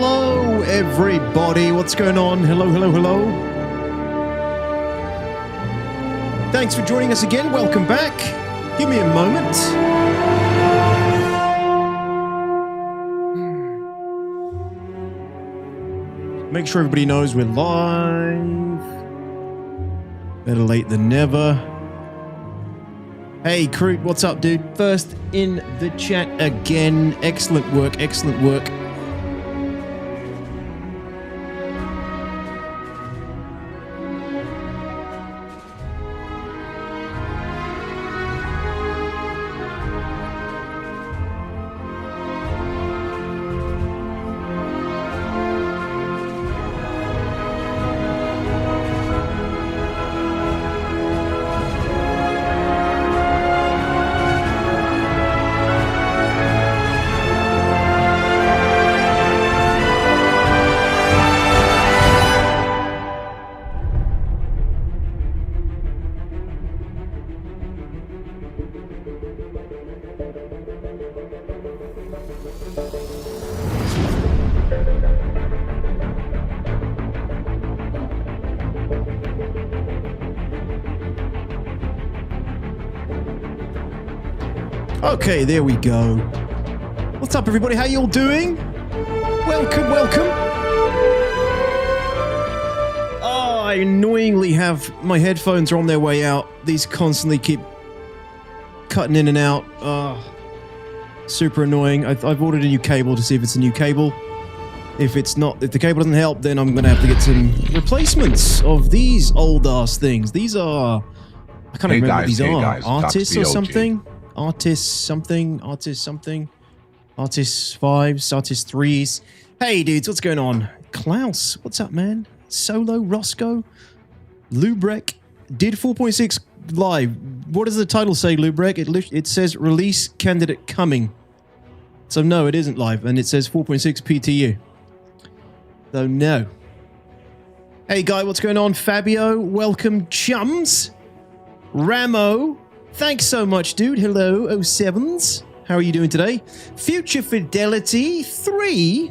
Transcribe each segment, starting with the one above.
Hello, everybody. What's going on? Hello, hello, hello. Thanks for joining us again. Welcome back. Give me a moment. Make sure everybody knows we're live. Better late than never. Hey, Crute, what's up, dude? First in the chat again. Excellent work, excellent work. Okay, there we go. What's up, everybody? How you all doing? Welcome, welcome. Oh, I annoyingly have my headphones are on their way out. These constantly keep cutting in and out. Oh, super annoying. I've ordered a new cable to see if it's a new cable. If it's not, if the cable doesn't help, then I'm going to have to get some replacements of these old-ass things. These are, I can't remember what these are. Artists or something? Artist something, artist 5s, artist 3s. Hey dudes, what's going on? Klaus, what's up, man? Solo, Roscoe, Lubrek, did 4.6 live. What does the title say, Lubrek? It says release candidate coming. So no, it isn't live, and it says 4.6 PTU. So no. Hey guy, what's going on? Fabio, welcome, chums. Ramo, thanks so much, dude. Hello, 07s. How are you doing today? Future Fidelity, 3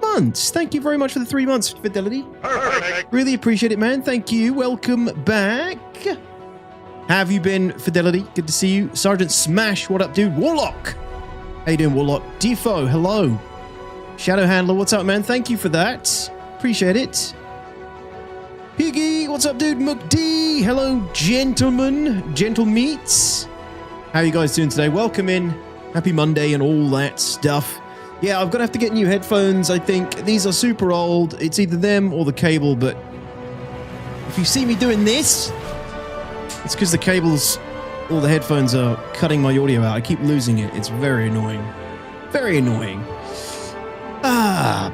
months. Thank you very much for the 3 months, Fidelity. Perfect. Really appreciate it, man. Thank you. Welcome back. How have you been, Fidelity? Good to see you. Sergeant Smash, what up, dude? Warlock. How you doing, Warlock? Defo, hello. Shadow Handler, what's up, man? Thank you for that. Appreciate it. Piggy, what's up, dude? Mook D, hello, gentlemen, gentle meats. How are you guys doing today? Welcome in. Happy Monday and all that stuff. Yeah, I'm gonna have to get new headphones, I think. These are super old. It's either them or the cable, but if you see me doing this, it's because the cables or the headphones are cutting my audio out. I keep losing it. It's very annoying. Very annoying.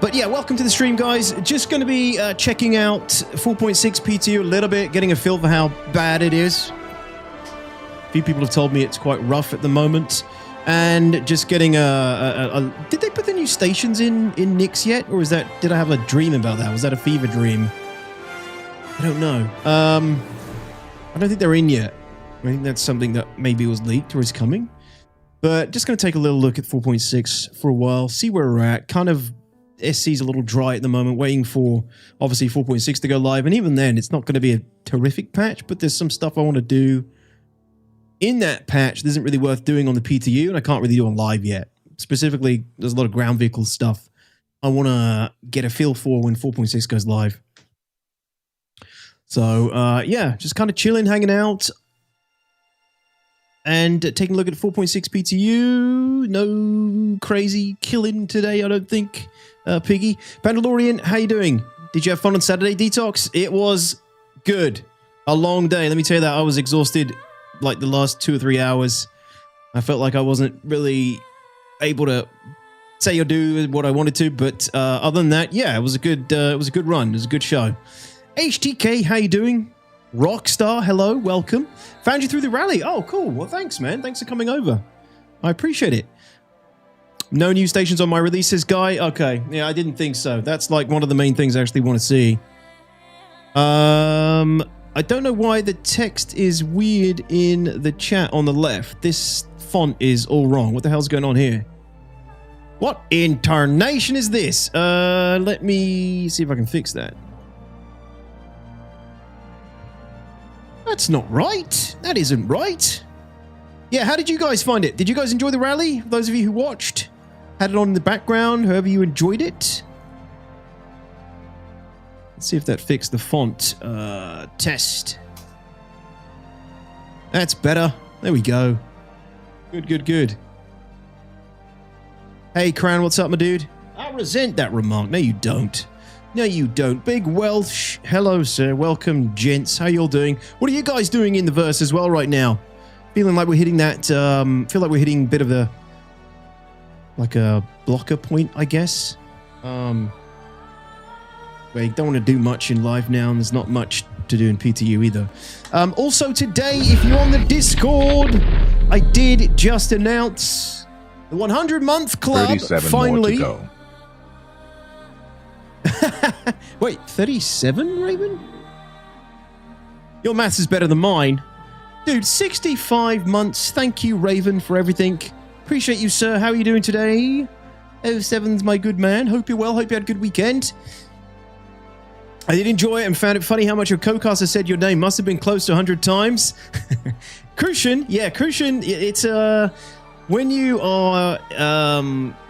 But yeah, welcome to the stream, guys. Just going to be checking out 4.6 PTU a little bit, getting a feel for how bad it is. A few people have told me it's quite rough at the moment. And just getting did they put the new stations in Nix yet? Or is that, did I have a dream about that? Was that a fever dream? I don't know. I don't think they're in yet. I think that's something that maybe was leaked or is coming. But just going to take a little look at 4.6 for a while, see where we're at. Kind of, SC's a little dry at the moment, waiting for, obviously, 4.6 to go live. And even then, it's not going to be a terrific patch, but there's some stuff I want to do in that patch that isn't really worth doing on the PTU, and I can't really do on live yet. Specifically, there's a lot of ground vehicle stuff I want to get a feel for when 4.6 goes live. So, yeah, just kind of chilling, hanging out. And taking a look at 4.6 PTU. No crazy killing today, I don't think. Piggy. Pandalorian, how you doing? Did you have fun on Saturday, Detox? It was good. A long day. Let me tell you that. I was exhausted like the last 2 or 3 hours. I felt like I wasn't really able to say or do what I wanted to. But other than that, yeah, it was a good run. It was a good show. HTK, how you doing? Rockstar, hello, welcome. Found you through the rally. Oh, cool. Well, thanks, man. Thanks for coming over. I appreciate it. No new stations on my releases, Guy. Okay, yeah, I didn't think so. That's like one of the main things I actually want to see. I don't know why the text is weird in the chat on the left. This font is all wrong. What the hell's going on here? What in tarnation is this? Let me see if I can fix that. That's not right. That isn't right. Yeah, how did you guys find it? Did you guys enjoy the rally? Those of you who watched, had it on in the background, however you enjoyed it. Let's see if that fixed the font. Test. That's better. There we go. Good, good, good. Hey, Cran, what's up, my dude? I resent that remark. No, you don't. No, you don't. Big Welsh. Hello, sir. Welcome, gents. How you all doing? What are you guys doing in the verse as well right now? Feeling like we're hitting that, feel like we're hitting a bit of a, like a blocker point, I guess. Where you don't want to do much in live now, and there's not much to do in PTU either. Also today, if you're on the Discord, I did just announce the 100-month club 37 finally. more to go. Wait, 37, Raven? Your maths is better than mine. Dude, 65 months. Thank you, Raven, for everything. Appreciate you, sir. How are you doing today? 07's my good man. Hope you're well. Hope you had a good weekend. I did enjoy it and found it funny how much your co-caster said your name must have been close to 100 times. Crucian, yeah, Crucian, it's when you are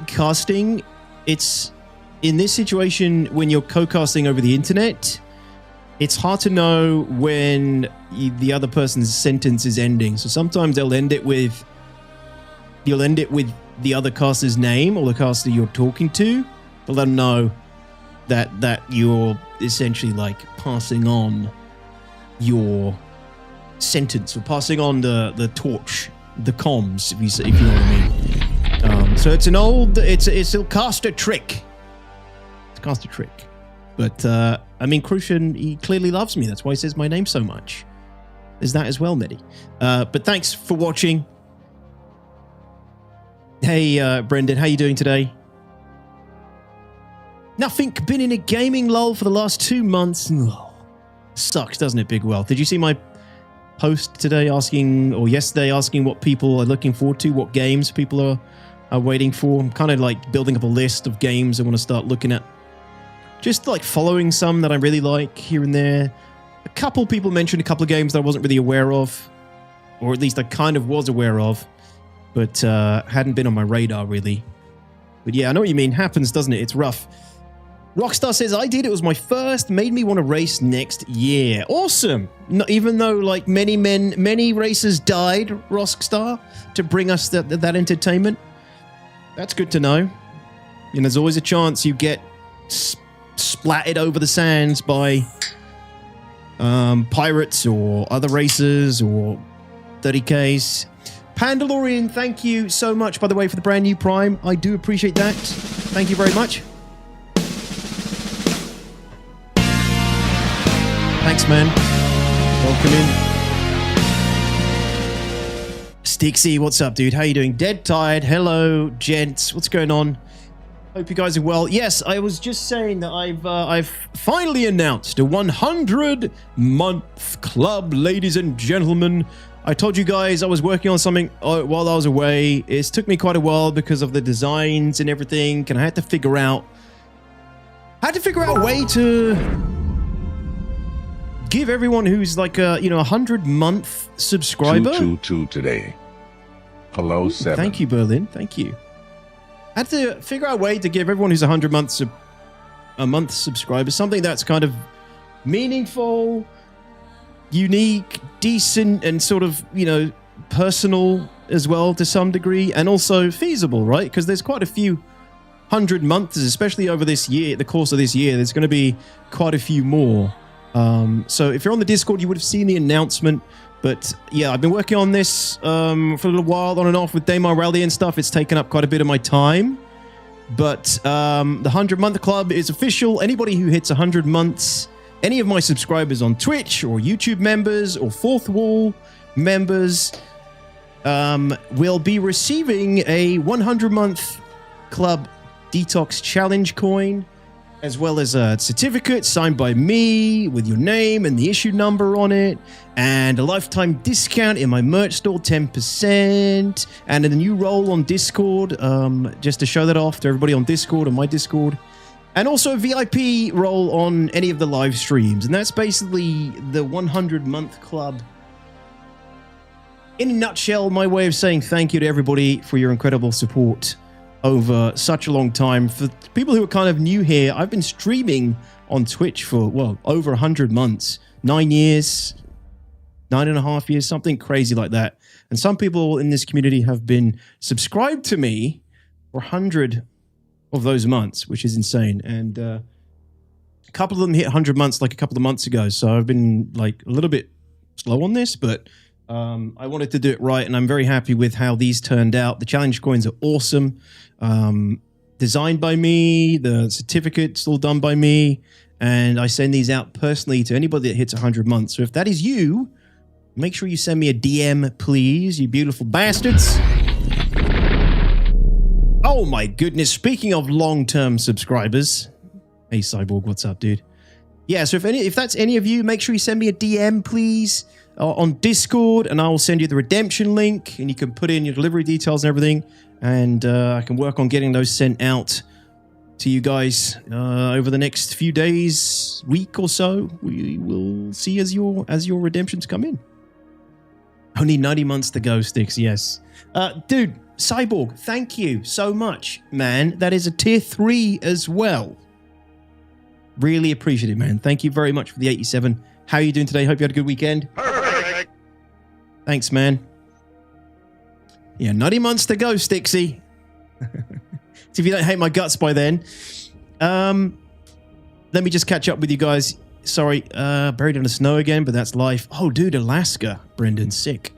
casting, it's in this situation when you're co-casting over the internet, it's hard to know when the other person's sentence is ending. So sometimes they'll end it with, you'll end it with the other caster's name or the caster you're talking to, to let them know that you're essentially like passing on your sentence or passing on the torch, the comms, if you know what I mean. So it's an old, it'll cast a trick. It's cast a trick. But I mean, Crucian, he clearly loves me. That's why he says my name so much. There's that as well, Medi. But thanks for watching. Hey, Brendan, how you doing today? Nothing. Been in a gaming lull for the last 2 months. Ugh. Sucks, doesn't it, Big Wealth? Did you see my post today asking, or yesterday asking what people are looking forward to, what games people are waiting for? I'm kind of like building up a list of games I want to start looking at. Just like following some that I really like here and there. A couple people mentioned a couple of games that I wasn't really aware of, or at least I kind of was aware of, but hadn't been on my radar really. But yeah, I know what you mean. Happens, doesn't it? It's rough. Rockstar says, I did. It was my first. Made me want to race next year. Awesome. No, even though like many racers died, Rockstar, to bring us that entertainment. That's good to know. And there's always a chance you get splatted over the sands by pirates or other racers or 30Ks. Pandalorian, thank you so much, by the way, for the brand new Prime. I do appreciate that. Thank you very much. Thanks, man. Welcome in. Stixie, what's up, dude? How you doing? Dead Tired. Hello, gents. What's going on? Hope you guys are well. Yes, I was just saying that I've finally announced a 100-month club, ladies and gentlemen. I told you guys I was working on something while I was away. It took me quite a while because of the designs and everything, and I had to figure out a way to give everyone who's like a 100-month subscriber. 222 today. Hello, 7. Thank you, Berlin. Thank you. I had to figure out a way to give everyone who's 100 month subscriber something that's kind of meaningful, unique, decent, and sort of, personal as well to some degree, and also feasible, right? Because there's quite a few 100 months, especially over this year, the course of this year, there's going to be quite a few more. So if you're on the Discord, you would have seen the announcement. But yeah, I've been working on this for a little while on and off with Daymar Rally and stuff. It's taken up quite a bit of my time. But the 100-month club is official. Anybody who hits 100 months, any of my subscribers on Twitch or YouTube members or Fourth Wall members will be receiving a 100-month club detox challenge coin. as well as a certificate signed by me with your name and the issue number on it, and a lifetime discount in my merch store, 10%, and a new role on Discord, just to show that off to everybody on Discord and my Discord, and also a VIP role on any of the live streams. And that's basically the 100-month club. In a nutshell, my way of saying thank you to everybody for your incredible support over such a long time. For people who are kind of new here, I've been streaming on Twitch for, well, over 100 months, 9 years, 9.5 years, something crazy like that. And some people in this community have been subscribed to me for 100 of those months, which is insane. And a couple of them hit 100 months like a couple of months ago. So I've been like a little bit slow on this, but I wanted to do it right, and I'm very happy with how these turned out. The challenge coins are awesome. Designed by me, the certificate's all done by me, and I send these out personally to anybody that hits 100 months. So if that is you, make sure you send me a DM, please, you beautiful bastards. Oh my goodness, speaking of long-term subscribers. Hey Cyborg, what's up, dude? Yeah, so if that's any of you, make sure you send me a DM, please, on Discord, and I will send you the redemption link, and you can put in your delivery details and everything, and I can work on getting those sent out to you guys over the next few days, week or so. We will see as your redemptions come in. Only 90 months to go, Sticks, yes. Dude, Cyborg, thank you so much, man. That is a tier 3 as well. Really appreciate it, man. Thank you very much for the 87. How are you doing today? Hope you had a good weekend. Perfect. Thanks, man. Yeah, 90 months to go, Stixie. See if you don't hate my guts by then. Let me just catch up with you guys. Sorry, buried in the snow again, but that's life. Oh, dude, Alaska, Brendan, sick.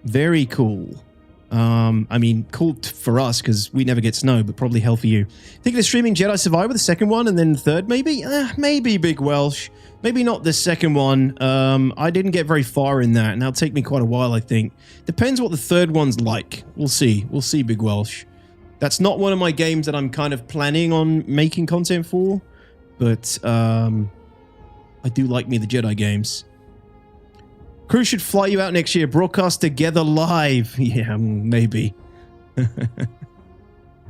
Very cool. I mean, cool for us because we never get snow, but probably hell for you. Thinking of streaming Jedi Survivor, the second one, and then the third, maybe? Maybe, Big Welsh. Maybe not the second one. I didn't get very far in that, and that'll take me quite a while, I think. Depends what the third one's like. We'll see. We'll see, Big Welsh. That's not one of my games that I'm kind of planning on making content for, but I do like me the Jedi games. Crew should fly you out next year. Broadcast together live. Yeah, maybe.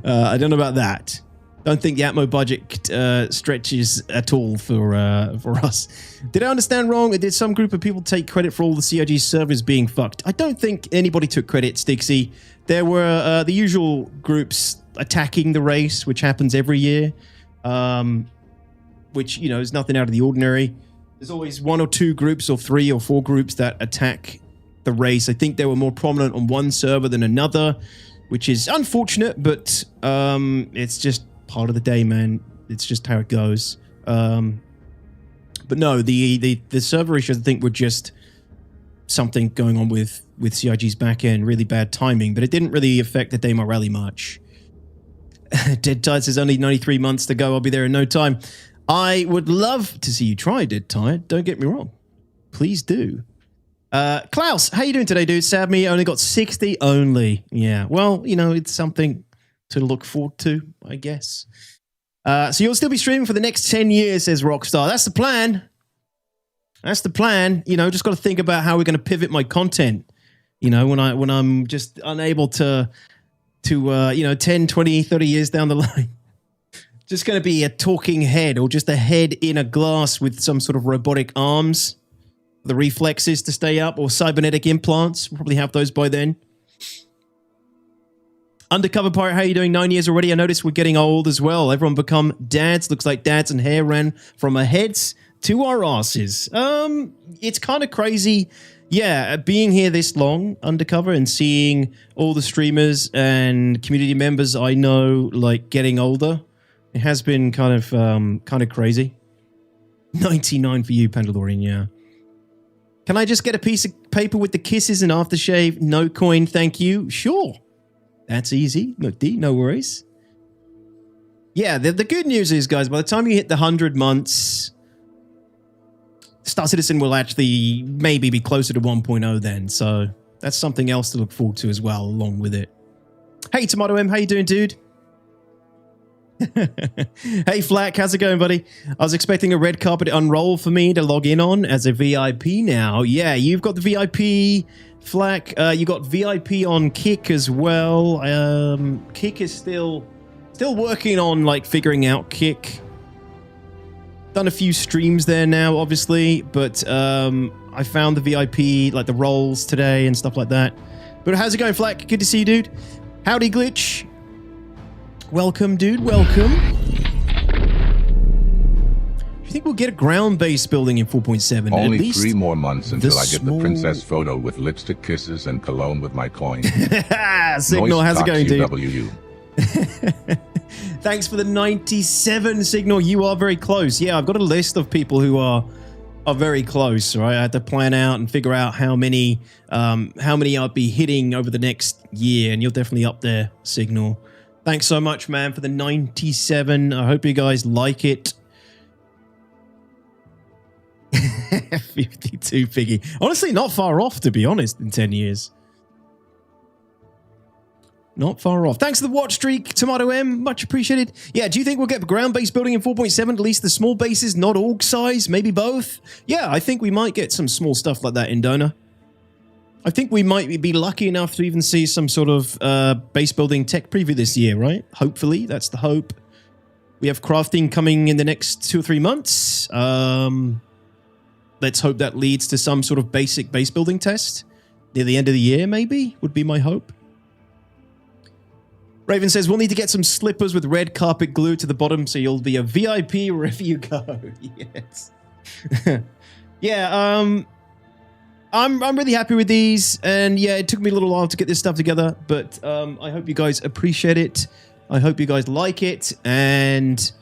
I don't know about that. Don't think the Atmo budget stretches at all for us. Did I understand wrong? Did some group of people take credit for all the CIG servers being fucked? I don't think anybody took credit, Stixie. There were the usual groups attacking the race, which happens every year, which, you know, is nothing out of the ordinary. There's always 1 or 2 groups or 3 or 4 groups that attack the race. I think they were more prominent on one server than another, which is unfortunate, but it's just part of the day, man. It's just how it goes. But no, the server issues, I think, were just something going on with CIG's back end, really bad timing, but it didn't really affect the day my rally much. Dead Tide says only 93 months to go. I'll be there in no time. I would love to see you try Dead Tide. Don't get me wrong. Please do. Klaus, how you doing today, dude? Sad me, only got 60 only. Yeah, well, you know, it's something to look forward to, I guess. So you'll still be streaming for the next 10 years, says Rockstar. That's the plan. That's the plan. You know, just got to think about how we're going to pivot my content. You know, when I'm just unable to you know, 10, 20, 30 years down the line. Just going to be a talking head or just a head in a glass with some sort of robotic arms, the reflexes to stay up, or cybernetic implants. We'll probably have those by then. Undercover Pirate, how are you doing? 9 years already. I noticed we're getting old as well. Everyone become dads. Looks like dads and hair ran from our heads to our asses. It's kind of crazy. Yeah, being here this long, Undercover, and seeing all the streamers and community members I know, like, getting older. It has been kind of crazy. 99 for you, Pandalorian, yeah. Can I just get a piece of paper with the kisses and aftershave? No coin, thank you. Sure. That's easy. No worries. Yeah, the good news is, guys, by the time you hit the 100 months, Star Citizen will actually maybe be closer to 1.0 then. So that's something else to look forward to as well, along with it. Hey, Tomato M, how you doing, dude? Hey Flack, how's it going, buddy? I was expecting a red carpet unroll for me to log in on as a VIP now. Yeah, you've got the VIP, Flack. You got VIP on Kick as well. Kick is still working on like figuring out Kick. Done a few streams there now, obviously, but I found the VIP, like the roles today and stuff like that. But how's it going, Flack? Good to see you, dude. Howdy, Glitch. Welcome, dude. Welcome. Do you think we'll get a ground-based building in 4.7? Only at least 3 more months until I get small... the princess photo with lipstick kisses and cologne with my coin. Signal, how's it going, dude? WU. Thanks for the 97, Signal. You are very close. Yeah, I've got a list of people who are very close, right? I had to plan out and figure out how many I'll be hitting over the next year, and you're definitely up there, Signal. Thanks so much, man, for the 97. I hope you guys like it. 52 Piggy. Honestly, not far off, to be honest, in 10 years. Not far off. Thanks for the watch streak, Tomato M. Much appreciated. Yeah, do you think we'll get ground-based building in 4.7? At least the small bases, not org size? Maybe both? Yeah, I think we might get some small stuff like that in Dona. I think we might be lucky enough to even see some sort of base building tech preview this year, right? Hopefully, that's the hope. We have crafting coming in the next 2 or 3 months. Let's hope that leads to some sort of basic base building test near the end of the year, maybe, would be my hope. Raven says, we'll need to get some slippers with red carpet glue to the bottom so you'll be a VIP wherever you go. Yes. Yeah, I'm really happy with these. And yeah, it took me a little while to get this stuff together, but I hope you guys appreciate it. I hope you guys like it. And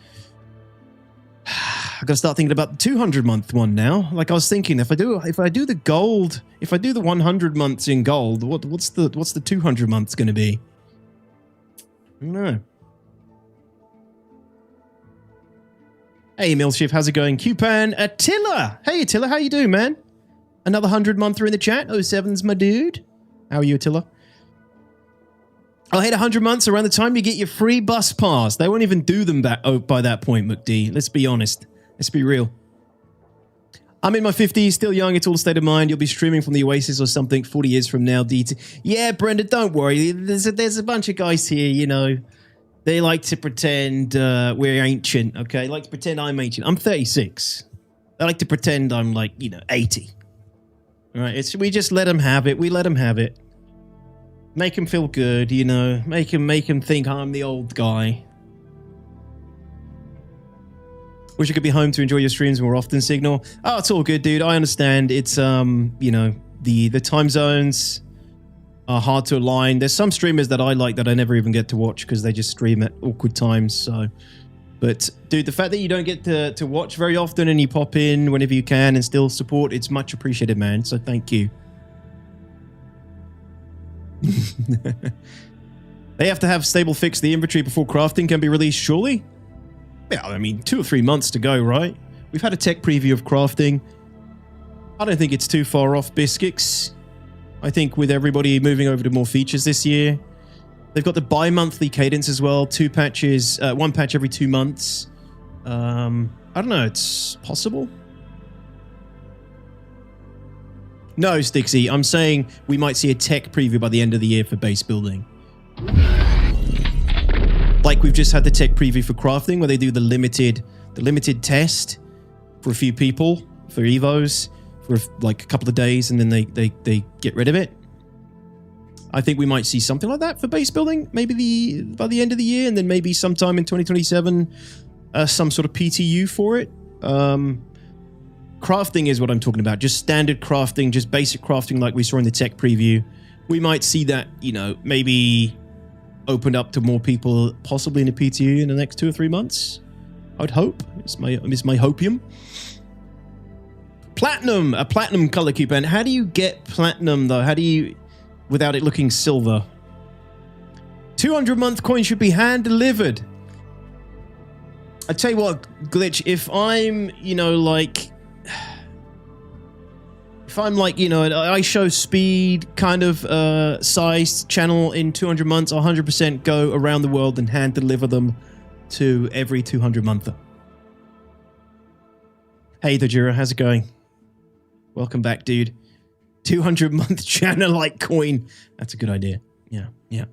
I gotta start thinking about the 200-month one now. Like I was thinking, if I do the gold, if I do the 100 months in gold, what's the 200 months going to be? I don't know. Hey, Milshift, how's it going? Cupan, Attila! Hey, Attila, how you doing, man? Another 100-monther in the chat. 07's my dude. How are you, Attila? I'll hit 100 months around the time you get your free bus pass. They won't even do them by that point, McD. Let's be honest. Let's be real. I'm in my 50s, still young. It's all a state of mind. You'll be streaming from the Oasis or something 40 years from now, DT. Yeah, Brenda, don't worry. There's a bunch of guys here, you know. They like to pretend we're ancient, okay? They like to pretend I'm ancient. I'm 36. They like to pretend I'm like, 80. All right, we just let them have it. We let them have it. Make them feel good, Make them think I'm the old guy. Wish I could be home to enjoy your streams more often, Signal. Oh, it's all good, dude. I understand. It's, the time zones are hard to align. There's some streamers that I like that I never even get to watch because they just stream at awkward times, so... But, dude, the fact that you don't get to watch very often and you pop in whenever you can and still support, it's much appreciated, man. So thank you. They have to have stable fix the inventory before crafting can be released, surely? Yeah, I mean, 2 or 3 months to go, right? We've had a tech preview of crafting. I don't think it's too far off biscuits. I think with everybody moving over to more features this year, they've got the bi-monthly cadence as well. 2 patches, 1 patch every 2 months. I don't know. It's possible. No, Stixie. I'm saying we might see a tech preview by the end of the year for base building. Like we've just had the tech preview for crafting where they do the limited test for a few people, for Evos, for like a couple of days, and then they get rid of it. I think we might see something like that for base building, maybe by the end of the year, and then maybe sometime in 2027, some sort of PTU for it. Crafting is what I'm talking about. Just standard crafting, just basic crafting like we saw in the tech preview. We might see that, maybe opened up to more people, possibly in a PTU in the next 2 or 3 months. I would hope. It's my hopium. Platinum, a platinum color coupon. How do you get platinum though? How do you, without it looking silver? 200-month coin should be hand delivered. I tell you what, Glitch, if I'm, I show speed kind of sized channel in 200 months, I'll 100% go around the world and hand deliver them to every 200-monther. Hey, Dojiro, how's it going? Welcome back, dude. 200-month China-like coin. That's a good idea. Yeah, yeah.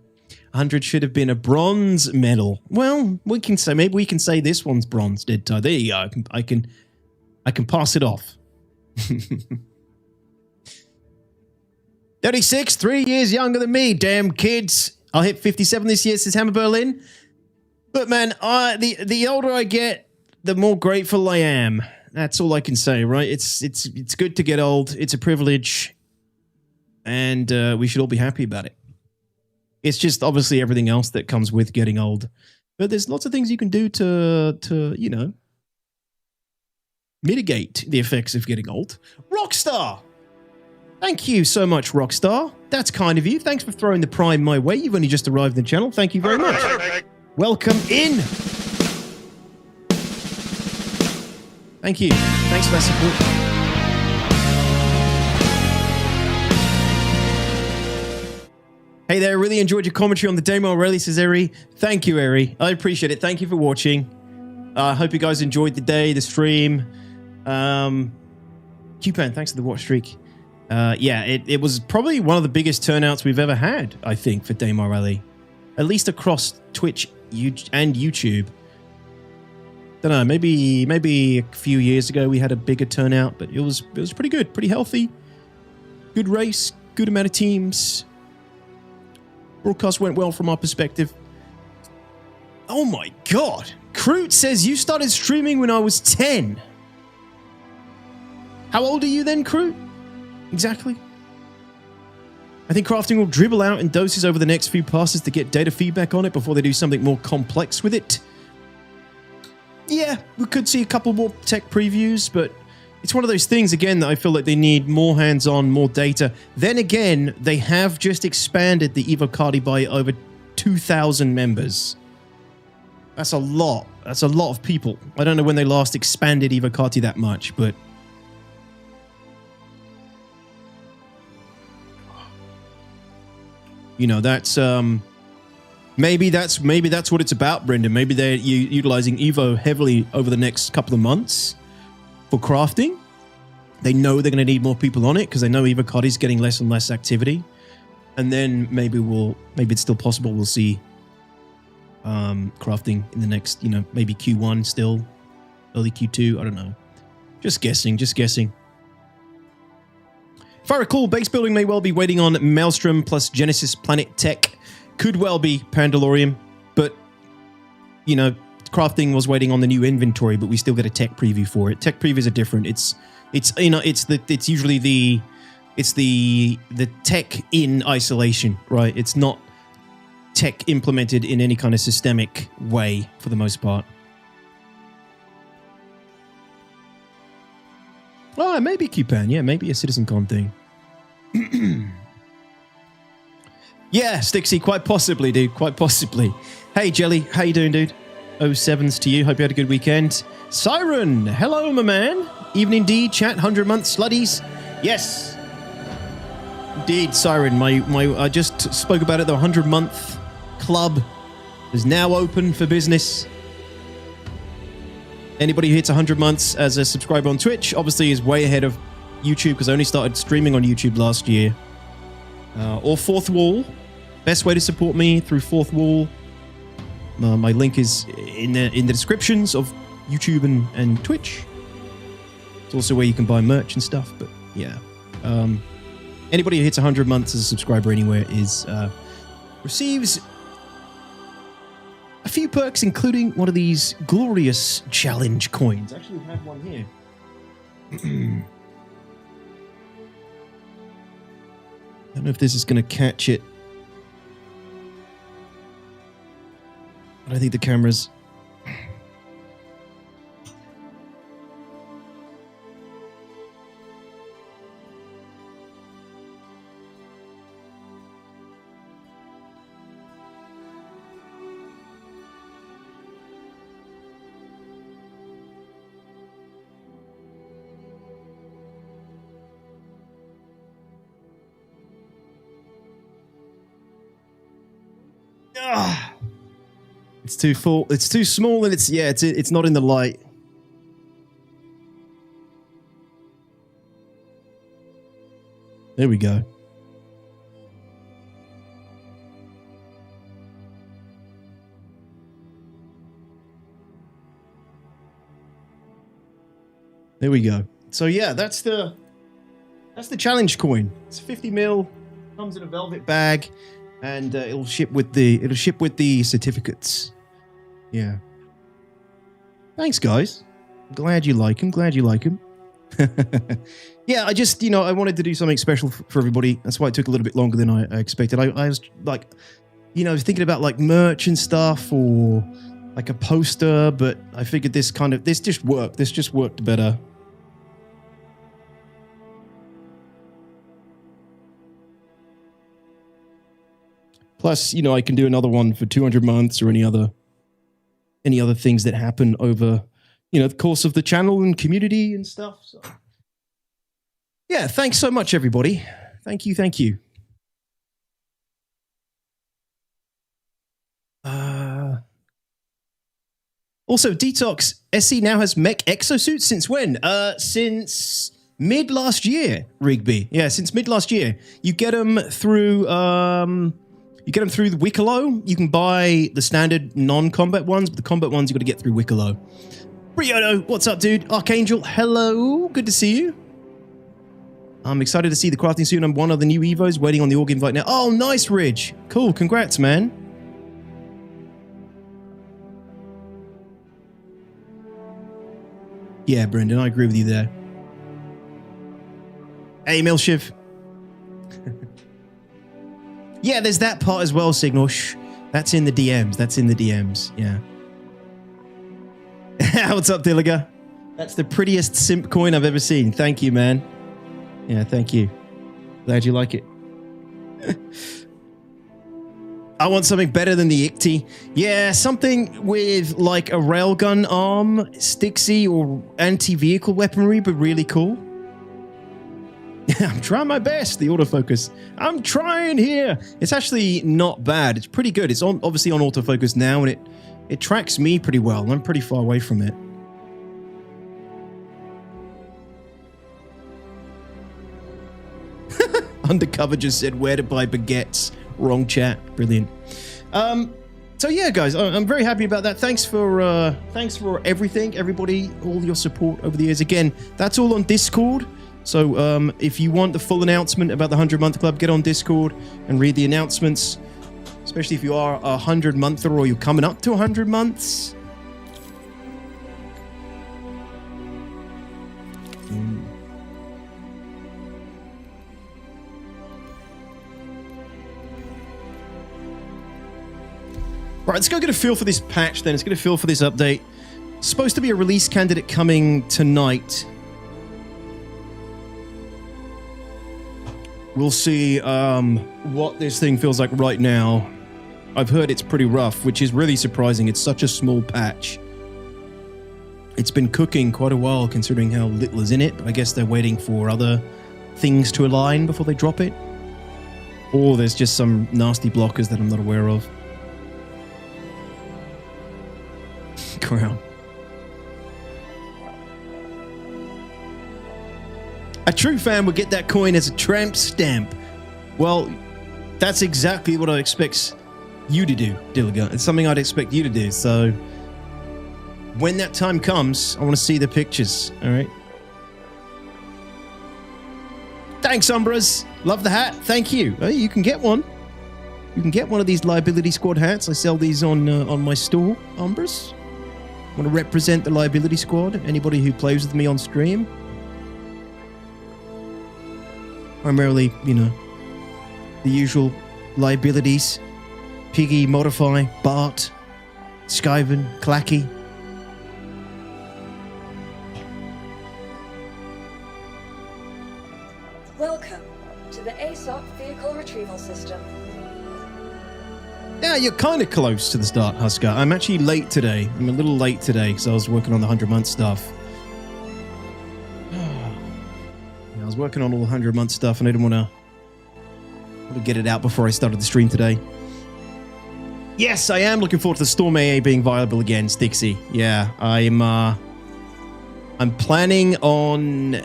100 should have been a bronze medal. Well, we can say, maybe we can say this one's bronze, Dead Tie. There you go. I can pass it off. 36, 3 years younger than me. Damn kids. I'll hit 57 this year, says Hammer Berlin. But man, the older I get, the more grateful I am. That's all I can say, right? It's good to get old. It's a privilege, and we should all be happy about it. It's just obviously everything else that comes with getting old. But there's lots of things you can do to you know, mitigate the effects of getting old. Rockstar! Thank you so much, Rockstar. That's kind of you. Thanks for throwing the Prime my way. You've only just arrived in the channel. Thank you very much. Welcome in. Thank you. Thanks for that support. Hey there, really enjoyed your commentary on the demo already, says Eri. Thank you, Eri. I appreciate it. Thank you for watching. I hope you guys enjoyed the day, the stream. Q-Pan, thanks for the watch streak. Yeah, it was probably one of the biggest turnouts we've ever had, I think, for Daymar Rally. At least across Twitch and YouTube. Don't know, maybe a few years ago we had a bigger turnout, but it was pretty good, pretty healthy. Good race, good amount of teams. Broadcast went well from our perspective. Oh my god! Kroot says you started streaming when I was 10. How old are you then, Kroot? Exactly. I think crafting will dribble out in doses over the next few passes to get data feedback on it before they do something more complex with it. Yeah, we could see a couple more tech previews, but it's one of those things, again, that I feel like they need more hands-on, more data. Then again, they have just expanded the Evocati by over 2,000 members. That's a lot. That's a lot of people. I don't know when they last expanded Evocati that much, but... you know, that's... Maybe that's what it's about, Brendan. Maybe they're utilizing Evo heavily over the next couple of months for crafting. They know they're going to need more people on it because they know Evocati's getting less and less activity. And then maybe it's still possible we'll see crafting in the next, you know, maybe Q1 still, early Q2. I don't know. Just guessing. If I recall, base building may well be waiting on Maelstrom plus Genesis Planet Tech. Could well be Pandalorium, but, you know, crafting was waiting on the new inventory, but we still get a tech preview for it. Tech previews are different. It's you know, it's usually the tech in isolation, right? It's not tech implemented in any kind of systemic way for the most part. Oh, maybe Q-Pan. Yeah, maybe a CitizenCon thing. Yeah, Stixie, quite possibly, dude. Quite possibly. Hey, Jelly. How you doing, dude? 07s to you. Hope you had a good weekend. Siren. Hello, my man. Evening D. Chat. 100-month slutties. Yes. Indeed, Siren. I just spoke about it. The 100-month club is now open for business. Anybody who hits 100 months as a subscriber on Twitch obviously is way ahead of YouTube because I only started streaming on YouTube last year. Or Fourth Wall. Best way to support me through Fourth Wall. My link is in the descriptions of YouTube and Twitch. It's also where you can buy merch and stuff. But yeah, anybody who hits 100 months as a subscriber anywhere is receives a few perks, including one of these glorious challenge coins. I actually have one here. I don't know if this is going to catch it. I don't think the camera's... It's too full. It's too small, and it's not in the light. There we go. There we go. So yeah, that's the challenge coin. It's 50 mil, comes in a velvet bag, and it'll ship with the certificates. Yeah. Thanks, guys. I'm glad you like him. Yeah, I just, I wanted to do something special for everybody. That's why it took a little bit longer than I expected. I was like, I was thinking about like merch and stuff or like a poster, but I figured this just worked. This just worked better. Plus, I can do another one for 200 months or any other things that happen over, the course of the channel and community and stuff. So, yeah, thanks so much, everybody. Thank you. Also, Detox SE now has mech exosuits since when? Since mid last year, Rigby. Yeah, since mid last year. You get them through the Wicklow. You can buy the standard non-combat ones, but the combat ones you got to get through Wicklow. Briodo, what's up, dude? Archangel, hello. Good to see you. I'm excited to see the crafting suit. I'm one of the new Evos waiting on the org invite now. Oh, nice, Ridge. Cool. Congrats, man. Yeah, Brendan, I agree with you there. Hey, Milshiv. Yeah, there's that part as well, Signal. Shh. That's in the DMs. Yeah. What's up, Dilliger? That's the prettiest simp coin I've ever seen. Thank you, man. Yeah, thank you. Glad you like it. I want something better than the Icti. Yeah, something with like a railgun arm, Stixy, or anti-vehicle weaponry, but really cool. I'm trying my best, the autofocus. I'm trying here. It's actually not bad. It's pretty good. It's obviously on autofocus now, and it tracks me pretty well. I'm pretty far away from it. Undercover just said where to buy baguettes. Wrong chat. Brilliant. So yeah, guys, I'm very happy about that. Thanks for everything, everybody, all your support over the years. Again, that's all on Discord. So if you want the full announcement about the 100-month club, get on Discord and read the announcements, especially if you are a 100-monther or you're coming up to 100 months. Right, let's go get a feel for this patch then. Let's get a feel for this update. It's supposed to be a release candidate coming tonight. We'll see what this thing feels like right now. I've heard it's pretty rough, which is really surprising. It's such a small patch. It's been cooking quite a while considering how little is in it, but I guess they're waiting for other things to align before they drop it. Or there's just some nasty blockers that I'm not aware of. Crown. A true fan would get that coin as a tramp stamp. Well, that's exactly what I expect you to do, Dilliger. It's something I'd expect you to do. So when that time comes, I want to see the pictures. All right. Thanks, Umbras. Love the hat. Thank you. Hey, you can get one. You can get one of these Liability Squad hats. I sell these on my store, Umbras. Want to represent the Liability Squad? Anybody who plays with me on stream? Primarily, the usual liabilities. Piggy, Modify, Bart, Skyven, Clacky. Welcome to the ASOP Vehicle Retrieval System. Yeah, you're kind of close to the start, Husker. I'm actually late today. I'm a little late today because I was working on the 100-month stuff. I was working on all the 100-month stuff and I didn't want to get it out before I started the stream today. Yes, I am looking forward to the Storm AA being viable again, Stixie. Yeah, I'm planning on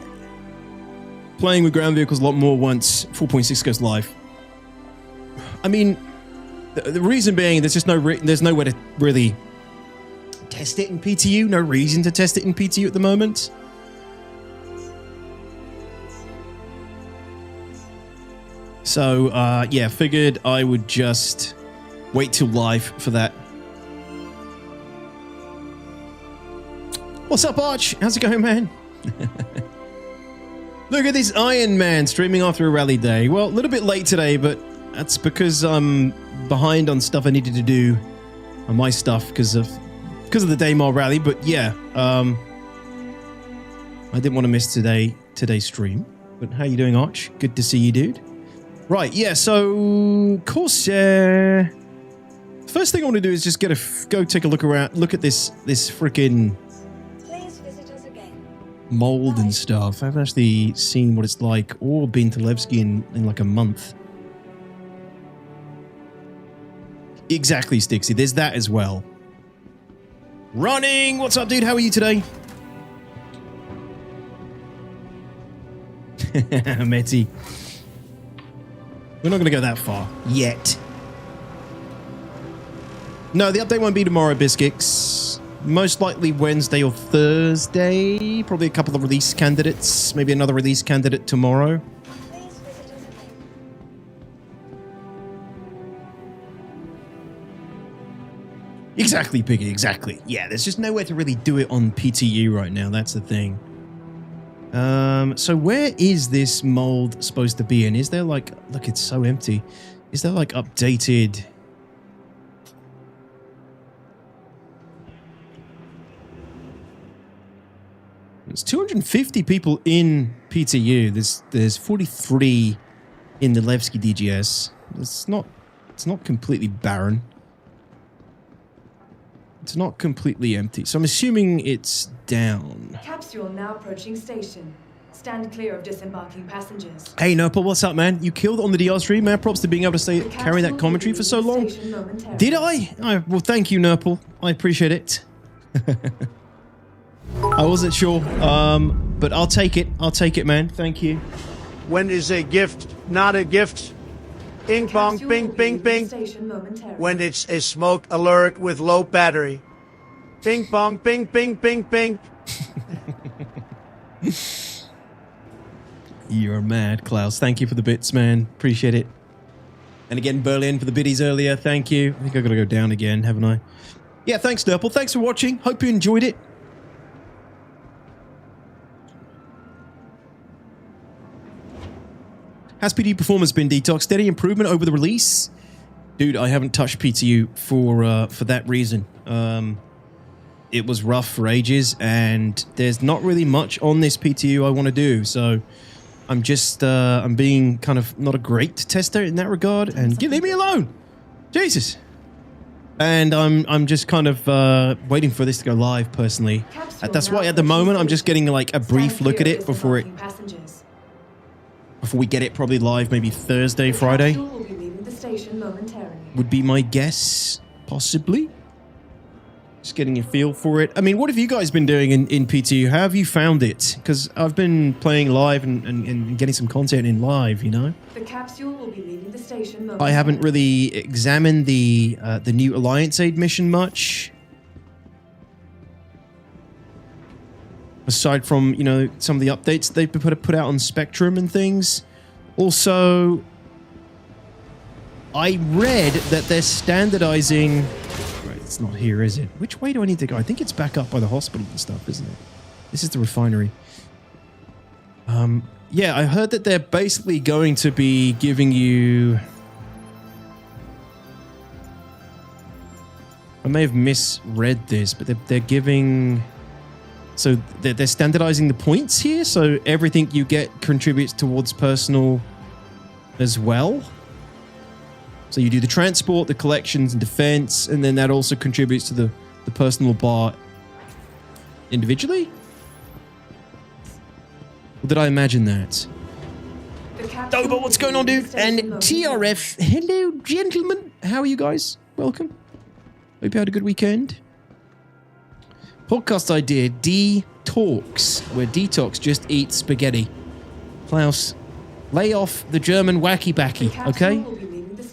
playing with ground vehicles a lot more once 4.6 goes live. I mean, the reason being there's just there's nowhere to really test it in PTU. No reason to test it in PTU at the moment. So, yeah, figured I would just wait till live for that. What's up, Arch? How's it going, man? Look at this Iron Man streaming after a rally day. Well, a little bit late today, but that's because I'm behind on stuff I needed to do on my stuff because of the Daymar rally. But yeah, I didn't want to miss today's stream. But how you doing, Arch? Good to see you, dude. Right, yeah. So Corsair. First thing I want to do is just go take a look around. Look at this freaking mold and stuff. I haven't actually seen what it's like or been to Levski in like a month. Exactly, Stixie. There's that as well. Running! What's up, dude? How are you today? Metty. We're not going to go that far. Yet. No, the update won't be tomorrow, Biscuits. Most likely Wednesday or Thursday. Probably a couple of release candidates. Maybe another release candidate tomorrow. Exactly, Piggy, exactly. Yeah, there's just nowhere to really do it on PTU right now. That's the thing. So where is this mold supposed to be in? Is there like... Look, it's so empty. Is there like updated... There's 250 people in PTU. There's 43 in the Levski DGS. It's not completely barren. It's not completely empty. So I'm assuming it's down. Capsule now approaching station. Stand clear of disembarking passengers. Hey Nurple, what's up, man? You killed on the DR stream, man. Props to being able to carry that commentary for so long. Did I? Well, thank you, Nurple. I appreciate it. I wasn't sure, but I'll take it. I'll take it, man. Thank you. When is a gift not a gift? Bing bong, bing, bing, bing. When it's a smoke alert with low battery. Bing bong, bing, bing, bing, bing. You're mad, Klaus. Thank you for the bits, man. Appreciate it. And again, Berlin for the biddies earlier. Thank you. I think I've got to go down again, haven't I? Yeah, thanks, Nurple. Thanks for watching. Hope you enjoyed it. Has PD performance been detoxed? Steady improvement over the release? Dude, I haven't touched PTU for that reason. It was rough for ages, and there's not really much on this PTU I want to do, so I'm just I'm being kind of not a great tester in that regard, and leave me alone, Jesus. And I'm just kind of waiting for this to go live personally. That's why at the moment I'm just getting like a brief look at it before we get it probably live, maybe Thursday, Friday. Would be my guess, possibly. Just getting a feel for it. I mean, what have you guys been doing in PTU? How have you found it? Because I've been playing live and getting some content in live, you know? The capsule will be leaving the station I haven't really examined the new Alliance Aid mission much. Aside from, you know, some of the updates they've put out on Spectrum and things. Also, I read that they're standardizing... Right, it's not here, is it? Which way do I need to go? I think it's back up by the hospital and stuff, isn't it? This is the refinery. Yeah, I heard that they're basically going to be giving you... I may have misread this, but they're giving... So they're standardizing the points here, so everything you get contributes towards personal as well. So you do the transport, the collections, and defense, and then that also contributes to the personal bar individually? Or did I imagine that? Oh, but what's going on, dude? And TRF, hello, gentlemen. How are you guys? Welcome. Hope you had a good weekend. Podcast idea, D-Talks, where Detox just eats spaghetti. Klaus, lay off the German wacky backy, okay?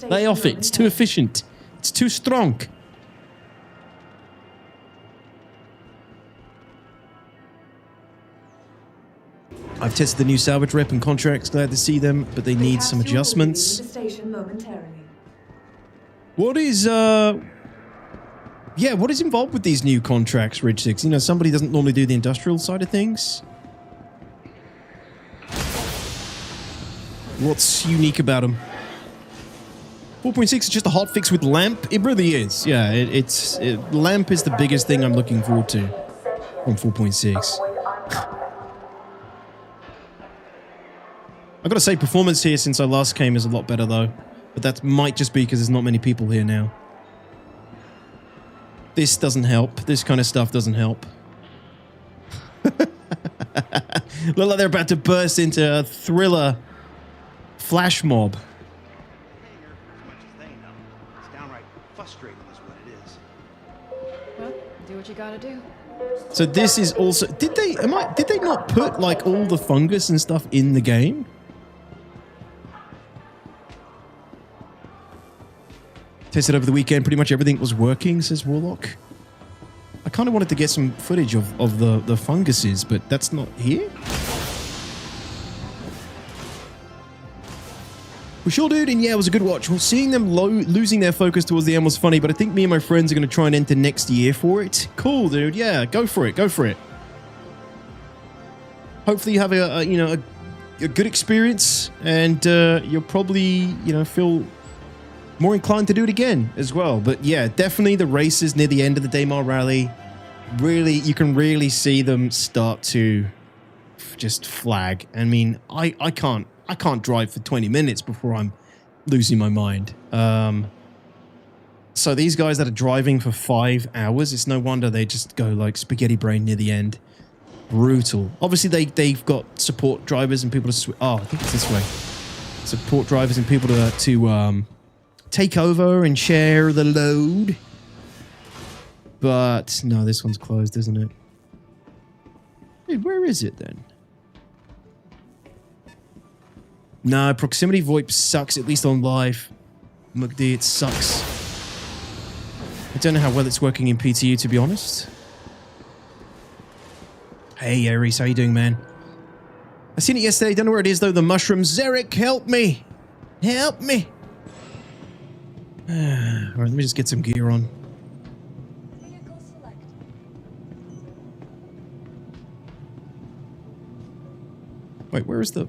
Lay off it. It's too efficient. It's too strong. I've tested the new salvage rep and contracts. Glad to see them, but they need some adjustments. What is, yeah, what is involved with these new contracts, Ridge 6? You know, somebody doesn't normally do the industrial side of things. What's unique about them? 4.6 is just a hot fix with LAMP. It really is. Yeah, LAMP is the biggest thing I'm looking forward to from 4.6. I gotta say, performance here since I last came is a lot better though. But that might just be because there's not many people here now. This doesn't help. This kind of stuff doesn't help. Look like they're about to burst into a thriller flash mob. It's downright frustrating is what it is. Well, do what you gotta do. So this is also... Did they not put like all the fungus and stuff in the game? Tested over the weekend, pretty much everything was working, says Warlock. I kind of wanted to get some footage of the funguses, but that's not here. We sure did, and yeah, it was a good watch. Well, seeing them losing their focus towards the end was funny, but I think me and my friends are going to try and enter next year for it. Cool, dude. Yeah, go for it. Go for it. Hopefully you have a good experience, and you'll probably, feel more inclined to do it again as well. But yeah, definitely the races near the end of the Daymar Rally, really, you can really see them start to just flag. I mean, I can't drive for 20 minutes before I'm losing my mind. So these guys that are driving for 5 hours, it's no wonder they just go like spaghetti brain near the end. Brutal. Obviously they've got support drivers and people to I think it's this way. Support drivers and people to take over and share the load. But no, this one's closed, isn't it? Dude, where is it then? No, proximity VoIP sucks, at least on live. McD, it sucks. I don't know how well it's working in PTU, to be honest. Hey, Aries, how you doing, man? I seen it yesterday, don't know where it is, though. The mushrooms. Zarek, help me! Help me! Alright, let me just get some gear on. Wait, where is the...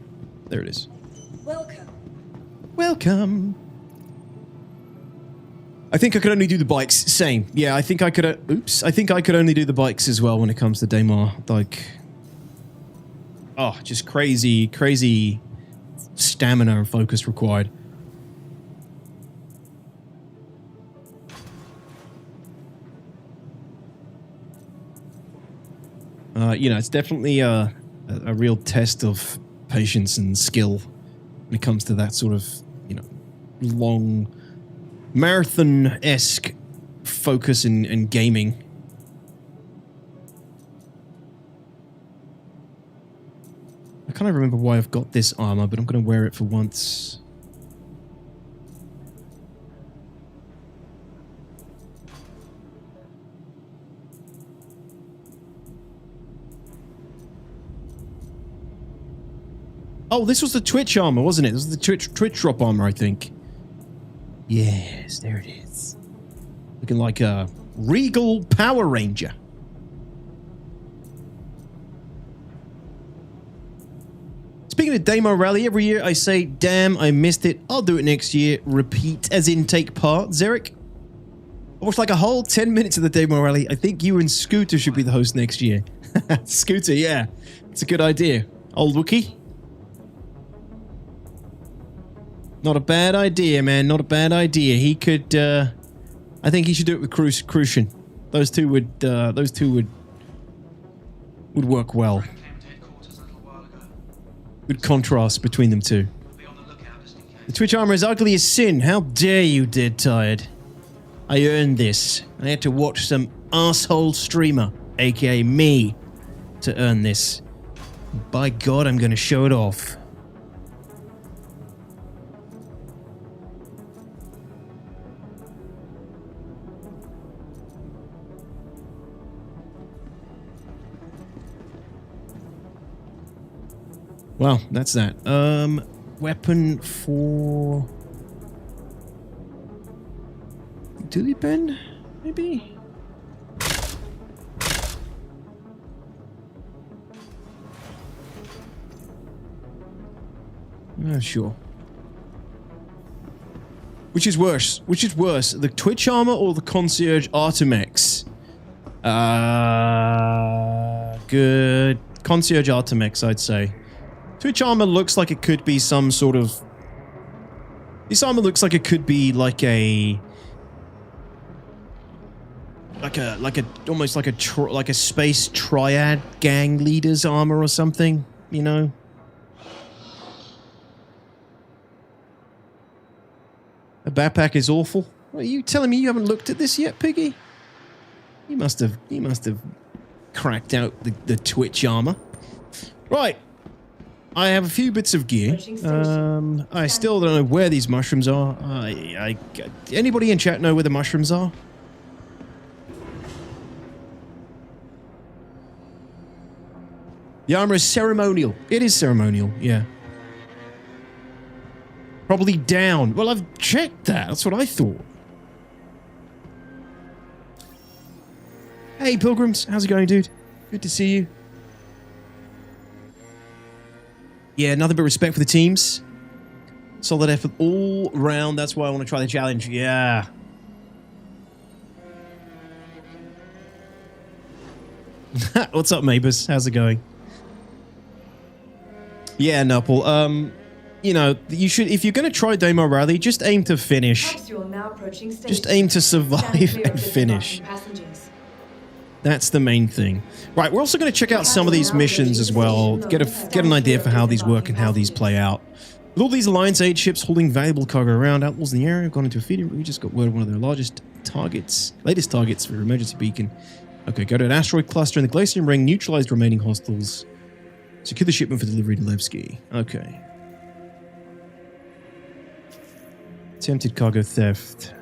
There it is. Welcome. Welcome. I think I could only do the bikes. Same. Yeah, I think I could... Oops. I think I could only do the bikes as well when it comes to Daymar. Like... Oh, just crazy, crazy stamina and focus required. It's definitely a real test of patience and skill when it comes to that sort of, long marathon-esque focus and gaming. I can't remember why I've got this armor, but I'm going to wear it for once. Oh, this was the Twitch armor, wasn't it? This was the Twitch drop armor, I think. Yes, there it is. Looking like a regal Power Ranger. Speaking of Daymar Rally, every year I say, damn, I missed it. I'll do it next year. Repeat, as in take part. Zarek, I watched like a whole 10 minutes of the Daymar Rally. I think you and Scooter should be the host next year. Scooter, yeah. It's a good idea. Old Wookie. Not a bad idea, man. Not a bad idea. He could, I think he should do it with Crucian. Those two would work well. Good contrast between them two. The Twitch armor is ugly as sin. How dare you, Dead Tired? I earned this. I had to watch some asshole streamer, aka me, to earn this. By God, I'm going to show it off. Well, that's that. Weapon for Duty pen, maybe? Sure. Which is worse? Which is worse, the Twitch armor or the Concierge Artemex? Good. Concierge Artemex, I'd say. Twitch armor looks like it could be some sort of... This armor looks like it could be like a... almost like a space triad gang leader's armor or something, you know? A backpack is awful. Are you telling me you haven't looked at this yet, Piggy? You must have cracked out the Twitch armor. Right. I have a few bits of gear. I still don't know where these mushrooms are. Anybody in chat know where the mushrooms are? The armor is ceremonial. It is ceremonial, yeah. Probably down. Well, I've checked that. That's what I thought. Hey, Pilgrims. How's it going, dude? Good to see you. Yeah, nothing but respect for the teams. Solid effort all round. That's why I want to try the challenge. Yeah. What's up, Mabus? How's it going? Yeah, Nupple. You know, you should, if you're going to try Demo Rally, just aim to finish. Just aim to survive and finish. That's the main thing. Right, we're also going to check out some of these missions as well, get an idea for how these work and how these play out. With all these Alliance aid ships holding valuable cargo around, outlaws in the area have gone into a feeding. We just got word of one of their latest targets for emergency beacon. Okay, go to an asteroid cluster in the Glacium Ring, neutralize the remaining hostiles. Secure the shipment for delivery to Levski. Okay. Attempted cargo theft.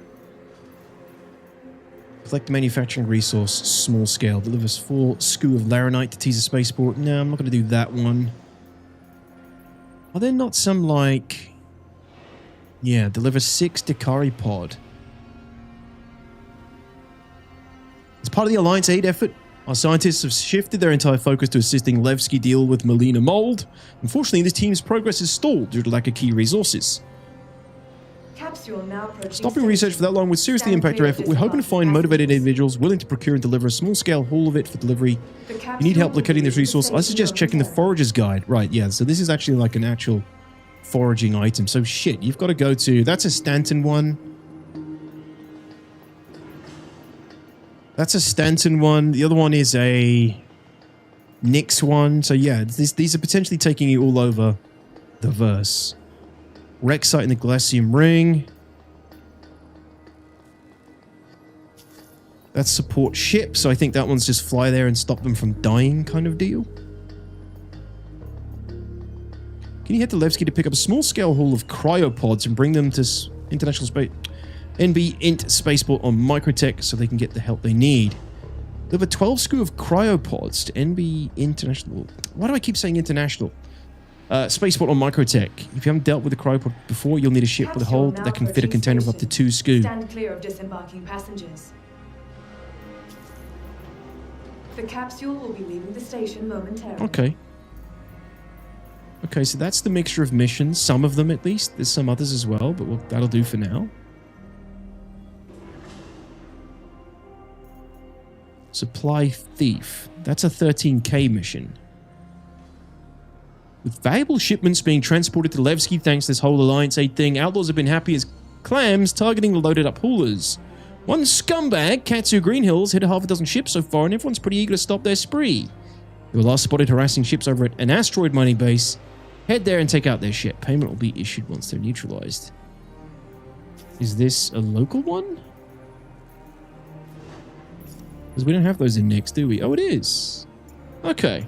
Collect the manufacturing resource, small scale. Delivers 4 SKU of Laranite to tease a spaceport. No, I'm not going to do that one. Are there not some like... Yeah, deliver 6 Dakari pod. As part of the Alliance aid effort, our scientists have shifted their entire focus to assisting Levski deal with Molina mold. Unfortunately, this team's progress is stalled due to lack of key resources. Stopping research for that long would seriously impact our effort. We're hoping to find motivated individuals willing to procure and deliver a small-scale haul of it for delivery. If you need help locating this resource, I suggest checking the Forager's Guide. Right, yeah, so this is actually like an actual foraging item. So shit, you've got to go to... That's a Stanton one. That's a Stanton one. The other one is a Nyx one. So yeah, these are potentially taking you all over the verse. Wreck site in the Glacium Ring. That's support ship, so I think that one's just fly there and stop them from dying kind of deal. Can you head to Levski to pick up a small-scale haul of cryopods and bring them to International Space... NB Int Spaceport on Microtech so they can get the help they need. Deliver 12 SKU of cryopods to NB International... Why do I keep saying International? Spaceport on Microtech. If you haven't dealt with the cryopod before, you'll need a ship with a hold that can fit a container of up to 2 SKU. Stand clear of disembarking passengers. The capsule will be leaving the station momentarily. Okay. Okay, so that's the mixture of missions. Some of them, at least. There's some others as well, but that'll do for now. Supply Thief. That's a 13k mission. With valuable shipments being transported to Levski thanks to this whole Alliance aid thing, outlaws have been happy as clams targeting the loaded up haulers. One scumbag, Katsu Greenhills, hit a half a dozen ships so far and everyone's pretty eager to stop their spree. They were last spotted harassing ships over at an asteroid mining base. Head there and take out their ship. Payment will be issued once they're neutralized. Is this a local one? Because we don't have those in next, do we? Oh, it is. Okay.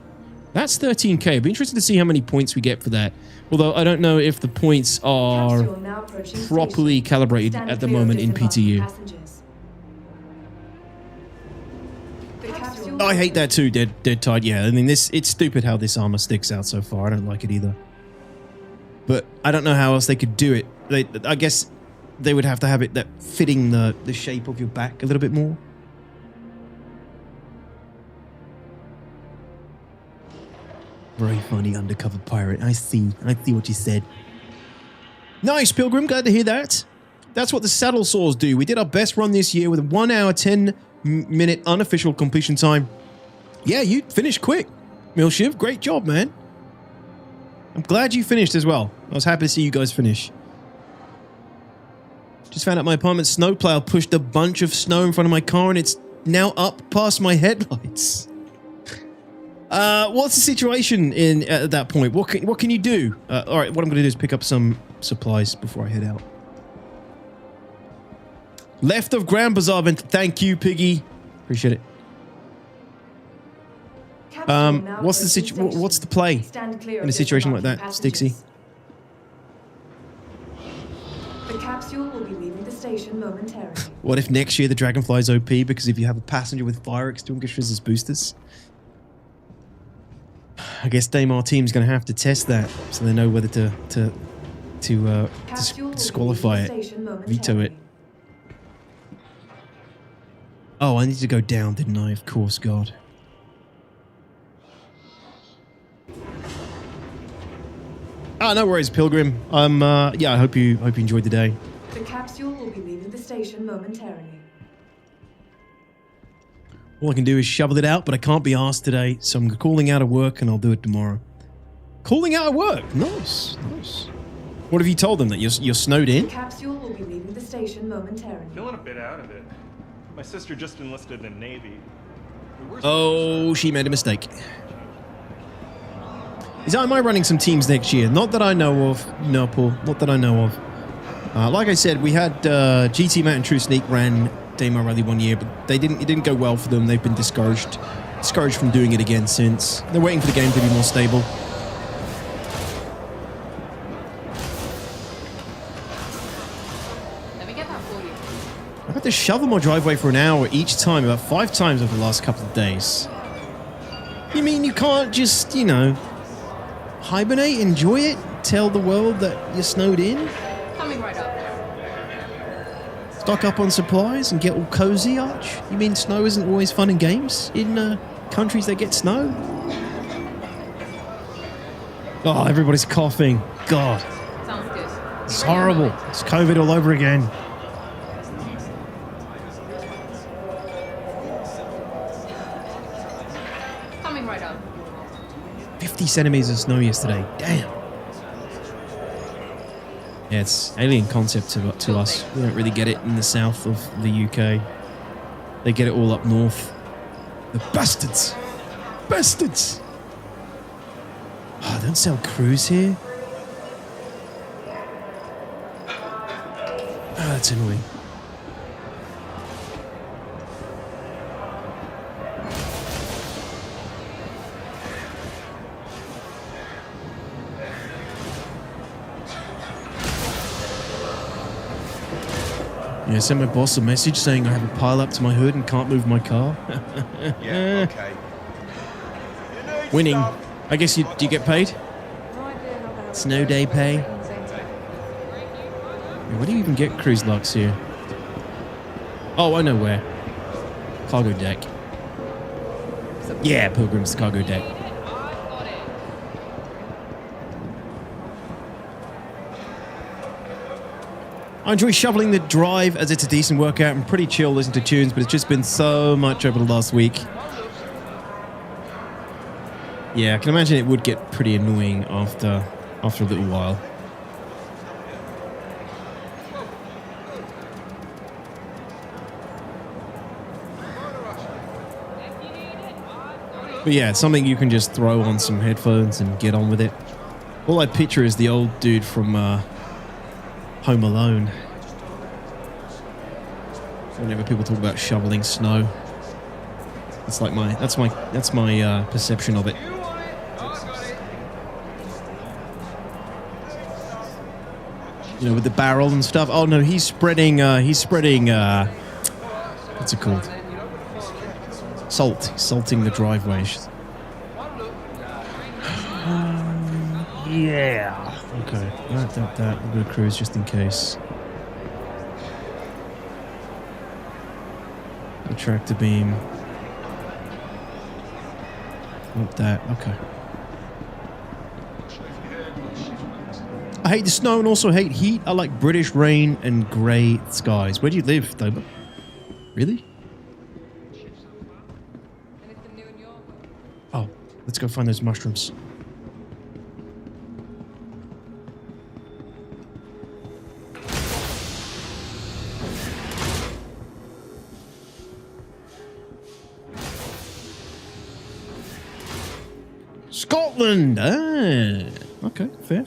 That's 13k. I'd be interested to see how many points we get for that. Although I don't know if the points are properly calibrated at the moment in PTU. I hate that too, dead tight. Yeah, I mean, it's stupid how this armor sticks out so far. I don't like it either. But I don't know how else they could do it. I guess they would have to have it that fitting the shape of your back a little bit more. Very funny undercover pirate. I see what you said. Nice, Pilgrim. Glad to hear that. That's what the saddle saws do. We did our best run this year with a 1 hour, 10-minute unofficial completion time. Yeah, you finished quick, Milshiv. Great job, man. I'm glad you finished as well. I was happy to see you guys finish. Just found out my apartment snowplow pushed a bunch of snow in front of my car and it's now up past my headlights. What's the situation at that point? What can you do? All right, what I'm going to do is pick up some supplies before I head out. Left of Grand Bazaar event. Thank you, Piggy. Appreciate it. What's the play in a situation like that, Stixie? The capsule will be leaving the station momentarily. What if next year the Dragonfly's OP because if you have a passenger with fire extinguishers as boosters? I guess Daymar team's going to have to test that so they know whether to disqualify it, veto it. Oh, I need to go down, didn't I? Of course, God. Ah, no worries, Pilgrim. Yeah, I hope you enjoyed the day. The capsule will be leaving the station momentarily. All I can do is shovel it out, but I can't be asked today, so I'm calling out of work and I'll do it tomorrow. Calling out of work? Nice, nice. What have you told them, that you're snowed in? The capsule will be leaving the station momentarily. Feeling a bit out of it. My sister just enlisted in the Navy. Oh, she made a mistake. Am I running some teams next year? Not that I know of. No, Paul. Not that I know of. Like I said, we had GT Matt and True Sneak ran Daymar Rally 1 year, but it didn't go well for them. They've been discouraged from doing it again since. They're waiting for the game to be more stable. Let me get that for you. I've had to shovel my driveway for an hour each time, about 5 times over the last couple of days. You mean you can't just, hibernate, enjoy it, tell the world that you're snowed in? Coming right up. Stock up on supplies and get all cozy, Arch? You mean snow isn't always fun in games in countries that get snow? Oh, everybody's coughing. God. Sounds good. It's horrible. It's COVID all over again. Coming right up. 50 centimeters of snow yesterday. Damn. Yeah, it's alien concept to us. We don't really get it in the south of the UK. They get it all up north. The bastards. Bastards. Oh, don't sell cruise here. Oh, that's annoying. Yeah, I sent my boss a message saying I have a pile up to my hood and can't move my car. Yeah, okay. Winning. I guess do you get paid? Snow day pay? Where do you even get cruise lux here? Oh, I know where. Cargo deck. Yeah, Pilgrim's cargo deck. I enjoy shoveling the drive as it's a decent workout and pretty chill listening to tunes, but it's just been so much over the last week. Yeah, I can imagine it would get pretty annoying after a little while. But yeah, it's something you can just throw on some headphones and get on with it. All I picture is the old dude from Home Alone. Whenever people talk about shoveling snow. It's like that's my perception of it. You know, with the barrel and stuff. Oh no, he's spreading what's it called? Salt. He's salting the driveways. Yeah. Okay. That. We're gonna cruise just in case. The tractor beam. Not that. Okay. I hate the snow and also hate heat. I like British rain and grey skies. Where do you live, Toba? Really? Oh, let's go find those mushrooms. Scotland! Ah, okay, fair.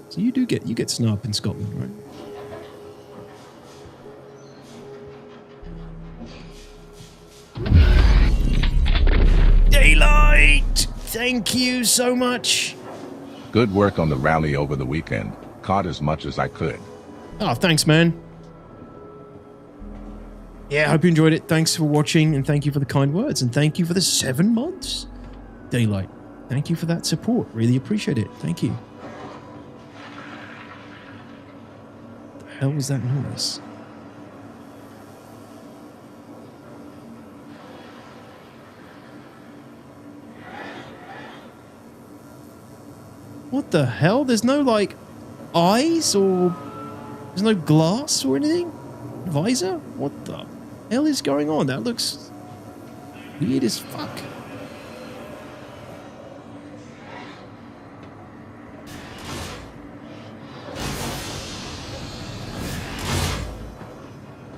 So you get snow up in Scotland, right? Daylight! Thank you so much. Good work on the rally over the weekend. Caught as much as I could. Oh, thanks, man. Yeah, I hope you enjoyed it. Thanks for watching, and thank you for the kind words, and thank you for the 7 months. Daylight, thank you for that support. Really appreciate it. Thank you. The hell was that noise? What the hell? There's no, like, eyes or... There's no glass or anything? Visor? What the hell is going on? That looks weird as fuck.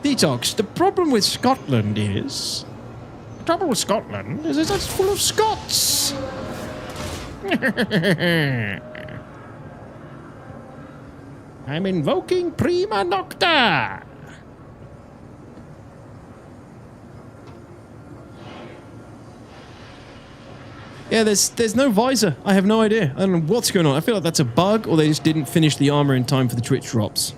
Detox, the problem with Scotland is... it's full of Scots! I'm invoking Prima Nocta! Yeah, there's no visor. I have no idea. I don't know what's going on. I feel like that's a bug, or they just didn't finish the armor in time for the Twitch drops.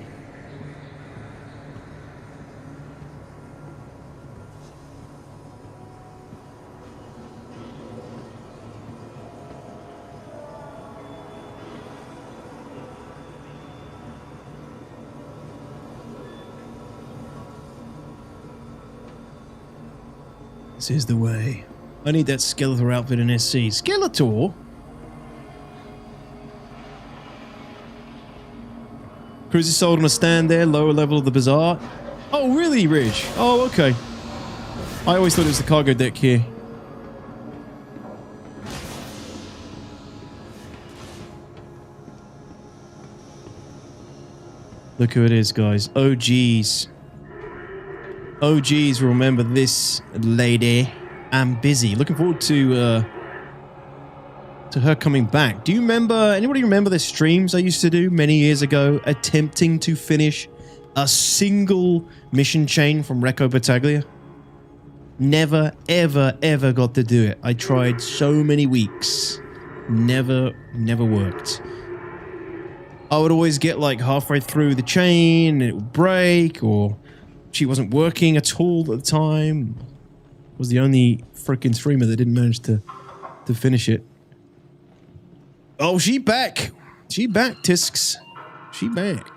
This is the way. I need that Skeletor outfit in SC. Skeletor? Cruiser sold on a stand there, lower level of the bazaar. Oh, really, Ridge? Oh, okay. I always thought it was the cargo deck here. Look who it is, guys. OGs. OGs remember this lady. I'm busy. Looking forward to her coming back. Do you remember, anybody remember the streams I used to do many years ago attempting to finish a single mission chain from Recco Battaglia? Never, ever, ever got to do it. I tried so many weeks. Never worked. I would always get like halfway through the chain and it would break, or she wasn't working at all at the time. I was the only freaking streamer that didn't manage to finish it. Oh, she back. She back, Tisks. She back.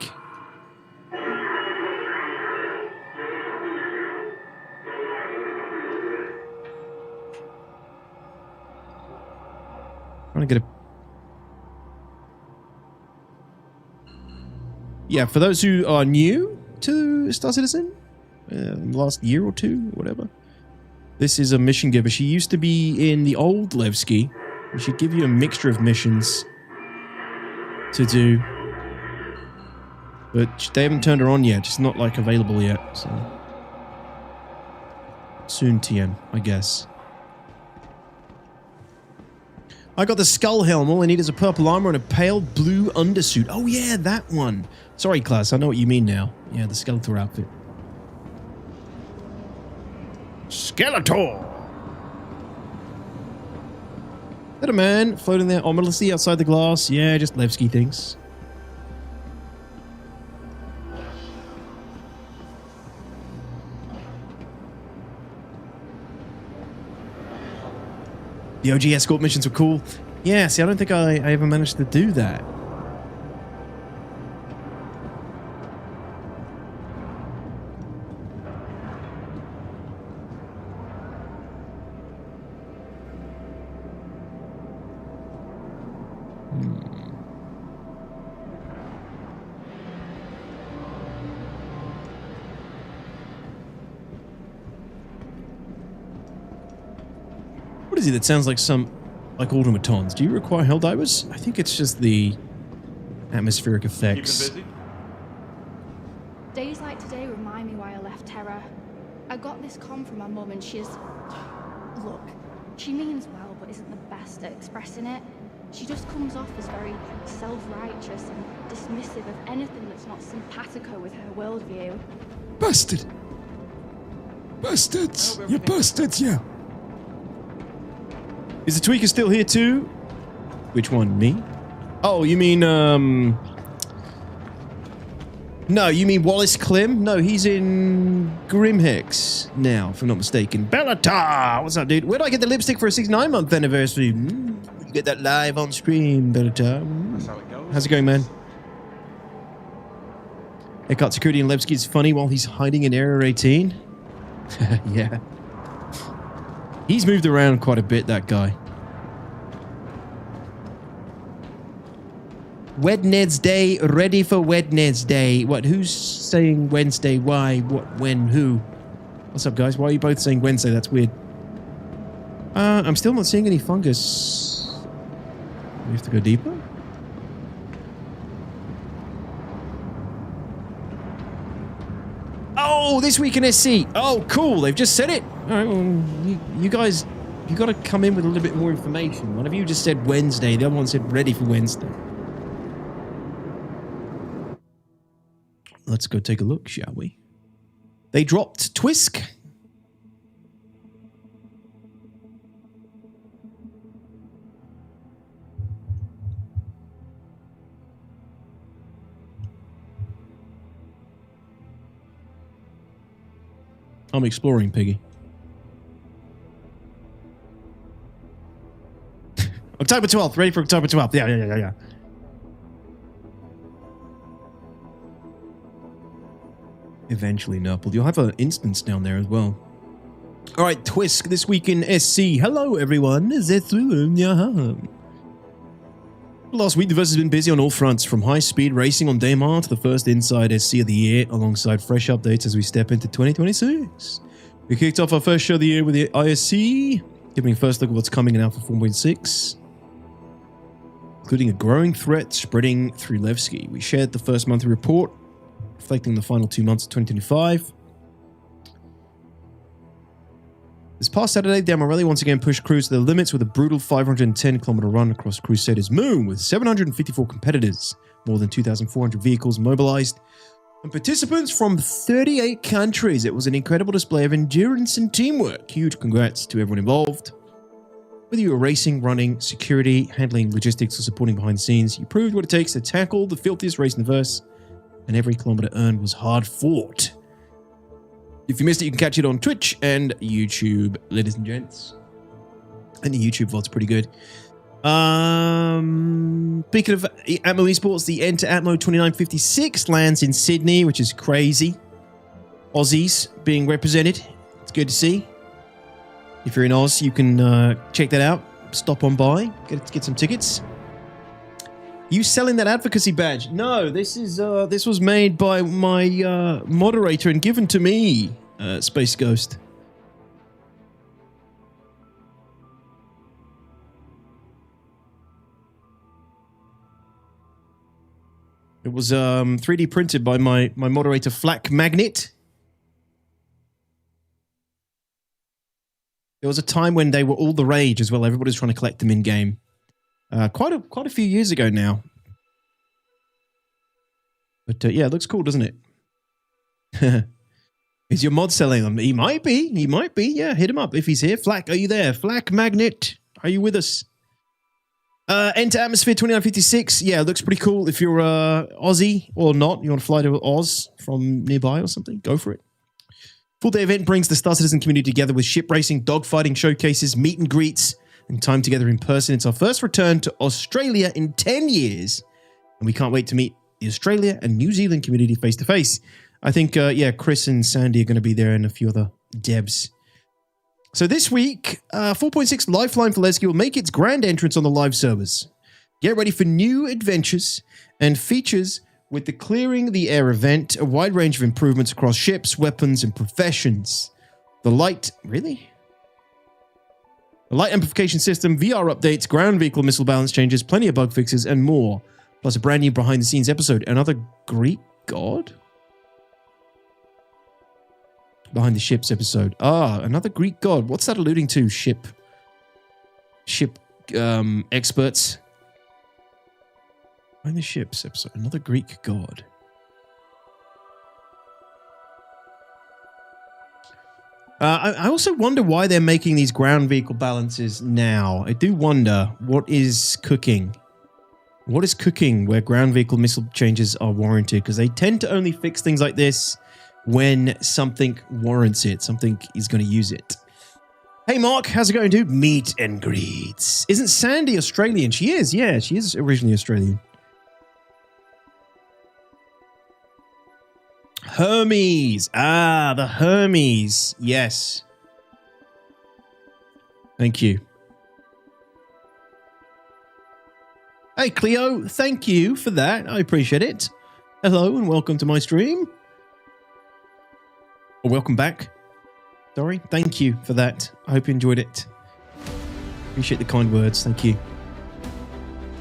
Trying to get a... Yeah, for those who are new to Star Citizen, last year or two, whatever, this is a mission giver. She used to be in the old Levski. She'd give you a mixture of missions to do, but they haven't turned her on yet. It's not like available yet, so soon TM, I guess. I got the skull helm. All I need is a purple armor and a pale blue undersuit. Oh yeah, that one. Sorry, class. I know what you mean now. Yeah, the Skeletor outfit. Skeletor. Is that a man floating there ominously outside the glass? Yeah, just Levski thinks. The OG escort missions were cool. Yeah, see, I don't think I ever managed to do that. What is it that sounds like like automatons? Do you require Helldivers? I think it's just the atmospheric effects. Keeping busy? Days like today remind me why I left Terra. I got this comm from my mum and she's... Look, she means well but isn't the best at expressing it. She just comes off as very self-righteous and dismissive of anything that's not simpatico with her worldview. Bastard! Bastards! You bastards, yeah! Is the tweaker still here too? Which one? Me? Oh, you mean, No, you mean Wallace Clem? No, he's in Grimhex now, if I'm not mistaken. Bellatar! What's up, dude? Where do I get the lipstick for a 69-month anniversary? You get that live on stream, Bellatar. That's how it goes. How's it going, man? Eckhart Security and Levski is funny while he's hiding in Area 18. Yeah. He's moved around quite a bit, that guy. Wednesday, ready for Wednesday. What? Who's saying Wednesday? Why? What? When? Who? What's up, guys? Why are you both saying Wednesday? That's weird. I'm still not seeing any fungus. We have to go deeper? Oh, this week in SC. Oh, cool. They've just said it. All right, well, you guys, you got to come in with a little bit more information. One of you just said Wednesday. The other one said ready for Wednesday. Let's go take a look, shall we? They dropped Twisk. I'm exploring, Piggy. October 12th. Ready for October 12th. Yeah. Eventually, Nurple. You'll have an instance down there as well. All right, Twisk this week in SC. Hello, everyone. Last week, the Verse has been busy on all fronts, from high-speed racing on Daymar to the first Inside SC of the year, alongside fresh updates as we step into 2026. We kicked off our first show of the year with the ISC, giving a first look at what's coming in Alpha 4.6, including a growing threat spreading through Levski. We shared the first monthly report, reflecting the final 2 months of 2025. This past Saturday, Damarelli once again pushed crews to their limits with a brutal 510-kilometer run across Crusader's Moon with 754 competitors, more than 2,400 vehicles mobilized, and participants from 38 countries. It was an incredible display of endurance and teamwork. Huge congrats to everyone involved. Whether you were racing, running, security, handling logistics, or supporting behind the scenes, you proved what it takes to tackle the filthiest race in the verse, and every kilometer earned was hard fought. If you missed it, you can catch it on Twitch and YouTube, ladies and gents. And the YouTube VOD's pretty good. Speaking of Atmo Esports, the Enter Atmo 2956 lands in Sydney, which is crazy. Aussies being represented. It's good to see. If you're in Oz, you can check that out. Stop on by, get some tickets. You selling that advocacy badge? No, this was made by my moderator and given to me, Space Ghost. It was 3D printed by my moderator, Flack Magnet. There was a time when they were all the rage as well. Everybody's trying to collect them in game. Quite a few years ago now. But yeah, it looks cool, doesn't it? Is your mod selling them? He might be. He might be. Yeah, hit him up if he's here. Flack, are you there? Flack Magnet, are you with us? Enter Atmosphere 2956. Yeah, it looks pretty cool. If you're Aussie or not, you want to fly to Oz from nearby or something, go for it. Full day event brings the Star Citizen community together with ship racing, dogfighting showcases, meet and greets, and time together in person. It's our first return to Australia in 10 years, and we can't wait to meet the Australia and New Zealand community face to face. I think, yeah, Chris and Sandy are going to be there and a few other devs. So this week, 4.6 Lifeline for Lesky will make its grand entrance on the live servers. Get ready for new adventures and features with the Clearing the Air event, a wide range of improvements across ships, weapons, and professions. The light... Really? The light amplification system, VR updates, ground vehicle missile balance changes, plenty of bug fixes, and more. Plus a brand new behind-the-scenes episode. Another Greek god? Behind the ships episode. Ah, another Greek god. What's that alluding to? Ship experts. Behind the ships episode. Another Greek god. I also wonder why they're making these ground vehicle balances now. I do wonder what is cooking. What is cooking where ground vehicle missile changes are warranted? Because they tend to only fix things like this when something warrants it. Something is going to use it. Hey, Mark. How's it going, dude? Meet and greets. Isn't Sandy Australian? She is. Yeah, she is originally Australian. Hermes. Ah, the Hermes. Yes. Thank you. Hey, Cleo. Thank you for that. I appreciate it. Hello and welcome to my stream. Or welcome back. Sorry. Thank you for that. I hope you enjoyed it. Appreciate the kind words. Thank you.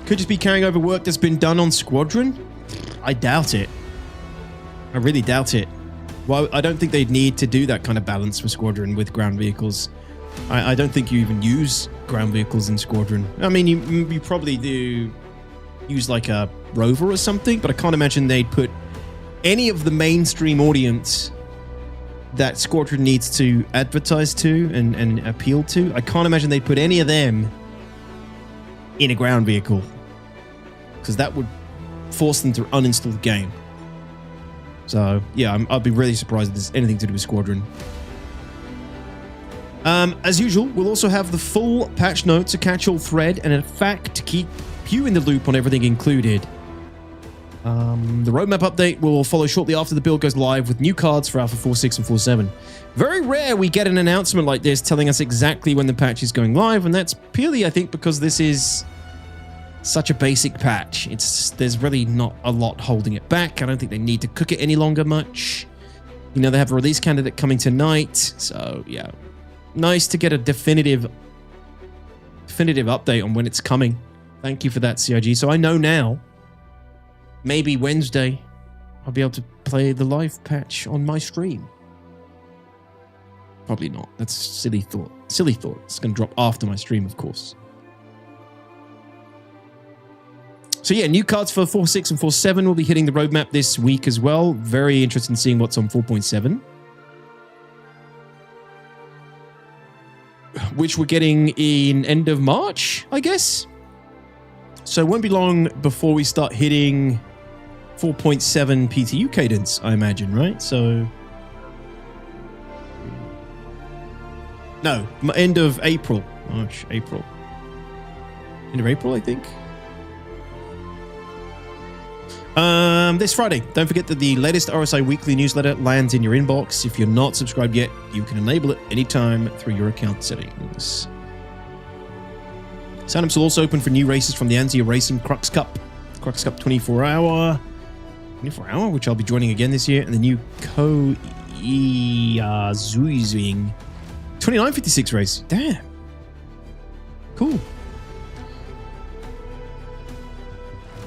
Could just be carrying over work that's been done on Squadron? I doubt it. I really doubt it. Well, I don't think they'd need to do that kind of balance for Squadron with ground vehicles. I don't think you even use ground vehicles in Squadron. I mean, you probably do use like a rover or something, but I can't imagine they'd put any of the mainstream audience that Squadron needs to advertise to and appeal to. I can't imagine they'd put any of them in a ground vehicle, because that would force them to uninstall the game. So, yeah, I'd be really surprised if there's anything to do with Squadron. As usual, we'll also have the full patch notes, a catch-all thread, and a fact to keep you in the loop on everything included. The roadmap update will follow shortly after the build goes live with new cards for Alpha 4.6 and 4.7. Very rare we get an announcement like this telling us exactly when the patch is going live, and that's purely, I think, because this is such a basic patch. There's really not a lot holding it back. I don't think they need to cook it any longer much. You know, they have a release candidate coming tonight, so yeah. Nice to get a definitive update on when it's coming. Thank you for that, CIG. So I know now, maybe Wednesday, I'll be able to play the live patch on my stream. Probably not. That's a silly thought. Silly thought. It's going to drop after my stream, of course. So yeah, new cards for 4.6 and 4.7 will be hitting the roadmap this week as well. Very interested in seeing what's on 4.7. Which we're getting in end of March, I guess. So it won't be long before we start hitting 4.7 PTU cadence, I imagine, right? So... No, end of April. March, April. End of April, I think. This Friday, don't forget that the latest RSI weekly newsletter lands in your inbox. If you're not subscribed yet, you can enable it anytime through your account settings. Signups will also open for new races from the Anzia Racing Crux Cup 24 hour, which I'll be joining again this year, and the new Zuizing 2956 race. Damn. Cool.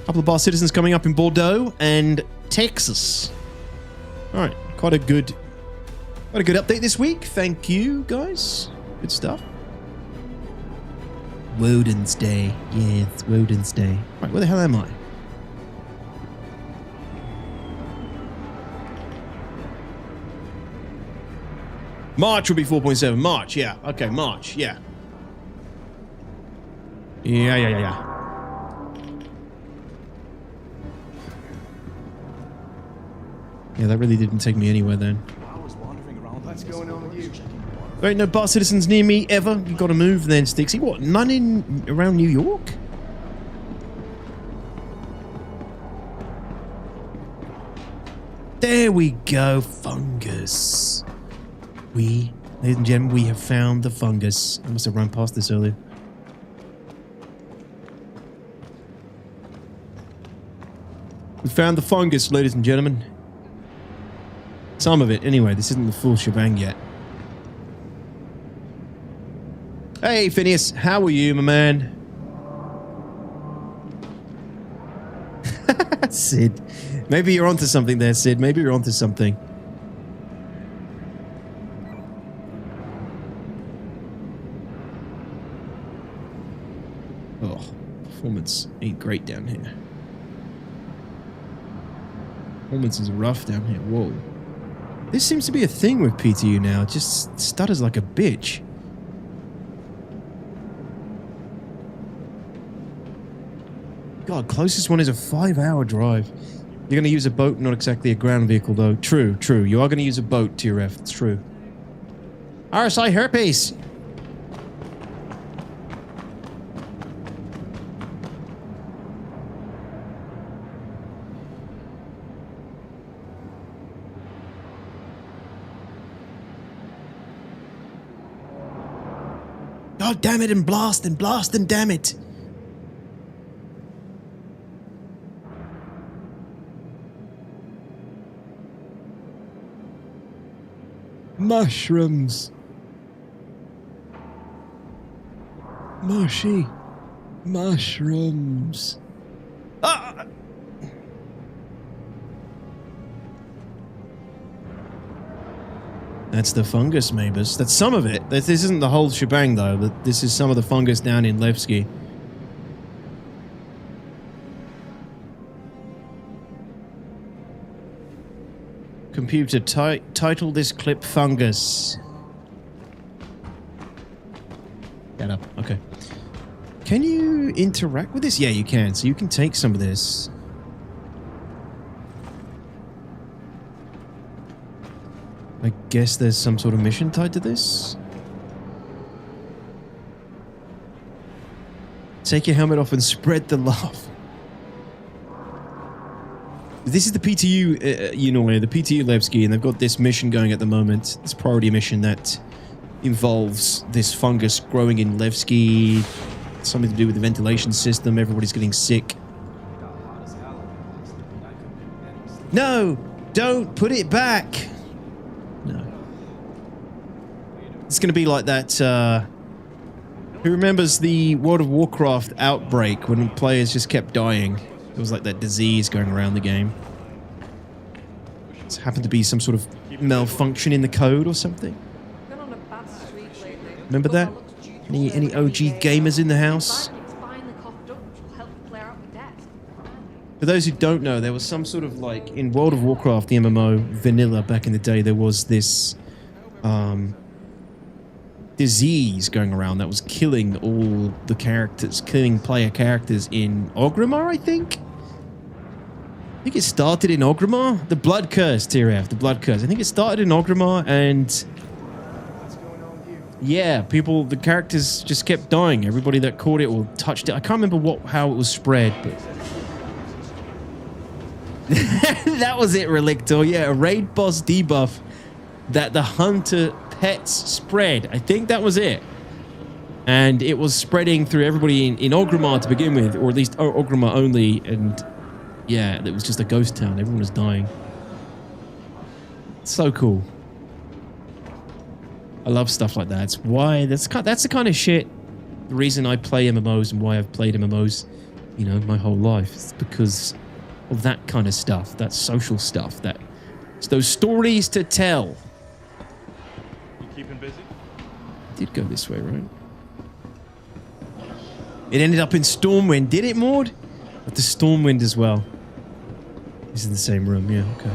Couple of bar citizens coming up in Bordeaux and Texas. All right, quite a good update this week. Thank you, guys. Good stuff. Woden's Day. Yeah, it's Woden's Day. Right, where the hell am I? March will be 4.7. March, yeah. Okay, March, yeah. Yeah. Yeah, that really didn't take me anywhere then. What's going on with you? There ain't no bar citizens near me ever. You gotta move then, Stixie. What? None in around New York? There we go. Fungus. Ladies and gentlemen, we have found the fungus. I must have run past this earlier. We found the fungus, ladies and gentlemen. Some of it, anyway. This isn't the full shebang yet. Hey, Phineas. How are you, my man? Sid. Maybe you're onto something there, Sid. Maybe you're onto something. Oh, performance ain't great down here. Performance is rough down here. Whoa. This seems to be a thing with PTU now. It just stutters like a bitch. God, closest one is a 5-hour drive. You're going to use a boat, not exactly a ground vehicle, though. True. You are going to use a boat to your F. It's true. RSI herpes. God damn it, and blast, and damn it. Mushrooms. Mushy. Mushrooms. Ah! That's the fungus, Mavis. That's some of it. This isn't the whole shebang, though. This is some of the fungus down in Levski. Computer, title this clip fungus. Get up. Okay. Can you interact with this? Yeah, you can. So you can take some of this. I guess there's some sort of mission tied to this. Take your helmet off and spread the love. This is the PTU, the PTU Levski, and they've got this mission going at the moment. This priority mission that involves this fungus growing in Levski. Something to do with the ventilation system. Everybody's getting sick. No! Don't put it back! No. It's going to be like that, who remembers the World of Warcraft outbreak when players just kept dying? It was like that disease going around the game. It's happened to be some sort of malfunction in the code or something. Remember that? Any OG gamers in the house? For those who don't know, there was some sort of like in World of Warcraft, the MMO vanilla back in the day, there was this disease going around that was killing all the characters, killing player characters in Orgrimmar, I think it started in Orgrimmar. The Blood Curse, TRF, the Blood Curse. I think it started in Orgrimmar, and yeah, the characters just kept dying. Everybody that caught it or touched it. I can't remember how it was spread, but that was it, Relictor. Yeah, a raid boss debuff that the hunter pets spread. I think that was it. And it was spreading through everybody in Orgrimmar to begin with, or at least Orgrimmar only, and yeah, it was just a ghost town. Everyone was dying. So cool. I love stuff like that. That's the kind of shit. The reason I play MMOs and why I've played MMOs, my whole life, is because of that kind of stuff. That social stuff. It's those stories to tell. You keeping busy? It did go this way, right? It ended up in Stormwind. Did it, Maud? But the Stormwind as well. This is the same room. Yeah. Okay.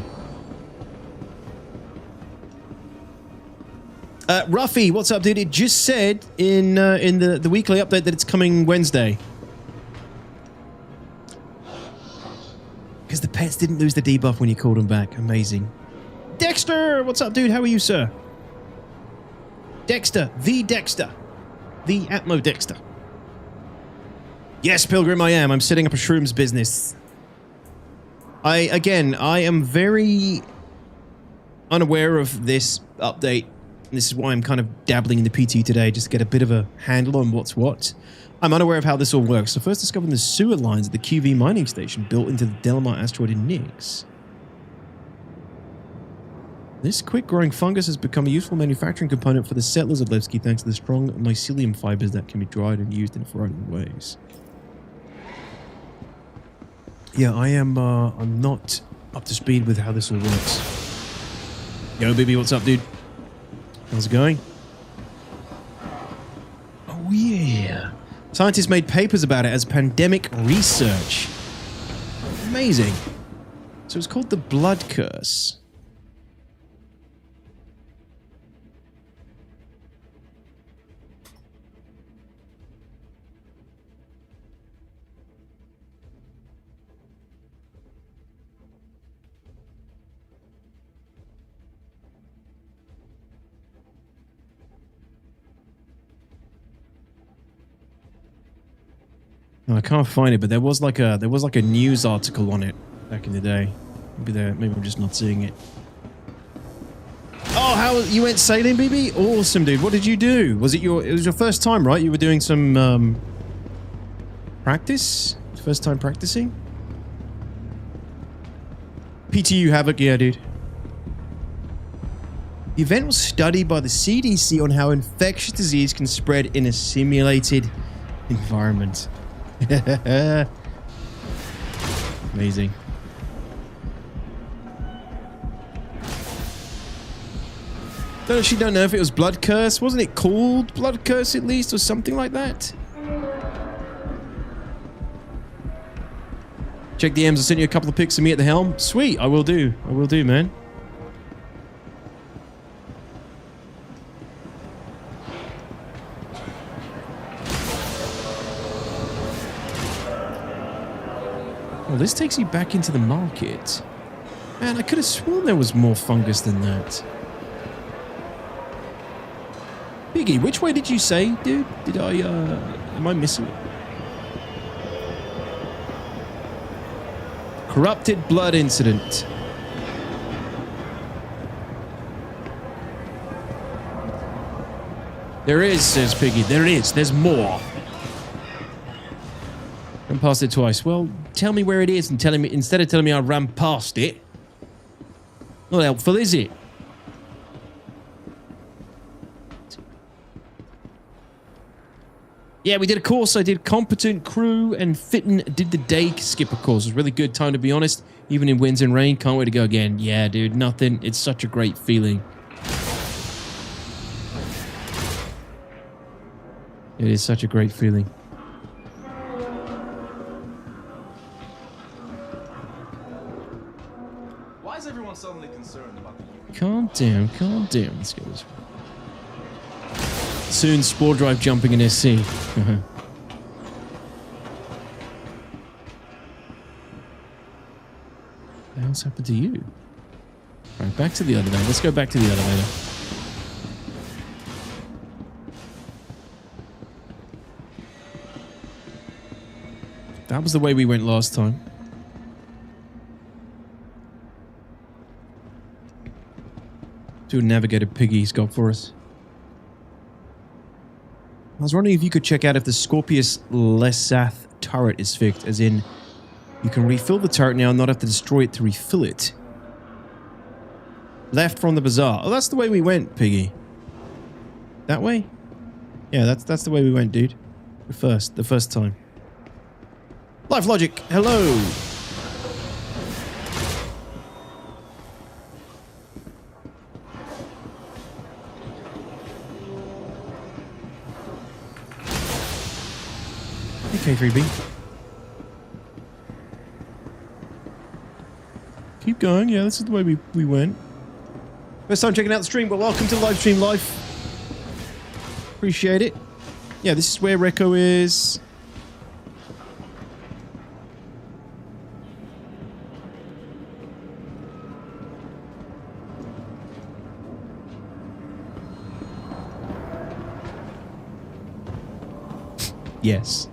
Ruffy, what's up, dude? It just said in the weekly update that it's coming Wednesday. Because the pets didn't lose the debuff when you called them back. Amazing. Dexter, what's up, dude? How are you, sir? Dexter. The Atmo Dexter. Yes, Pilgrim, I am. I'm setting up a shrooms business. I am very unaware of this update. This is why I'm kind of dabbling in the PT today, just to get a bit of a handle on what's what. I'm unaware of how this all works. So first discovering the sewer lines at the QV mining station built into the Delamar asteroid in Nix. This quick-growing fungus has become a useful manufacturing component for the settlers of Levski thanks to the strong mycelium fibers that can be dried and used in a variety of ways. Yeah, I'm not up to speed with how this all works. Yo, baby, what's up, dude? How's it going? Oh, yeah. Scientists made papers about it as pandemic research. Amazing. So it's called the Blood Curse. No, I can't find it, but there was like a news article on it back in the day. Maybe I'm just not seeing it. Oh, how you went sailing, BB? Awesome, dude. What did you do? It was your first time, right? You were doing some practice? First time practicing? PTU Havoc, yeah, dude. The event was studied by the CDC on how infectious disease can spread in a simulated environment. Amazing. Don't know if it was Blood Curse. Wasn't it called Blood Curse at least, or something like that? Check the DMs. I sent you a couple of pics of me at the helm. Sweet, I will do. I will do, man. Well, this takes you back into the market. Man, I could have sworn there was more fungus than that. Piggy, which way did you say, dude? Did I, am I missing it? Corrupted blood incident. There is, says Piggy. There is. There's more. Ran past it twice. Well, tell me where it is and telling me instead of telling me I ran past it. Not helpful, is it? Yeah, we did a course. I did competent crew and Fitton did the day skipper course. It was a really good time, to be honest. Even in winds and rain. Can't wait to go again. Yeah, dude, nothing. It's such a great feeling. It is such a great feeling. Why is everyone suddenly concerned about the UK? Calm down, calm down. Let's go this way. Soon, Spore Drive jumping in SC. What the hell's happened to you? Right, back to the elevator. Let's go back to the elevator. That was the way we went last time. See what Navigator Piggy's got for us. I was wondering if you could check out if the Scorpius Lesath turret is fixed, as in, you can refill the turret now and not have to destroy it to refill it. Left from the bazaar. Oh, that's the way we went, Piggy. That way? Yeah, that's the way we went, dude. The first time. Life Logic, hello! Okay, 3B. Keep going. Yeah, this is the way we went. First time checking out the stream, but welcome to Live Stream Live. Appreciate it. Yeah, this is where Rekko is. Yes.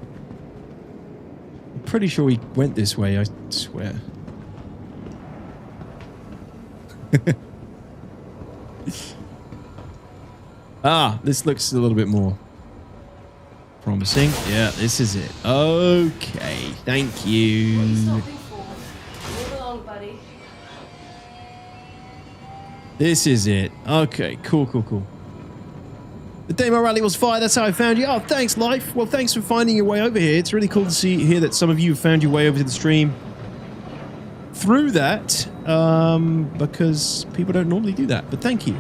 I'm pretty sure he went this way, I swear. Ah, this looks a little bit more promising. Yeah, this is it. Okay, thank What are you you. stopping for? Move along, buddy. This is it. Okay, cool, cool, cool. The demo rally was fire. That's how I found you. Oh, thanks, Life. Well, thanks for finding your way over here. It's really cool to hear that some of you have found your way over to the stream through that, because people don't normally do that. But thank you.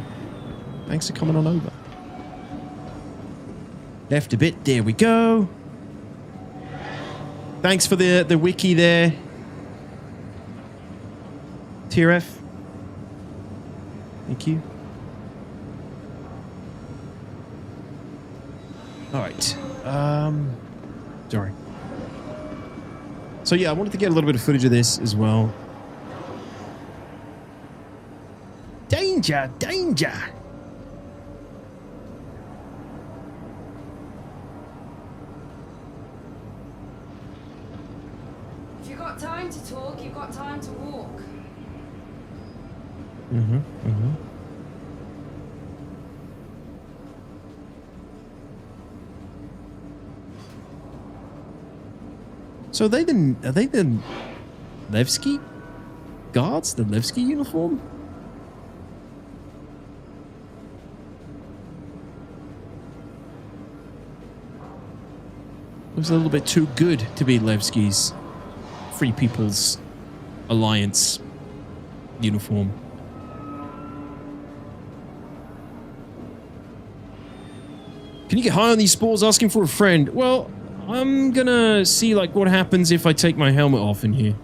Thanks for coming on over. Left a bit. There we go. Thanks for the wiki there, TRF. Thank you. All right. Sorry. So yeah, I wanted to get a little bit of footage of this as well. Danger! Danger! If you've got time to talk, you've got time to walk. Mm-hmm. Mm-hmm. So are they the Levski guards? The Levski uniform? It was a little bit too good to be Levski's Free People's Alliance uniform. Can you get high on these spores? Asking for a friend. Well, I'm gonna see like what happens if I take my helmet off in here.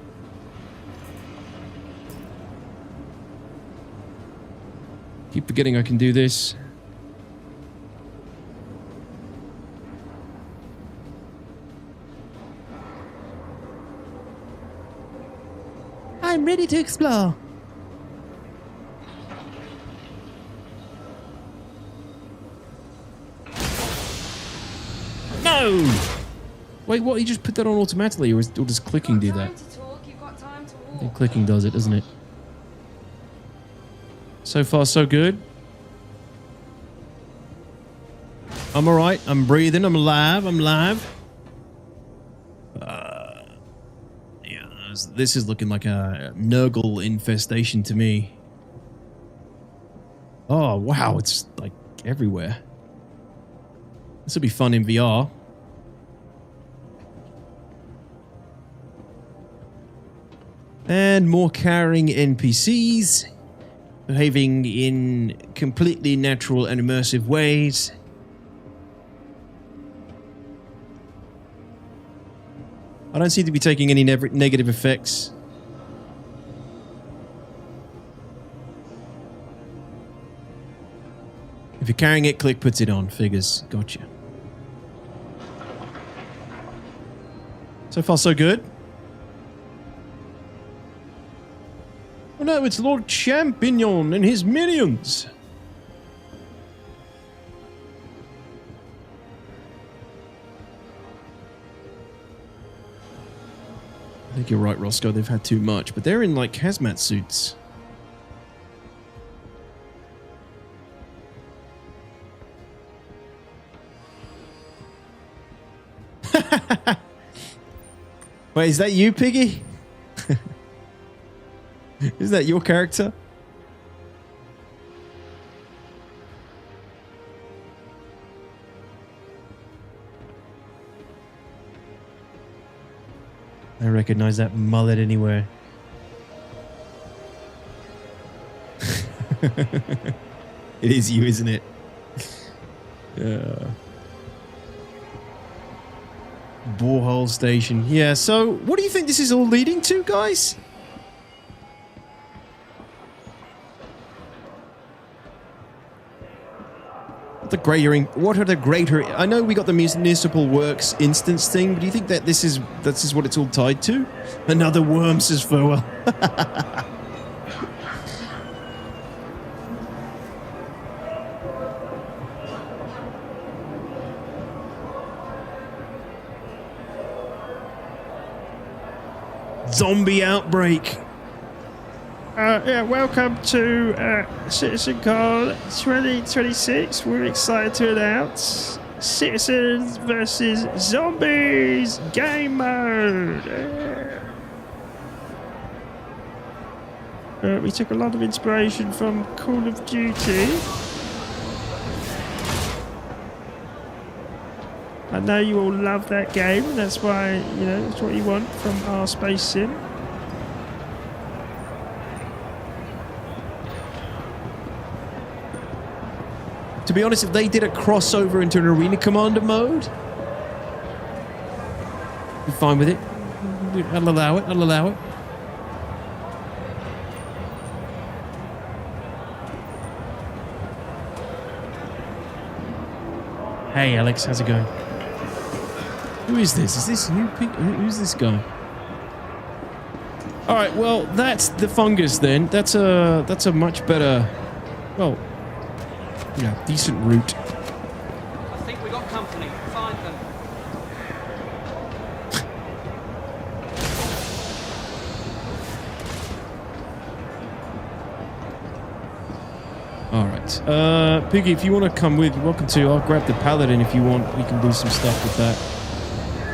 Keep forgetting I can do this. I'm ready to explore. No! Wait, what? You just put that on automatically, or does clicking do that? I think clicking does it, doesn't it? So far, so good. I'm alright. I'm breathing. I'm alive. I'm live. Yeah, this is looking like a Nurgle infestation to me. Oh, wow. It's like everywhere. This will be fun in VR. And more carrying NPCs, behaving in completely natural and immersive ways. I don't seem to be taking any negative effects. If you're carrying it, click puts it on. Figures. Gotcha. So far, so good. Oh no, it's Lord Champignon and his minions. I think you're right, Roscoe. They've had too much, but they're in like hazmat suits. Wait, is that you, Piggy? Is that your character? I recognize that mullet anywhere. It is you, isn't it? Yeah. Borehole station. Yeah, so what do you think this is all leading to, guys? The What are the greater? I know we got the municipal works instance thing, but do you think that this is what it's all tied to? Another worm, says Furwell. Zombie outbreak. Yeah, welcome to Citizen Con 2026. We're excited to announce Citizens versus Zombies game mode. We took a lot of inspiration from Call of Duty. I know you all love that game, and that's why, you know, that's what you want from our space sim. To be honest, if they did a crossover into an Arena Commander mode, I'm fine with it. I'll allow it. I'll allow it. Hey, Alex, how's it going? Who is this? Is this you? Who's this guy? All right, well, that's the fungus then. That's a much better, well, yeah, decent route. I think we got company. Find them. All right, Piggy, if you want to come with, you're welcome to. I'll grab the Paladin if you want. We can do some stuff with that.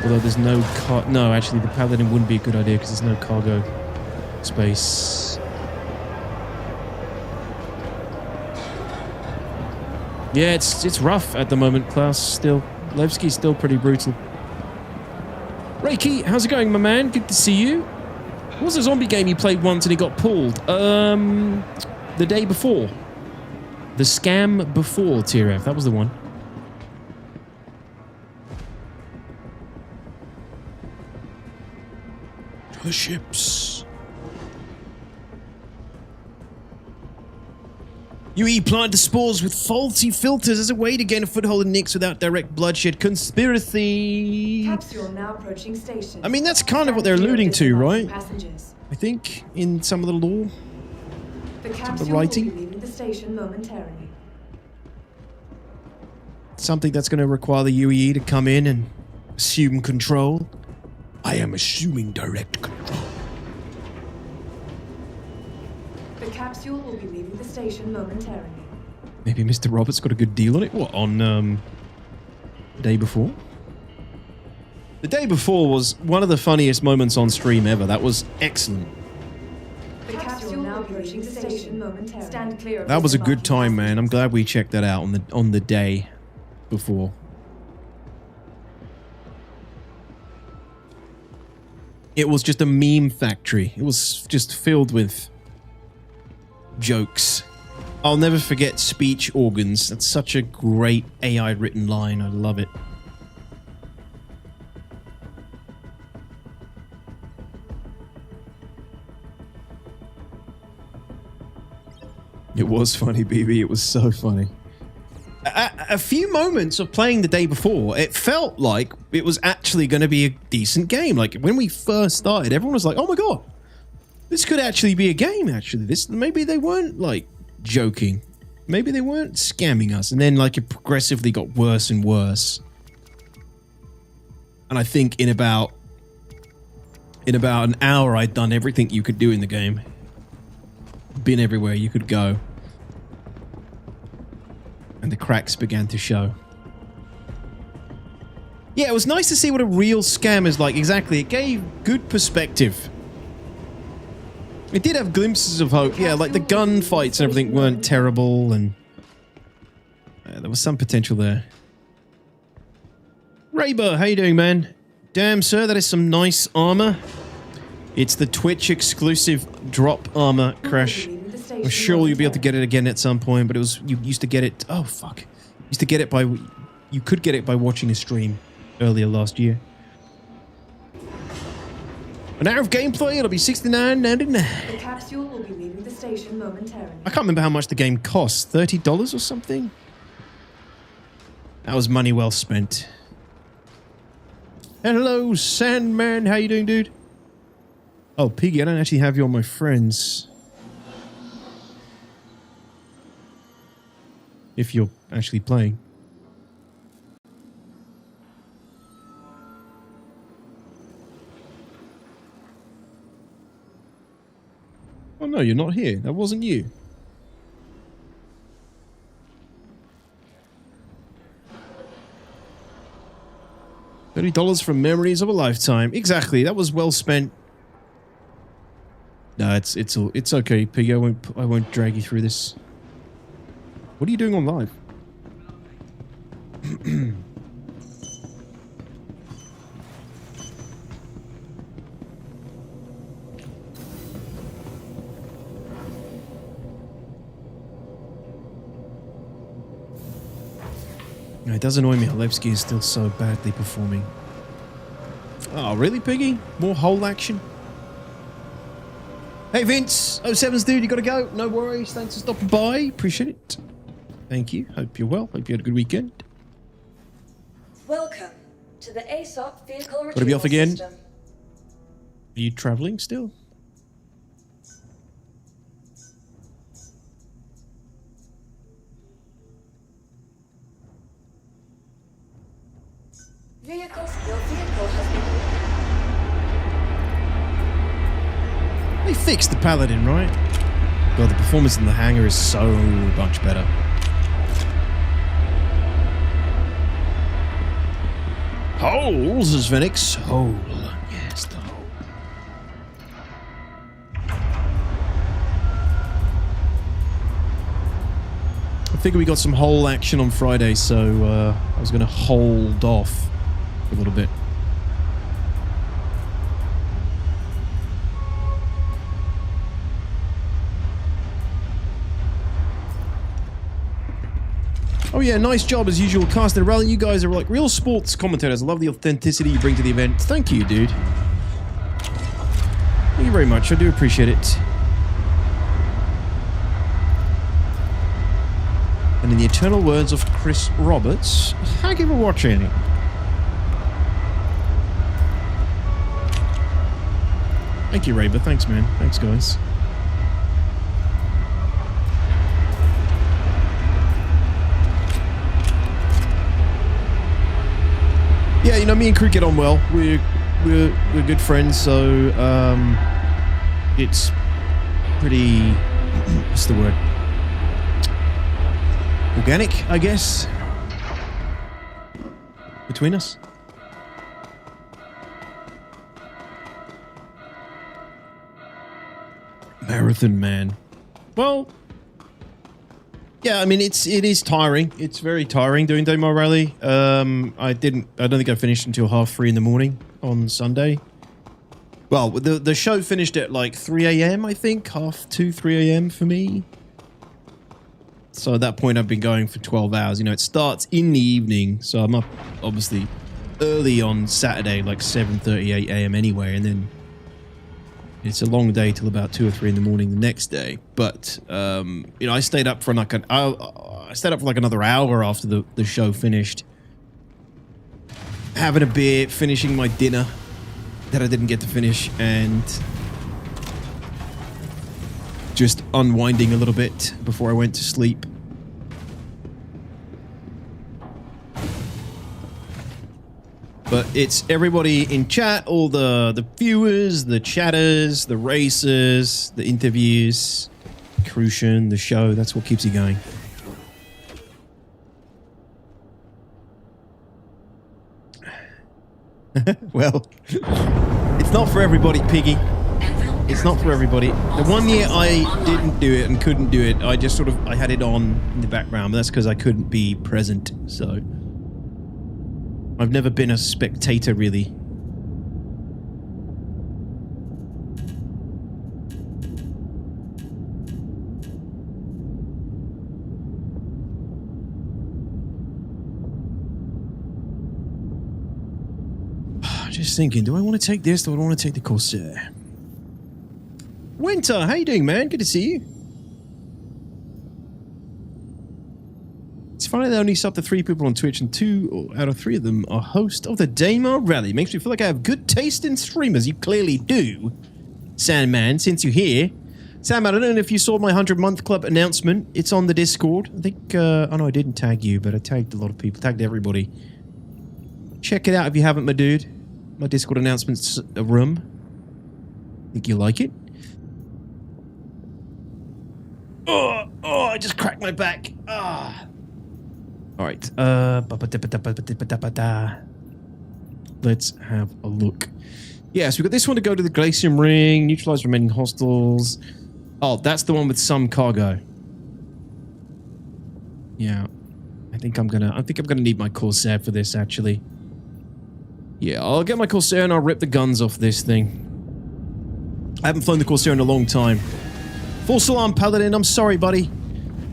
Although there's no no, actually, the Paladin wouldn't be a good idea because there's no cargo space. Yeah, it's rough at the moment, Klaus. Still, Levski's still pretty brutal. Reiki, how's it going, my man? Good to see you. What was a zombie game you played once and it got pulled? The day before. The scam before TRF. That was the one. The ships. UE planted the spores with faulty filters as a way to gain a foothold in Nyx without direct bloodshed. Conspiracy. Capsule now approaching station. I mean, that's kind of what they're alluding to, right? Passengers. I think in some of the lore. The capsule writing. will be leaving the station momentarily. Something that's going to require the UE to come in and assume control. I am assuming direct control. The capsule will be leaving the station momentarily. Maybe Mr. Roberts got a good deal on it. What, on the day before? The day before was one of the funniest moments on stream ever. That was excellent. The capsule now approaching the station momentarily. Stand clear of That was a good disembarking time, man. I'm passengers. glad we checked that out on the day before. It was just a meme factory. It was just filled with jokes. I'll never forget speech organs. That's such a great AI written line. I love it. It was funny, BB. It was so funny. A few moments of playing the day before, it felt like it was actually going to be a decent game. Like when we first started, everyone was like, "Oh my god, this could actually be a game." Actually, this maybe they weren't like joking, maybe they weren't scamming us. And then like it progressively got worse and worse. And I think in about an hour, I'd done everything you could do in the game. Been everywhere you could go. And the cracks began to show. Yeah, it was nice to see what a real scam is like. Exactly. It gave good perspective. It did have glimpses of hope. Yeah, like the gunfights and everything weren't terrible, and there was some potential there. Rayber, how you doing, man? Damn, sir, that is some nice armor. It's the Twitch exclusive drop armor, Crash. I'm sure you'll be able to get it again at some point, but it was, you used to get it, oh fuck. Used to get it by, you could get it by watching a stream earlier last year. An hour of gameplay, it'll be $69.99. The capsule will be leaving the station momentarily. I can't remember how much the game costs, $30 or something? That was money well spent. Hello, Sandman. How you doing, dude? Oh, Piggy, I don't actually have you on my friends. If you're actually playing. Oh no, you're not here. That wasn't you. $30 from memories of a lifetime. Exactly. That was well spent. No, it's okay, Piggy. I won't drag you through this. What are you doing on live? It does annoy me how Levski is still so badly performing. Oh, really, Piggy? More hole action? Hey, Vince. 07's dude, you gotta go. No worries. Thanks for stopping by. Appreciate it. Thank you. Hope you're well. Hope you had a good weekend. Welcome to the ASOP vehicle retrieval Gotta be off again. system. Are you traveling still? Your vehicle has been... They fixed the Paladin, right? God, the performance in the hangar is so much better. Holes, is Phoenix. Hole. Yes, the hole. I figured we got some hole action on Friday, so I was going to hold off a little bit. Oh yeah, nice job as usual, casting a rally. You guys are like real sports commentators. I love the authenticity you bring to the event. Thank you, dude. Thank you very much. I do appreciate it. And in the eternal words of Chris Roberts, thank you for watching. Thank you, Raber. Thanks, man. Thanks, guys. Yeah, you know, me and Crew get on well. We're good friends, so it's pretty, what's the word? Organic, I guess, between us. Marathon man. Well, yeah, I mean, it is tiring. It's very tiring doing Demo Rally. I don't think I finished until 3:30 in the morning on Sunday. Well, the show finished at like 3 a.m. I think, 2:30, 3 a.m. for me. So at that point, I've been going for 12 hours. You know, it starts in the evening, so I'm up obviously early on Saturday, like 7:30, 8 a.m. anyway, and then it's a long day till about 2 or 3 in the morning the next day. But you know, I stayed up for like another hour after the show finished, having a beer, finishing my dinner that I didn't get to finish, and just unwinding a little bit before I went to sleep. But it's everybody in chat, all the viewers, the chatters, the racers, the interviews, Crucian, the show. That's what keeps you going. Well, it's not for everybody, Piggy. It's not for everybody. The 1 year I didn't do it and couldn't do it, I just sort of, I had it on in the background, but that's because I couldn't be present, so I've never been a spectator, really. Just thinking, do I want to take this or do I want to take the Corsair? Winter, how you doing, man? Good to see you. It's funny they only sub to 3 people on Twitch and 2 out of 3 of them are host of the Daymar Rally. Makes me feel like I have good taste in streamers. You clearly do, Sandman, since you're here. Sandman, I don't know if you saw my 100-month club announcement. It's on the Discord. I think, oh no, I didn't tag you, but I tagged a lot of people. Tagged everybody. Check it out if you haven't, my dude. My Discord announcement's a room. Think you like it? Oh, I just cracked my back. Ah. Alright, let's have a look. Yeah, so we've got this one to go to the Glacium Ring, neutralize remaining hostiles. Oh, that's the one with some cargo. Yeah. I think I'm gonna need my Corsair for this, actually. Yeah, I'll get my Corsair and I'll rip the guns off this thing. I haven't flown the Corsair in a long time. False alarm, Paladin. I'm sorry, buddy.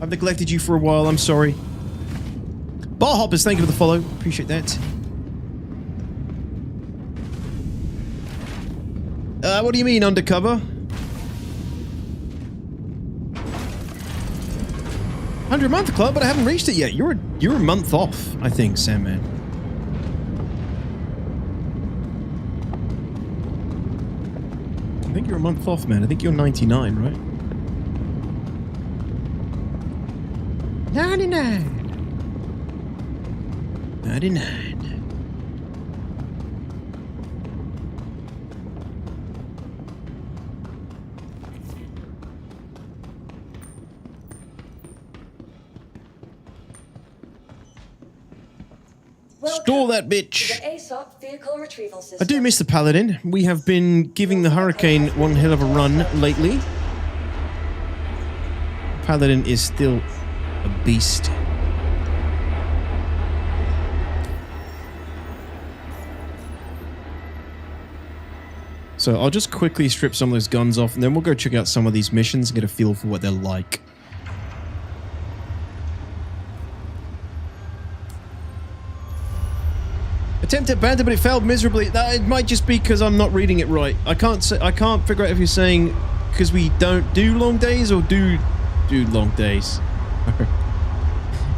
I've neglected you for a while. I'm sorry. Bar Hoppers, thank you for the follow. Appreciate that. What do you mean, undercover? 100-month club, but I haven't reached it yet. You're a month off, I think, Sandman. I think you're a month off, man. I think you're 99, right? 99. 99. Stall that bitch. I do miss the Paladin. We have been giving the Hurricane one hell of a run lately. Paladin is still a beast. So I'll just quickly strip some of those guns off and then we'll go check out some of these missions and get a feel for what they're like. Attempted banter, but it failed miserably. It might just be because I'm not reading it right. I can't figure out if you're saying because we don't do long days or do long days.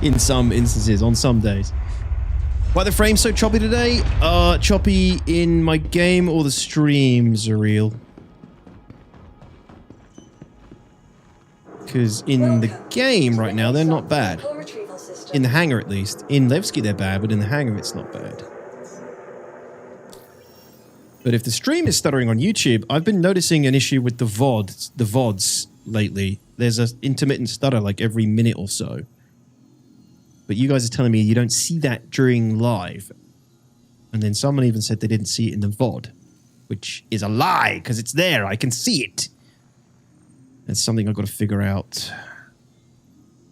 In some instances, on some days. Why the frame's so choppy today? Choppy in my game or the streams are real. Because in the game right now, they're not bad. In the hangar, at least. In Levski, they're bad, but in the hangar, it's not bad. But if the stream is stuttering on YouTube, I've been noticing an issue with the VODs lately. There's an intermittent stutter like every minute or so. But you guys are telling me you don't see that during live. And then someone even said they didn't see it in the VOD. Which is a lie, because it's there. I can see it. That's something I've got to figure out.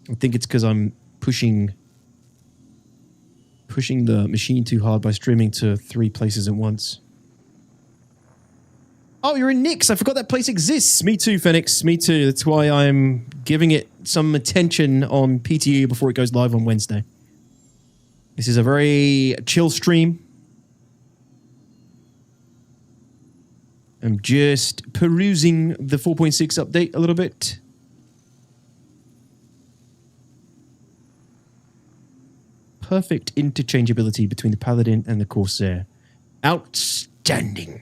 I think it's because I'm pushing the machine too hard by streaming to 3 places at once. Oh, you're in Nix. I forgot that place exists. Me too, Phoenix. Me too. That's why I'm giving it some attention on PTU before it goes live on Wednesday. This is a very chill stream. I'm just perusing the 4.6 update a little bit. Perfect interchangeability between the Paladin and the Corsair. Outstanding.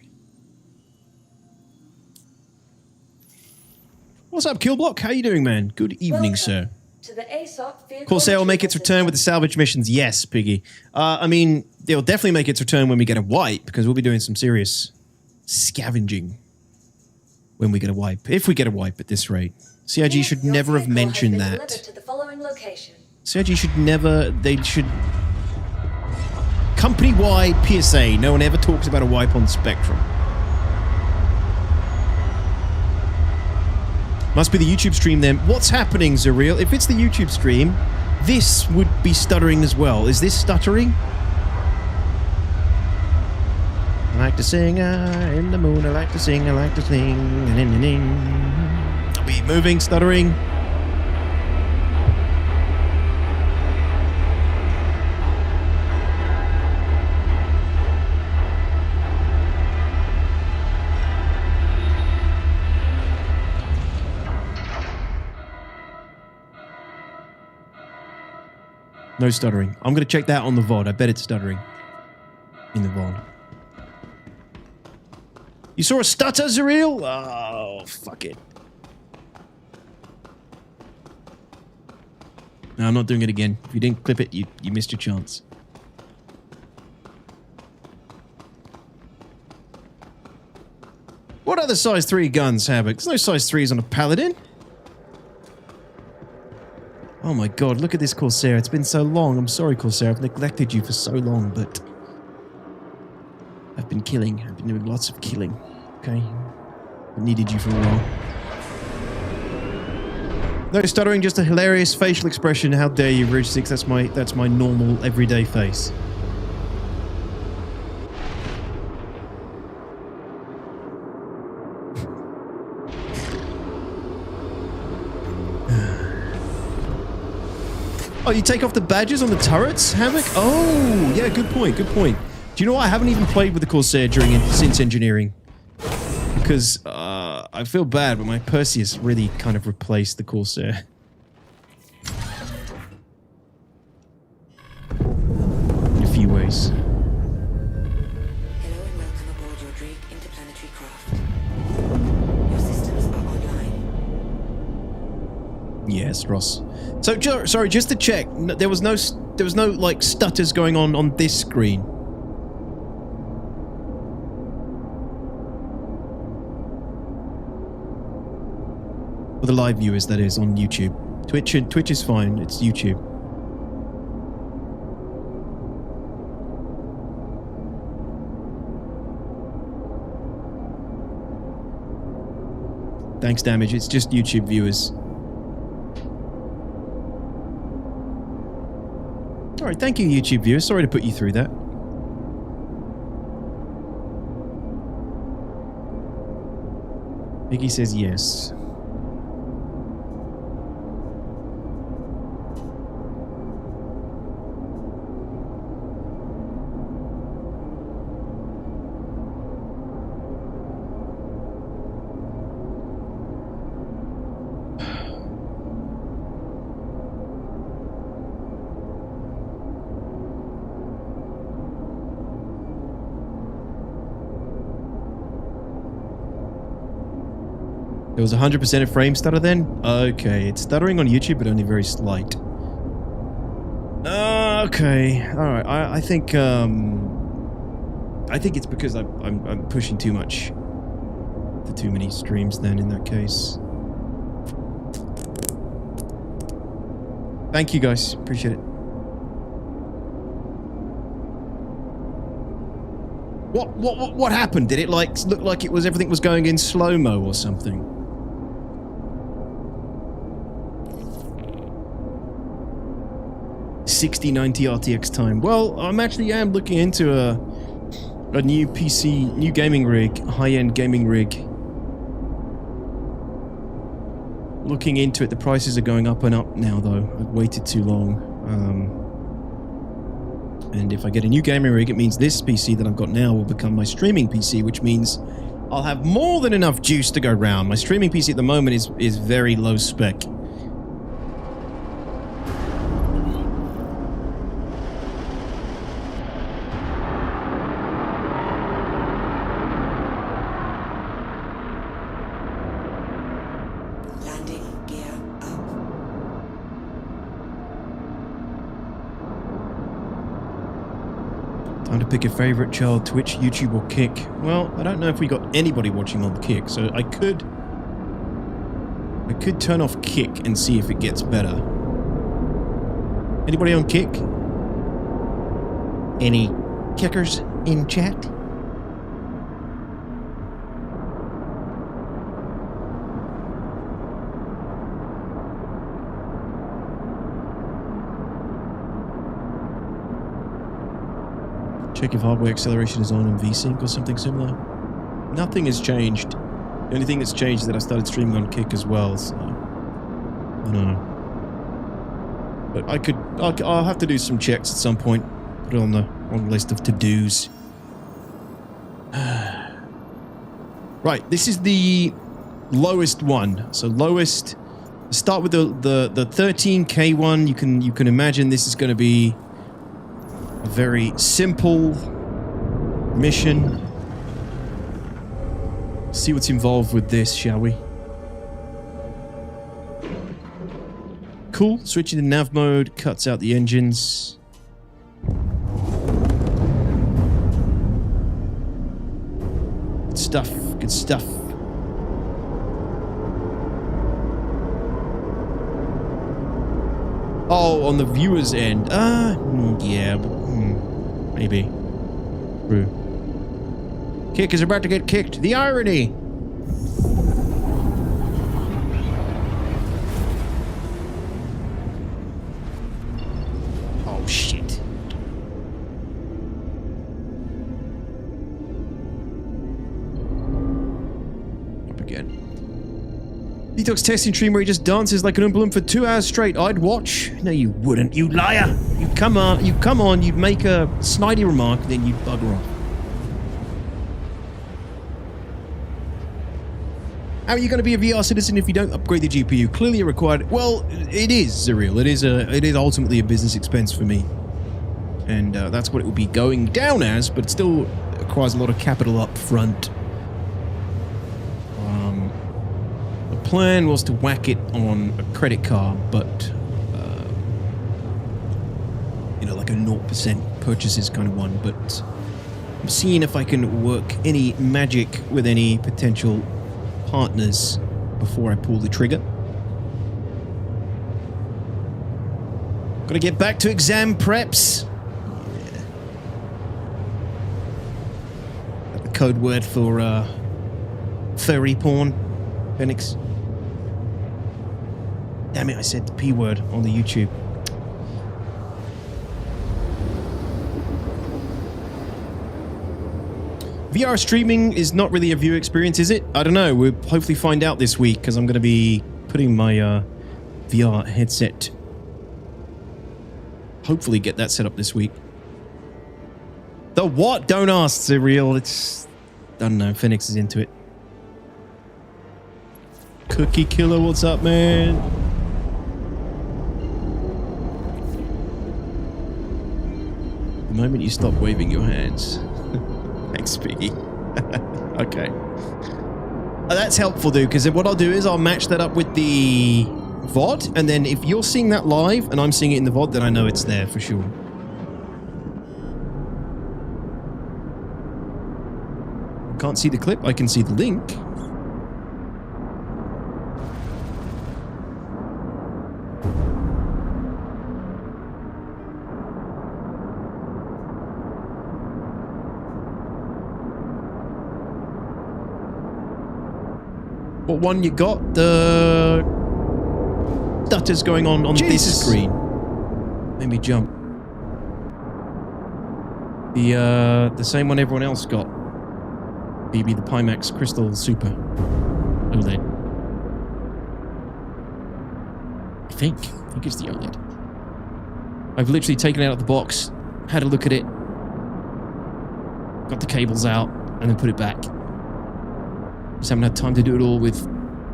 What's up, Killblock? How you doing, man? Good evening, sir. To the ASOP Corsair will make its return with the salvage missions. Yes, Piggy. I mean, they'll definitely make its return when we get a wipe, because we'll be doing some serious scavenging when we get a wipe. If we get a wipe at this rate. CIG should never have mentioned that. CIG should never... They should... Company-wide PSA. No one ever talks about a wipe on Spectrum. Must be the YouTube stream then. What's happening, Zuriel? If it's the YouTube stream, this would be stuttering as well. Is this stuttering? I like to sing in the moon. I like to sing. I like to sing. I'll be moving, stuttering. No stuttering. I'm going to check that on the VOD. I bet it's stuttering in the VOD. You saw a stutter, Zariel? Oh, fuck it. No, I'm not doing it again. If you didn't clip it, you missed your chance. What other size 3 guns, Havoc? There's no size 3s on a Paladin. Oh my god, look at this Corsair. It's been so long. I'm sorry, Corsair. I've neglected you for so long, but I've been killing. I've been doing lots of killing. Okay? I needed you for a while. No stuttering, just a hilarious facial expression. How dare you, Ridge 6? That's my normal, everyday face. Oh, you take off the badges on the turrets, Havoc? Oh, yeah, good point, good point. Do you know what? I haven't even played with the Corsair since engineering. Because I feel bad, but my Perseus really kind of replaced the Corsair. In a few ways. Hello and welcome aboard your Drake interplanetary craft. Your systems are online. Yes, Ross. So, sorry, just to check, there was no like stutters going on this screen. For the live viewers, that is, on YouTube. Twitch is fine. It's YouTube. Thanks, Damage. It's just YouTube viewers. Alright, thank you, YouTube viewers. Sorry to put you through that. Biggie says yes. It was 100% a frame stutter then? Okay, it's stuttering on YouTube, but only very slight. Okay, alright, I think it's because I'm pushing too much for too many streams then in that case. Thank you guys, appreciate it. What happened? Did it like look like it was everything was going in slow-mo or something? $60.90 RTX time. Well, I'm looking into a new PC, new gaming rig, high-end gaming rig. Looking into it, the prices are going up and up now though. I've waited too long. And if I get a new gaming rig, it means this PC that I've got now will become my streaming PC, which means I'll have more than enough juice to go round. My streaming PC at the moment is very low spec. Time to pick a favorite child, Twitch, YouTube, or Kick. Well, I don't know if we got anybody watching on Kick, so I could turn off Kick and see if it gets better. Anybody on Kick? Any kickers in chat? Check if hardware acceleration is on in VSync or something similar. Nothing has changed. The only thing that's changed is that I started streaming on Kick as well, so I don't know. But I'll have to do some checks at some point. Put it on the list of to-dos. Right, this is the lowest one. So lowest Start with the 13K one. You can imagine this is going to be a very simple mission. See what's involved with this, shall we? Cool. Switching to nav mode cuts out the engines. Good stuff. Good stuff. Oh, on the viewer's end. Yeah, but, maybe. True. Kick is about to get kicked. The irony. Oh, shit. Up again. Detox testing stream where he just dances like an Oompa Loompa for 2 hours straight. I'd watch. No, you wouldn't. You liar. You come on. You'd make a snidey remark, then you'd bugger off. How are you going to be a VR citizen if you don't upgrade the GPU? Clearly a required. Well, it is, Zuriel. It is ultimately a business expense for me. And that's what it will be going down as, but it still requires a lot of capital up front. Plan was to whack it on a credit card, but you know, like a 0% purchases kind of one. But I'm seeing if I can work any magic with any potential partners before I pull the trigger. Gotta get back to exam preps. Yeah. The code word for furry porn, Phoenix. Damn it, I said the P word on the YouTube. VR streaming is not really a viewer experience, is it? I don't know. We'll hopefully find out this week because I'm going to be putting my VR headset. Hopefully get that set up this week. The what? Don't ask, Zuriel. It's... I don't know. Phoenix is into it. Cookie Killer, what's up, man? The moment you stop waving your hands. Thanks, Piggy. Okay. That's helpful, dude, because what I'll do is I'll match that up with the VOD, and then if you're seeing that live and I'm seeing it in the VOD, then I know it's there for sure. Can't see the clip, I can see the link. What one you got? The stutter's going on this screen. Made me jump. The same one everyone else got. BB the Pimax Crystal Super OLED. I think it's the OLED. I've literally taken it out of the box, had a look at it, got the cables out, and then put it back. Just haven't had time to do it all with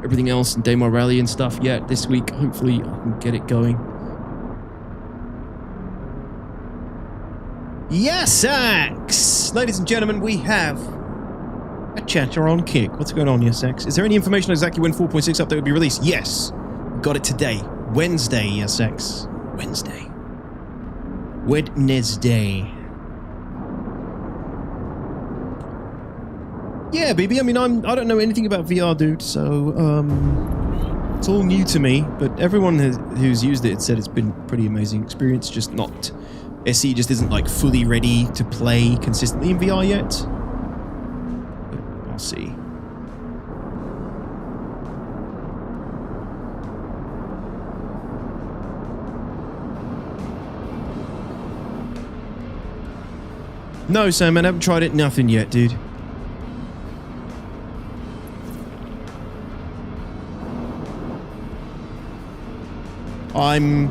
everything else and Daymar Rally and stuff yet. This week, hopefully, I can get it going. Yes, Axe! Ladies and gentlemen, we have a chatter on Kick. What's going on, yes, Axe? Is there any information on exactly when 4.6 update will be released? Yes. Got it today. Wednesday, yes, Axe. Wednesday. Yeah, baby. I mean, I don't know anything about VR, dude. So it's all new to me. But everyone who's used it said it's been a pretty amazing experience. Just not SE just isn't like fully ready to play consistently in VR yet. But I'll see. No, Sam, I haven't tried it. Nothing yet, dude. I'm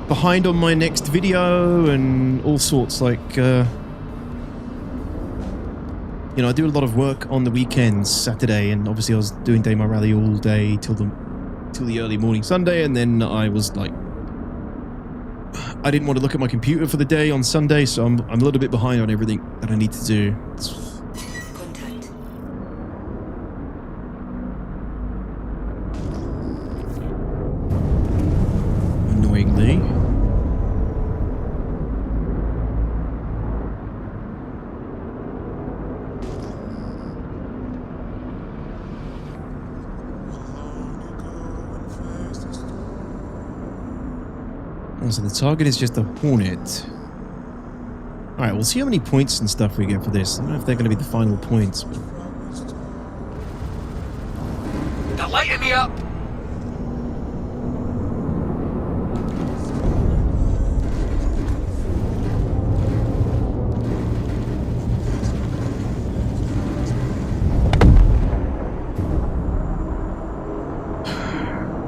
behind on my next video and all sorts, like, you know, I do a lot of work on the weekends, Saturday, and obviously I was doing Daymar Rally all day till till the early morning Sunday, and then I was like, I didn't want to look at my computer for the day on Sunday, so I'm a little bit behind on everything that I need to do. Contact. Annoyingly. Oh, so the target is just a Hornet. Alright, we'll see how many points and stuff we get for this. I don't know if they're going to be the final points. But... They're lighting me up!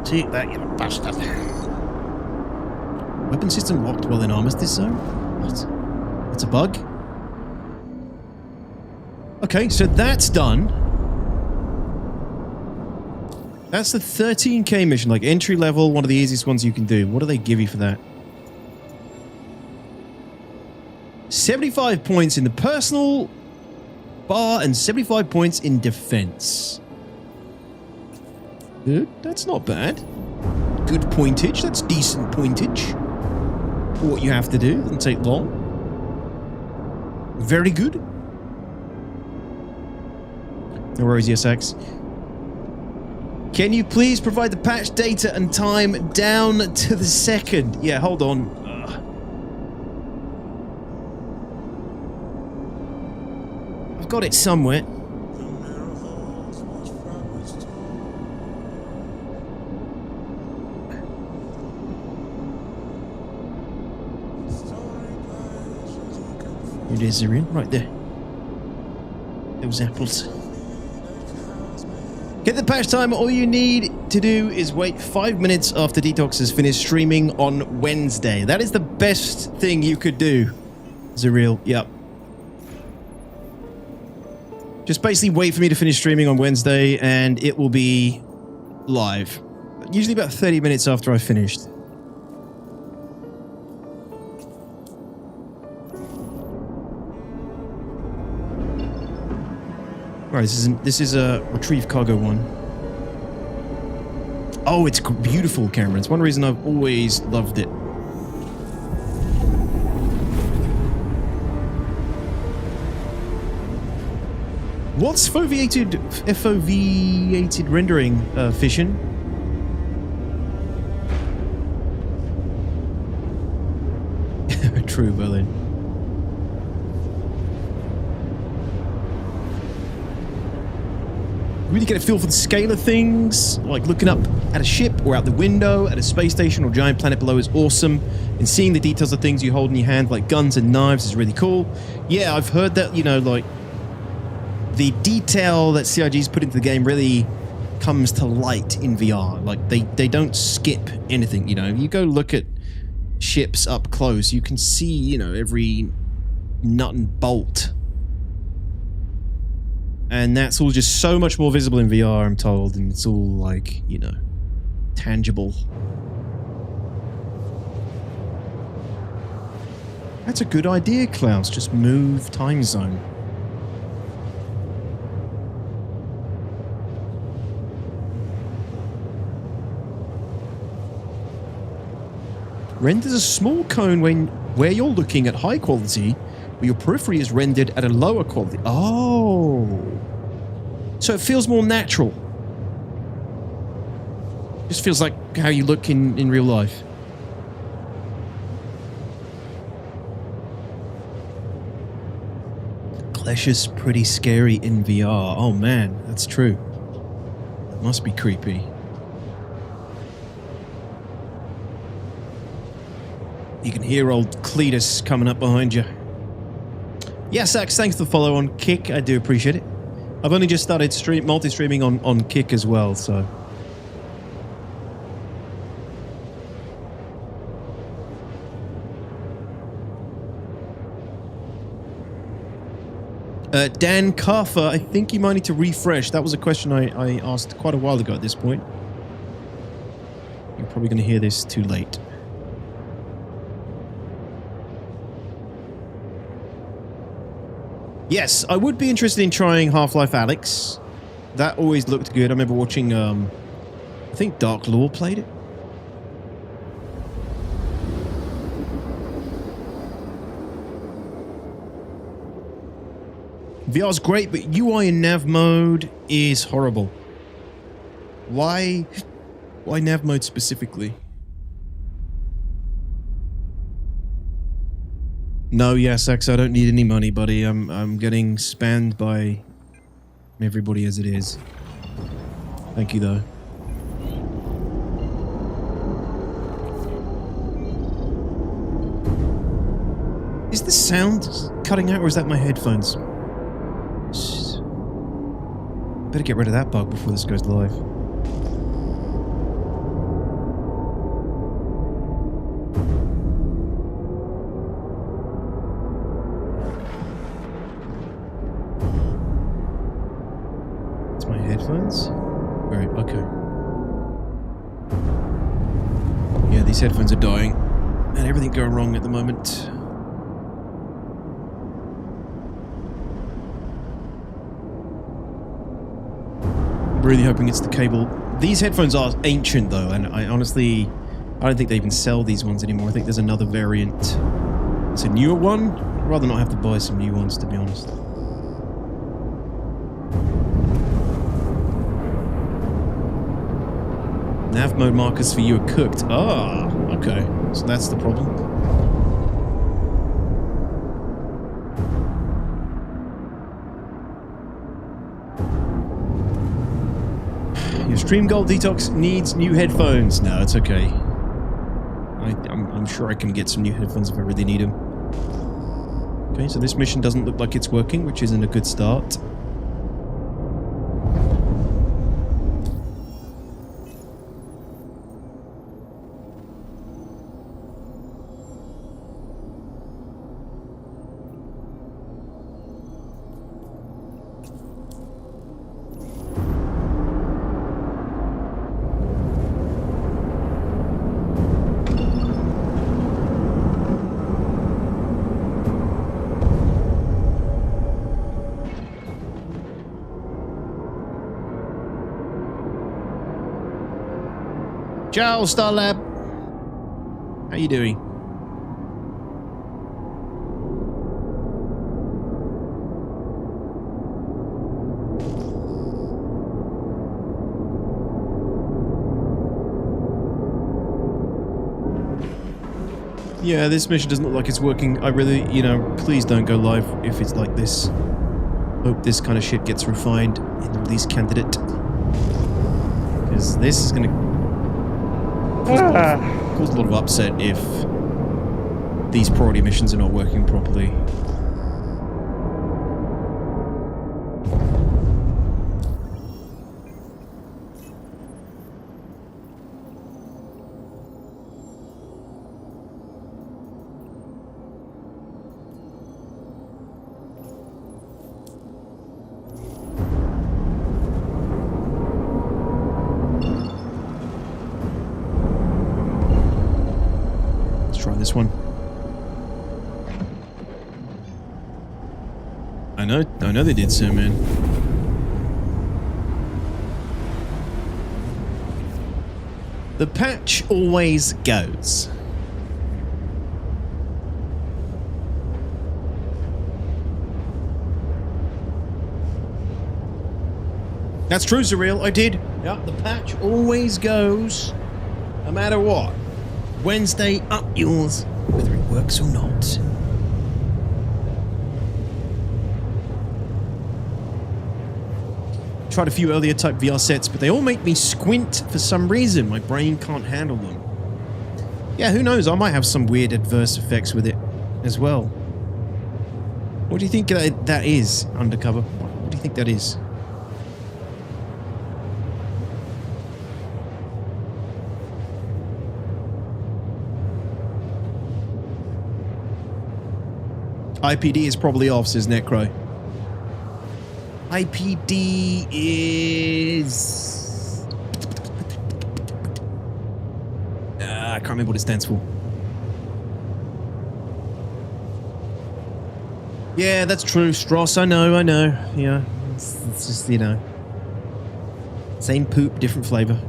Take that, you bastard. Weapon system locked while in armistice zone? What? That's a bug? Okay, so that's done. That's the 13k mission, like entry level, one of the easiest ones you can do. What do they give you for that? 75 points in the personal bar and 75 points in defense. Good, that's not bad. Good pointage, that's decent pointage. For what you have to do, doesn't take long. Very good. No worries, ESX. Can you please provide the patch data and time down to the second? Yeah, hold on. I've got it somewhere. Here it is, Zirian, right there. Those apples. Get the patch time. All you need to do is wait 5 minutes after Detox has finished streaming on Wednesday. That is the best thing you could do, Ziriel. Yep. Just basically wait for me to finish streaming on Wednesday and it will be live. Usually about 30 minutes after I've finished. Right, this is a retrieve cargo one. Oh, it's beautiful, Cameron. It's one reason I've always loved it. What's FOV-ated rendering, Fission? True, Berlin. Really get a feel for the scale of things, like looking up at a ship or out the window at a space station or giant planet below is awesome, and seeing the details of things you hold in your hand like guns and knives is really cool. Yeah, I've heard that, you know, like the detail that CIG's put into the game really comes to light in VR. Like they don't skip anything, you know. You go look at ships up close, you can see, you know, every nut and bolt. And that's all just so much more visible in VR, I'm told, and it's all like, you know, tangible. That's a good idea, Klaus. Just move time zone. Renders a small cone where you're looking at high quality, but your periphery is rendered at a lower quality. Oh. So it feels more natural. Just feels like how you look in real life. Clash is pretty scary in VR. Oh man, that's true. It must be creepy. You can hear old Cletus coming up behind you. Yes, Axe, thanks for the follow on Kick. I do appreciate it. I've only just started multi-streaming on Kick as well, so. Dan Carfer, I think you might need to refresh. That was a question I asked quite a while ago at this point. You're probably going to hear this too late. Yes, I would be interested in trying Half-Life Alyx. That always looked good. I remember watching, I think Dark Law played it. VR's great, but UI in nav mode is horrible. Why nav mode specifically? No, yes, X, I don't need any money, buddy. I'm getting spammed by everybody as it is. Thank you, though. Is the sound cutting out, or is that my headphones? Better get rid of that bug before this goes live. It's my headphones? Right, okay. Yeah, these headphones are dying. And everything going wrong at the moment. Really hoping it's the cable. These headphones are ancient though, and I don't think they even sell these ones anymore. I think there's another variant. It's a newer one. I'd rather not have to buy some new ones, to be honest. Nav mode markers for you are cooked. Ah, okay. So that's the problem. Your Stream Gold Detox needs new headphones. No, it's okay. I'm sure I can get some new headphones if I really need them. Okay, so this mission doesn't look like it's working, which isn't a good start. Ciao, Starlab. How you doing? Yeah, this mission doesn't look like it's working. I really, please don't go live if it's like this. Hope this kind of shit gets refined in the release candidate. Because this is going to cause a lot of upset if these priority missions are not working properly. This one. I know they did so, man. The patch always goes. That's true, Surreal. I did. Yeah, the patch always goes, no matter what. Wednesday, up yours, whether it works or not. Tried a few earlier type VR sets, but they all make me squint for some reason. My brain can't handle them. Yeah, who knows? I might have some weird adverse effects with it as well. What do you think that is, Undercover? What do you think that is? IPD is probably off, says Necro. IPD is... I can't remember what it stands for. Yeah, that's true. Stross, I know. Yeah, it's just, you know. Same poop, different flavor.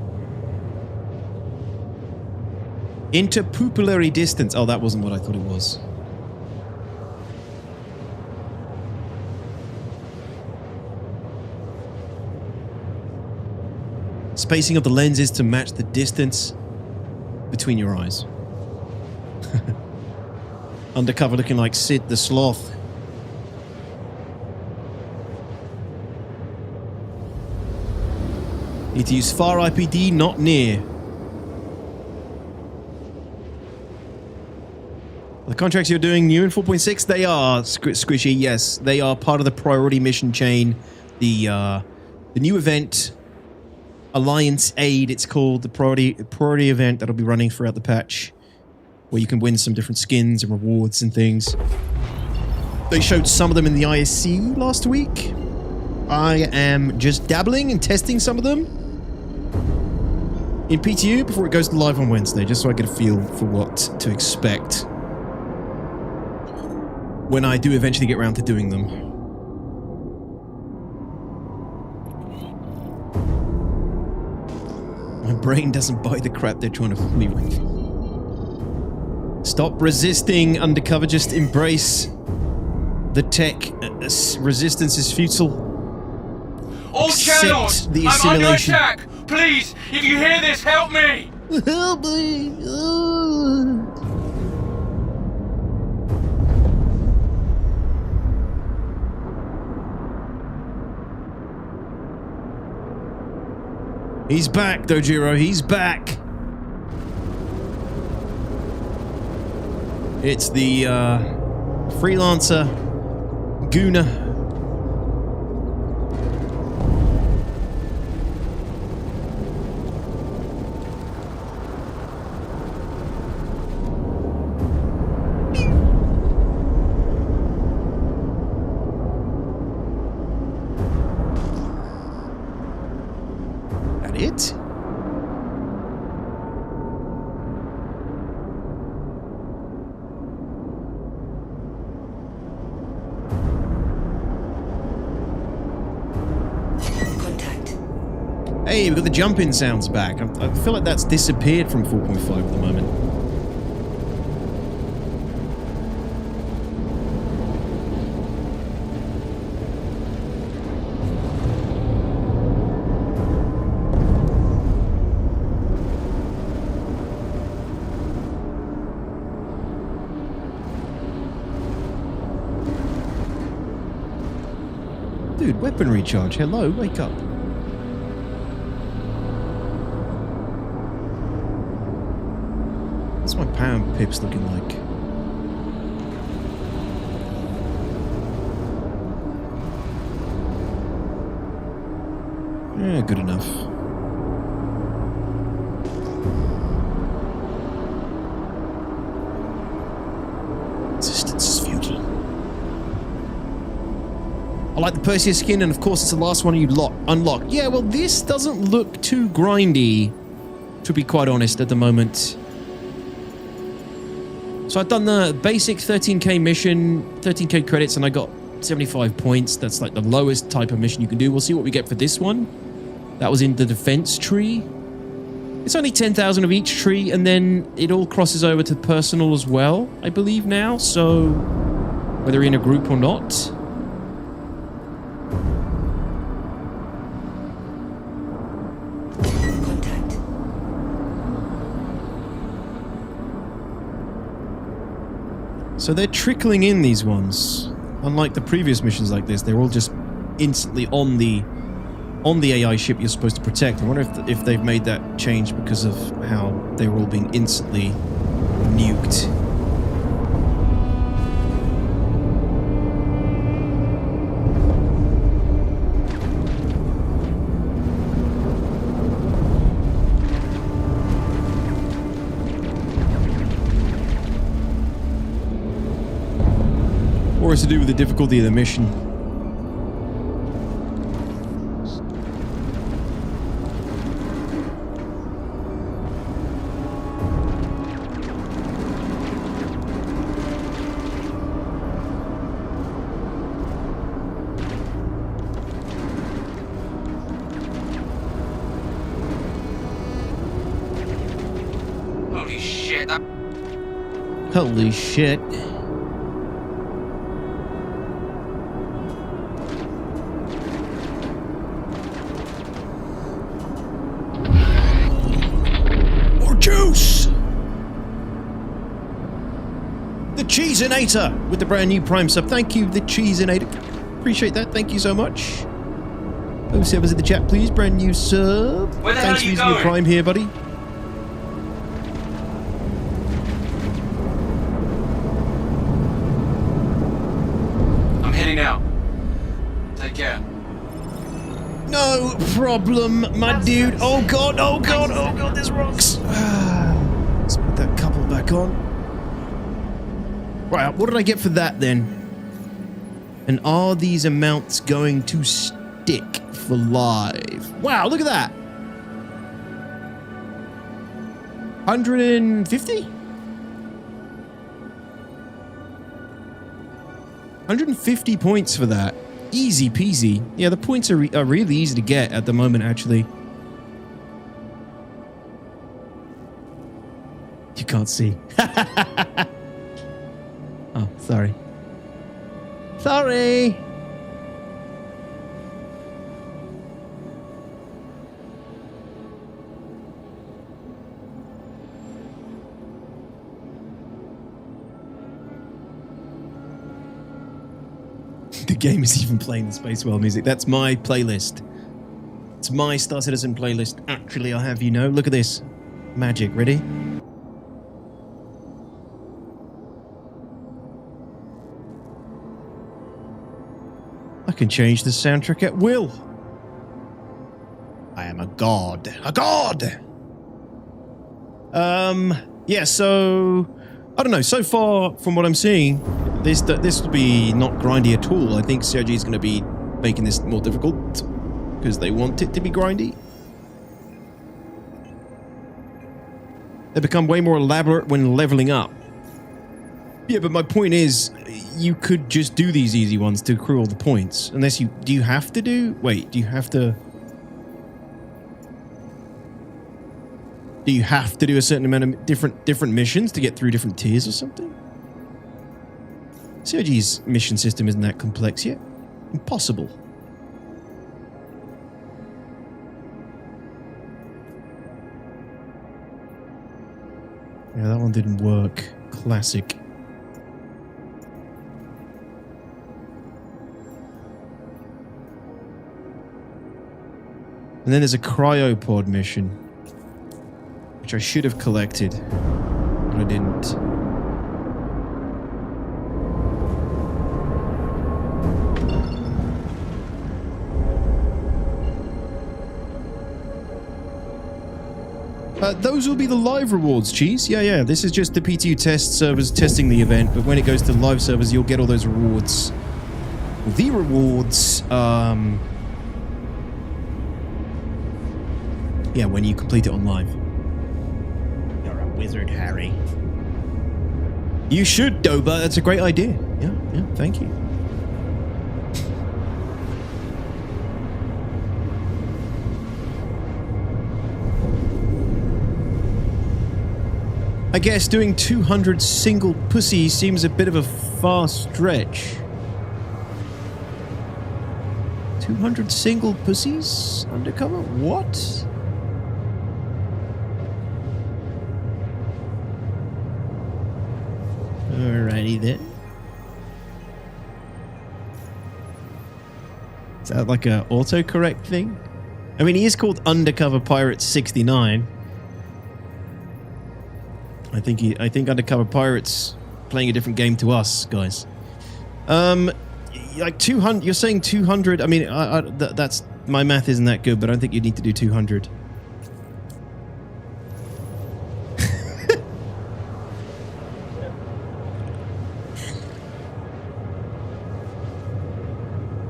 Interpupillary distance. Oh, that wasn't what I thought it was. Spacing of the lenses to match the distance between your eyes. Undercover looking like Sid the Sloth. Need to use far IPD, not near. The contracts you're doing new in 4.6, they are squishy, yes. They are part of the priority mission chain. The new event, Alliance Aid, it's called, the priority event that'll be running throughout the patch, where you can win some different skins and rewards and things. They showed some of them in the ISC last week. I am just dabbling and testing some of them in PTU before it goes live on Wednesday, just so I get a feel for what to expect when I do eventually get around to doing them. My brain doesn't buy the crap they're trying to fool me with. Stop resisting, Undercover. Just embrace the tech. Resistance is futile. All channels! The I'm under assimilation. attack! Please, if you hear this, help me! Help me! He's back, Dojiro. He's back. It's the freelancer Guna. It? Contact. Hey, we've got the jump-in sounds back. I feel like that's disappeared from 4.5 at the moment. Dude, weapon recharge. Hello, wake up. What's my pound pips looking like? Yeah, good enough. Resistance is futile. I like the Perseus skin, and of course it's the last one you unlock. Yeah, well, this doesn't look too grindy, to be quite honest, at the moment. So I've done the basic 13k mission, 13k credits, and I got 75 points. That's like the lowest type of mission you can do. We'll see what we get for this one. That was in the defense tree. It's only 10,000 of each tree, and then it all crosses over to personal as well, I believe now. So whether you're in a group or not. So they're trickling in, these ones. Unlike the previous missions like this, they're all just instantly on the AI ship you're supposed to protect. I wonder if they've made that change because of how they were all being instantly nuked. Or it's to do with the difficulty of the mission. Holy shit, that... Holy shit. More juice! The Cheesinator with the brand new Prime sub. Thank you, the Cheesinator. Appreciate that. Thank you so much. 07's in the chat, please. Brand new sub. Where the Thanks hell for are you using your going? Prime here, buddy. I'm heading out. Take care. No problem, my dude. Oh god, oh god, oh god, there's rocks. Let's put that couple back on. Right, what did I get for that then? And are these amounts going to stick for live? Wow, look at that. 150? 150 points for that. Easy peasy. Yeah, the points are really easy to get at the moment, actually. You can't see. Oh, sorry. Sorry! The game is even playing the Space World music. That's my playlist. It's my Star Citizen playlist. Actually, I'll have you know. Look at this. Magic. Ready? I can change the soundtrack at will. I am a god. A god! Yeah, so... I don't know. So far, from what I'm seeing, this will be not grindy at all. I think CRG is going to be making this more difficult because they want it to be grindy. They become way more elaborate when leveling up. Yeah, but my point is, you could just do these easy ones to accrue all the points. Unless you... Do you have to do... Wait, do you have to... Do you have to do a certain amount of different missions to get through different tiers or something? CRG's mission system isn't that complex yet. Impossible. Yeah, that one didn't work. Classic. And then there's a cryopod mission, which I should have collected, but I didn't. Those will be the live rewards, Cheese. Yeah. This is just the PTU test servers testing the event, but when it goes to live servers, you'll get all those rewards. The rewards, yeah, when you complete it on live. You're a wizard, Harry. You should, Doba. That's a great idea. Yeah, thank you. I guess doing 200 single pussies seems a bit of a far stretch. 200 single pussies undercover? What? Alrighty then. Is that like a autocorrect thing? I mean, he is called Undercover Pirate 69. I think Undercover Pirate's playing a different game to us, guys. Like 200, you're saying 200, I mean, that's, my math isn't that good, but I don't think you need to do 200.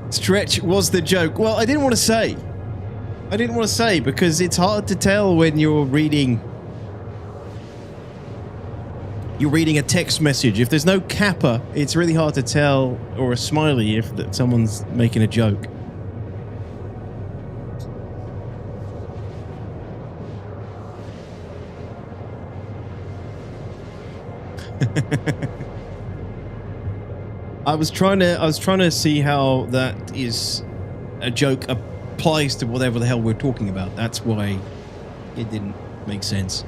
Stretch was the joke. Well, I didn't want to say. Because it's hard to tell when you're reading a text message. If there's no kappa, it's really hard to tell, or a smiley if someone's making a joke. I was trying to see how that is a joke applies to whatever the hell we're talking about. That's why it didn't make sense.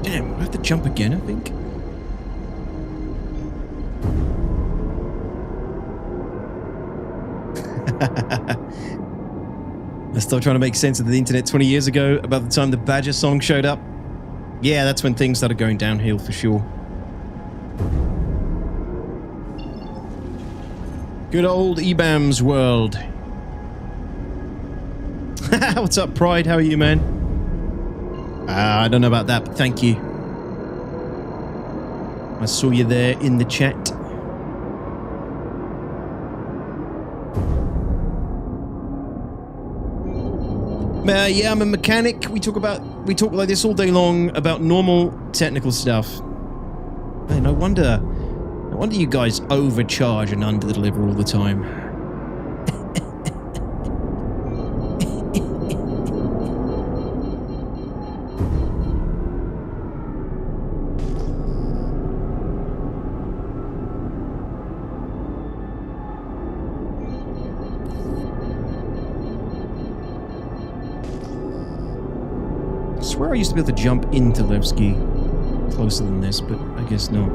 Damn, I have to jump again, I think. I'm still trying to make sense of the internet 20 years ago, about the time the Badger song showed up. Yeah, that's when things started going downhill for sure. Good old EBAM's world. What's up, Pride? How are you, man? I don't know about that, but thank you. I saw you there in the chat. Yeah, I'm a mechanic. We talk like this all day long about normal technical stuff. Man, no wonder you guys overcharge and underdeliver all the time. I swear I used to be able to jump into Levski closer than this, but I guess not.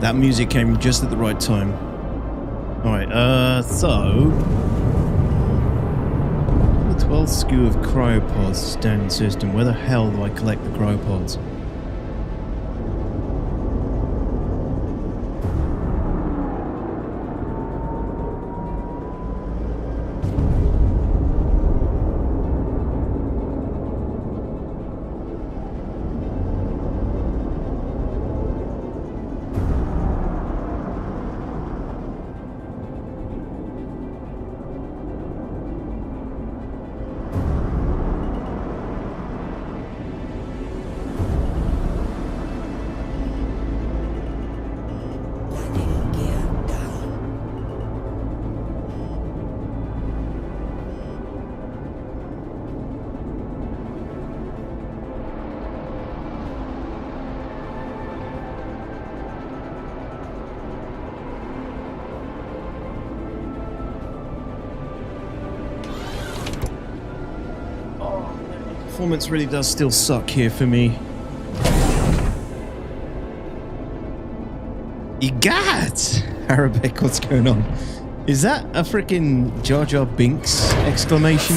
That music came just at the right time. Alright, so... The 12th SKU of cryopods standard system. Where the hell do I collect the cryopods? Performance really does still suck here for me. Egat! Arabic, what's going on? Is that a freaking Jar Jar Binks exclamation?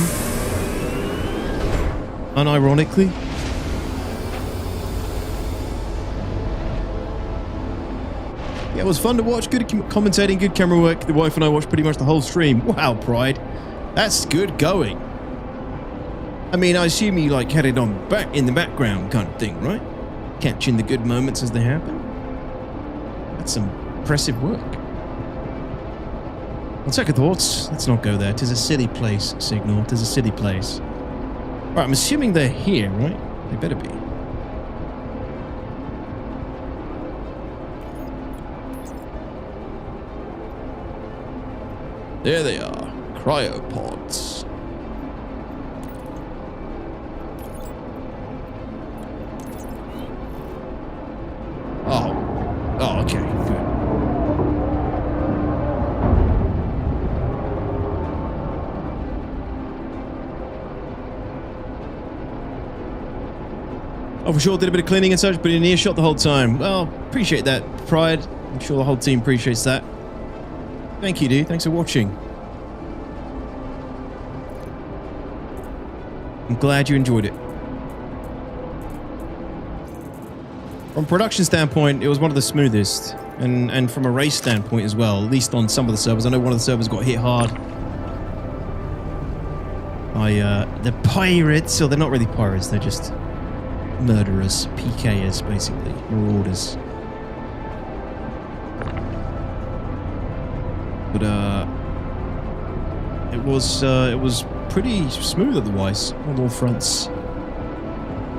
Unironically? Yeah, it was fun to watch. Good commentating, good camera work. The wife and I watched pretty much the whole stream. Wow, Pride. That's good going. I mean, I assume you like had it on back in the background kind of thing, right? Catching the good moments as they happen. That's some impressive work. On second thoughts, let's not go there. 'Tis a silly place, Signal. 'Tis a silly place. Right, I'm assuming they're here, right? They better be. There they are. Cryopods. Oh, okay, good. Oh, for sure, did a bit of cleaning and such, but in earshot the whole time. Well, appreciate that, Pride. I'm sure the whole team appreciates that. Thank you, dude. Thanks for watching. I'm glad you enjoyed it. From a production standpoint, it was one of the smoothest. And from a race standpoint as well, at least on some of the servers. I know one of the servers got hit hard by the pirates. Or they're not really pirates, they're just murderers, PKers, basically. Marauders. But it was pretty smooth otherwise on all fronts.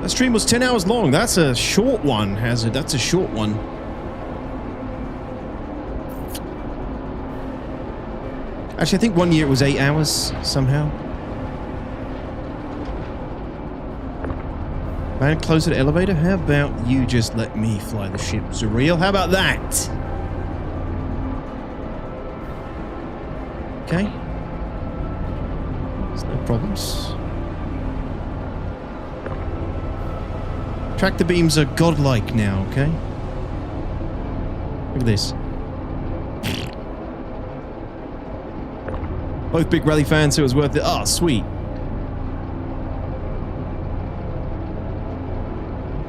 That stream was 10 hours long. That's a short one, Hazard. That's a short one. Actually, I think one year it was 8 hours somehow. Man, close to the elevator. How about you just let me fly the ship, Surreal? How about that? Okay. There's no problems. Tractor beams are godlike now, okay? Look at this. Both big rally fans, so it was worth it. Ah, sweet.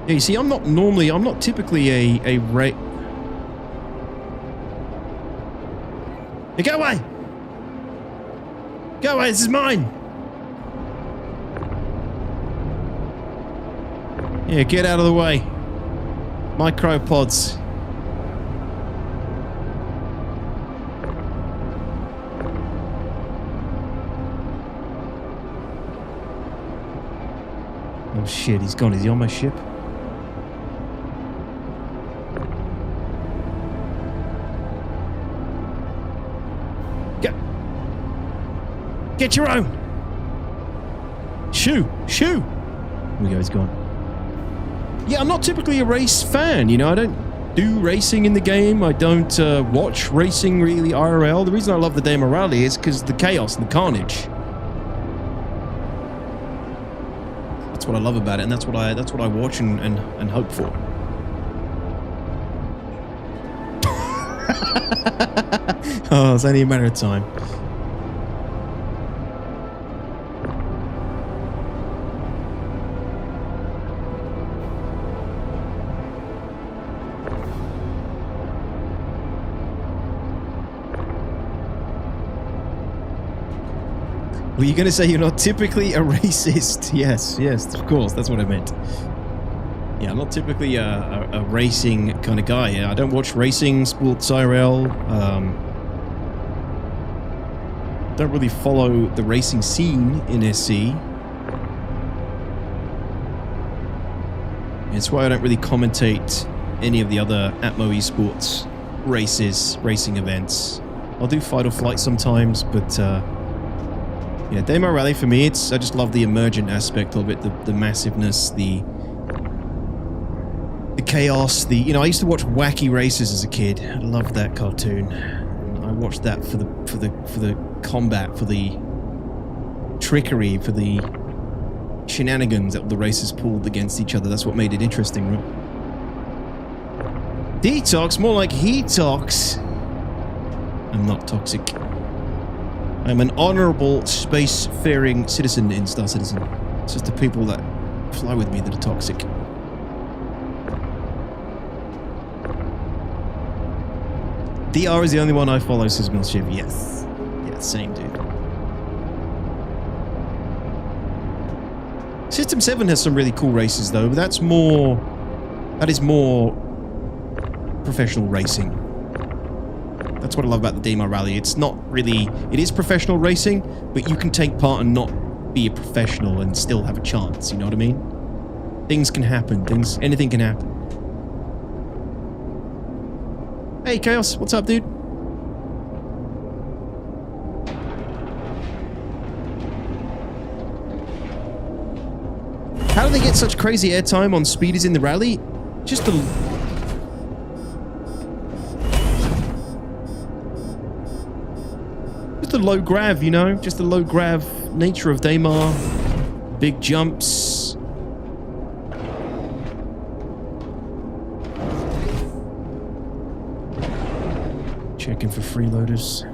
Yeah, you see, I'm not typically a rate. Hey, go away! Go away, this is mine! Yeah, get out of the way. Micropods. Oh shit, he's gone. Is he on my ship? Get your own! Shoo! Shoo! Here we go, he's gone. Yeah, I'm not typically a race fan, you know, I don't do racing in the game, I don't watch racing really IRL. The reason I love the Demo Rally is because the chaos and the carnage. That's what I love about it, and that's what I watch and hope for. Oh, it's only a matter of time. Were you going to say you're not typically a racist? Yes, yes, of course. That's what I meant. Yeah, I'm not typically a racing kind of guy. Yeah, I don't watch racing, sports IRL. Don't really follow the racing scene in SC. It's why I don't really commentate any of the other Atmo esports races, racing events. I'll do fight or flight sometimes, but yeah, Demo Rally for me, I just love the emergent aspect of it, the massiveness, the chaos, I used to watch Wacky Races as a kid. I loved that cartoon. I watched that for the combat, for the trickery, for the shenanigans that the races pulled against each other. That's what made it interesting, right? Detox, more like he-tox. I'm not toxic. I'm an honorable spacefaring citizen in Star Citizen. It's just the people that fly with me that are toxic. DR is the only one I follow, says Milship. Yes. Yeah, same, dude. System 7 has some really cool races though, but that is more professional racing. That's what I love about the DMR Rally. It's not really, it is professional racing, but you can take part and not be a professional and still have a chance, you know what I mean? Things can happen, anything can happen. Hey Chaos, what's up dude? How do they get such crazy airtime on speeders in the rally? Just the low grav, you know? Just the low grav nature of Daymar. Big jumps. Checking for freeloaders.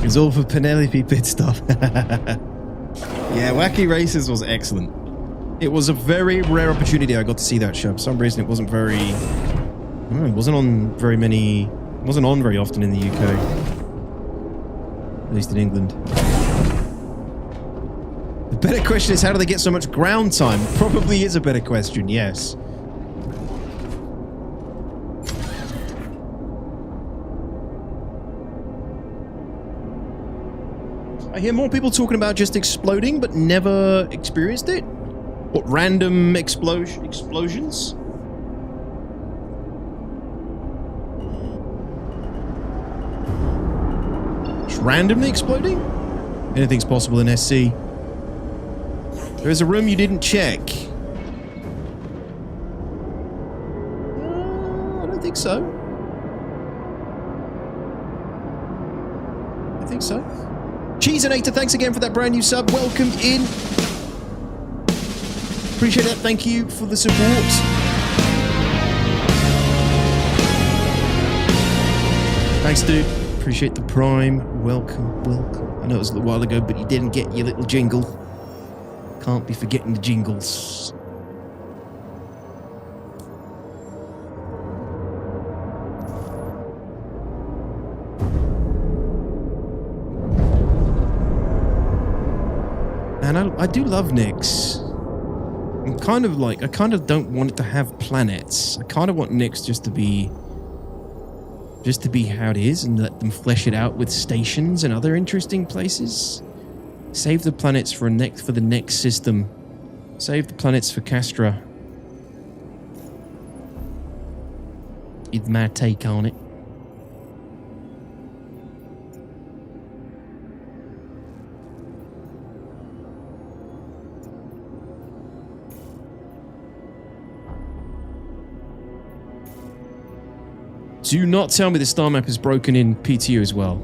It's all for Penelope pit stop. Yeah, Wacky Races was excellent. It was a very rare opportunity I got to see that show. For some reason it wasn't very... I don't know, it wasn't on very many... It wasn't on very often in the UK. At least in England. The better question is how do they get so much ground time? Probably is a better question, yes. I hear more people talking about just exploding, but never experienced it. What, random explosions? Just randomly exploding? Anything's possible in SC. There is a room you didn't check. I don't think so. I think so. Cheeseinator, thanks again for that brand new sub. Welcome in. Appreciate that. Thank you for the support. Thanks, dude. Appreciate the prime. Welcome, welcome. I know it was a little while ago, but you didn't get your little jingle. Can't be forgetting the jingles. And I do love Nyx. I'm kind of like, I kind of don't want it to have planets. I kind of want Nyx just to be how it is and let them flesh it out with stations and other interesting places. Save the planets for the next system. Save the planets for Castra. Is my take on it. Do not tell me the star map is broken in PTU as well.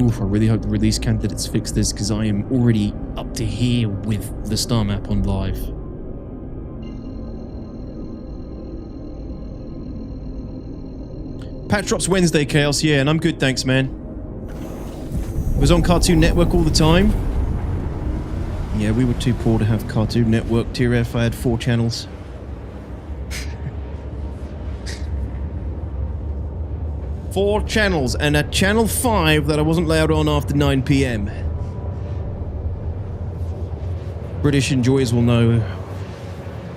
Oof, I really hope the release candidates fix this because I am already up to here with the star map on live. Patch drops Wednesday, Chaos. Yeah, and I'm good, thanks, man. It was on Cartoon Network all the time. Yeah, we were too poor to have Cartoon Network tier F. I had 4 channels. Four channels and a channel 5 that I wasn't allowed on after 9 PM. British enjoyers will know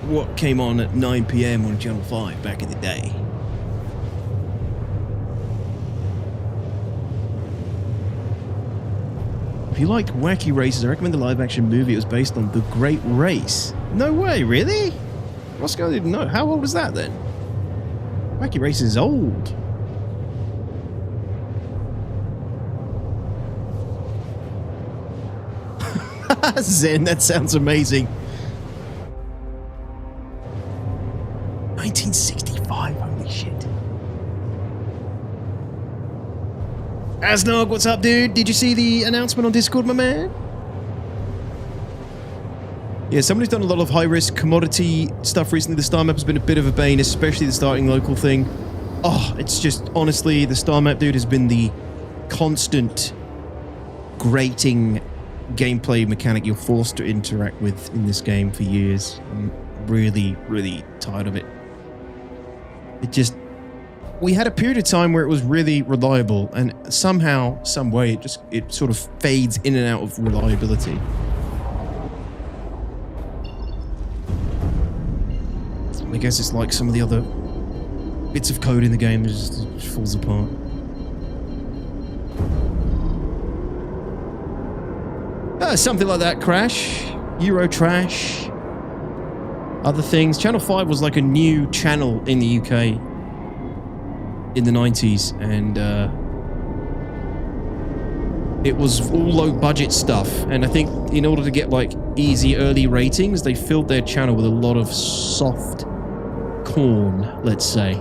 what came on at 9 PM on channel 5 back in the day. If you like wacky races, I recommend the live-action movie. It was based on The Great Race. No way, really? Roscoe didn't know. How old was that then? Wacky Race is old. Zen, that sounds amazing. 1965, holy shit. Asnog, what's up, dude? Did you see the announcement on Discord, my man? Yeah, someone who's done a lot of high-risk commodity stuff recently. The star map has been a bit of a bane, especially the starting local thing. Oh, it's just, honestly, the star map, dude, has been the constant grating gameplay mechanic you're forced to interact with in this game for years. I'm really, really tired of it. It just... We had a period of time where it was really reliable, and somehow, some way, it sort of fades in and out of reliability. I guess it's like some of the other bits of code in the game, it just falls apart. Something like that, Crash, Euro Trash, other things. Channel 5 was like a new channel in the UK in the 90s, and it was all low budget stuff, and I think in order to get like easy early ratings, they filled their channel with a lot of soft corn, let's say.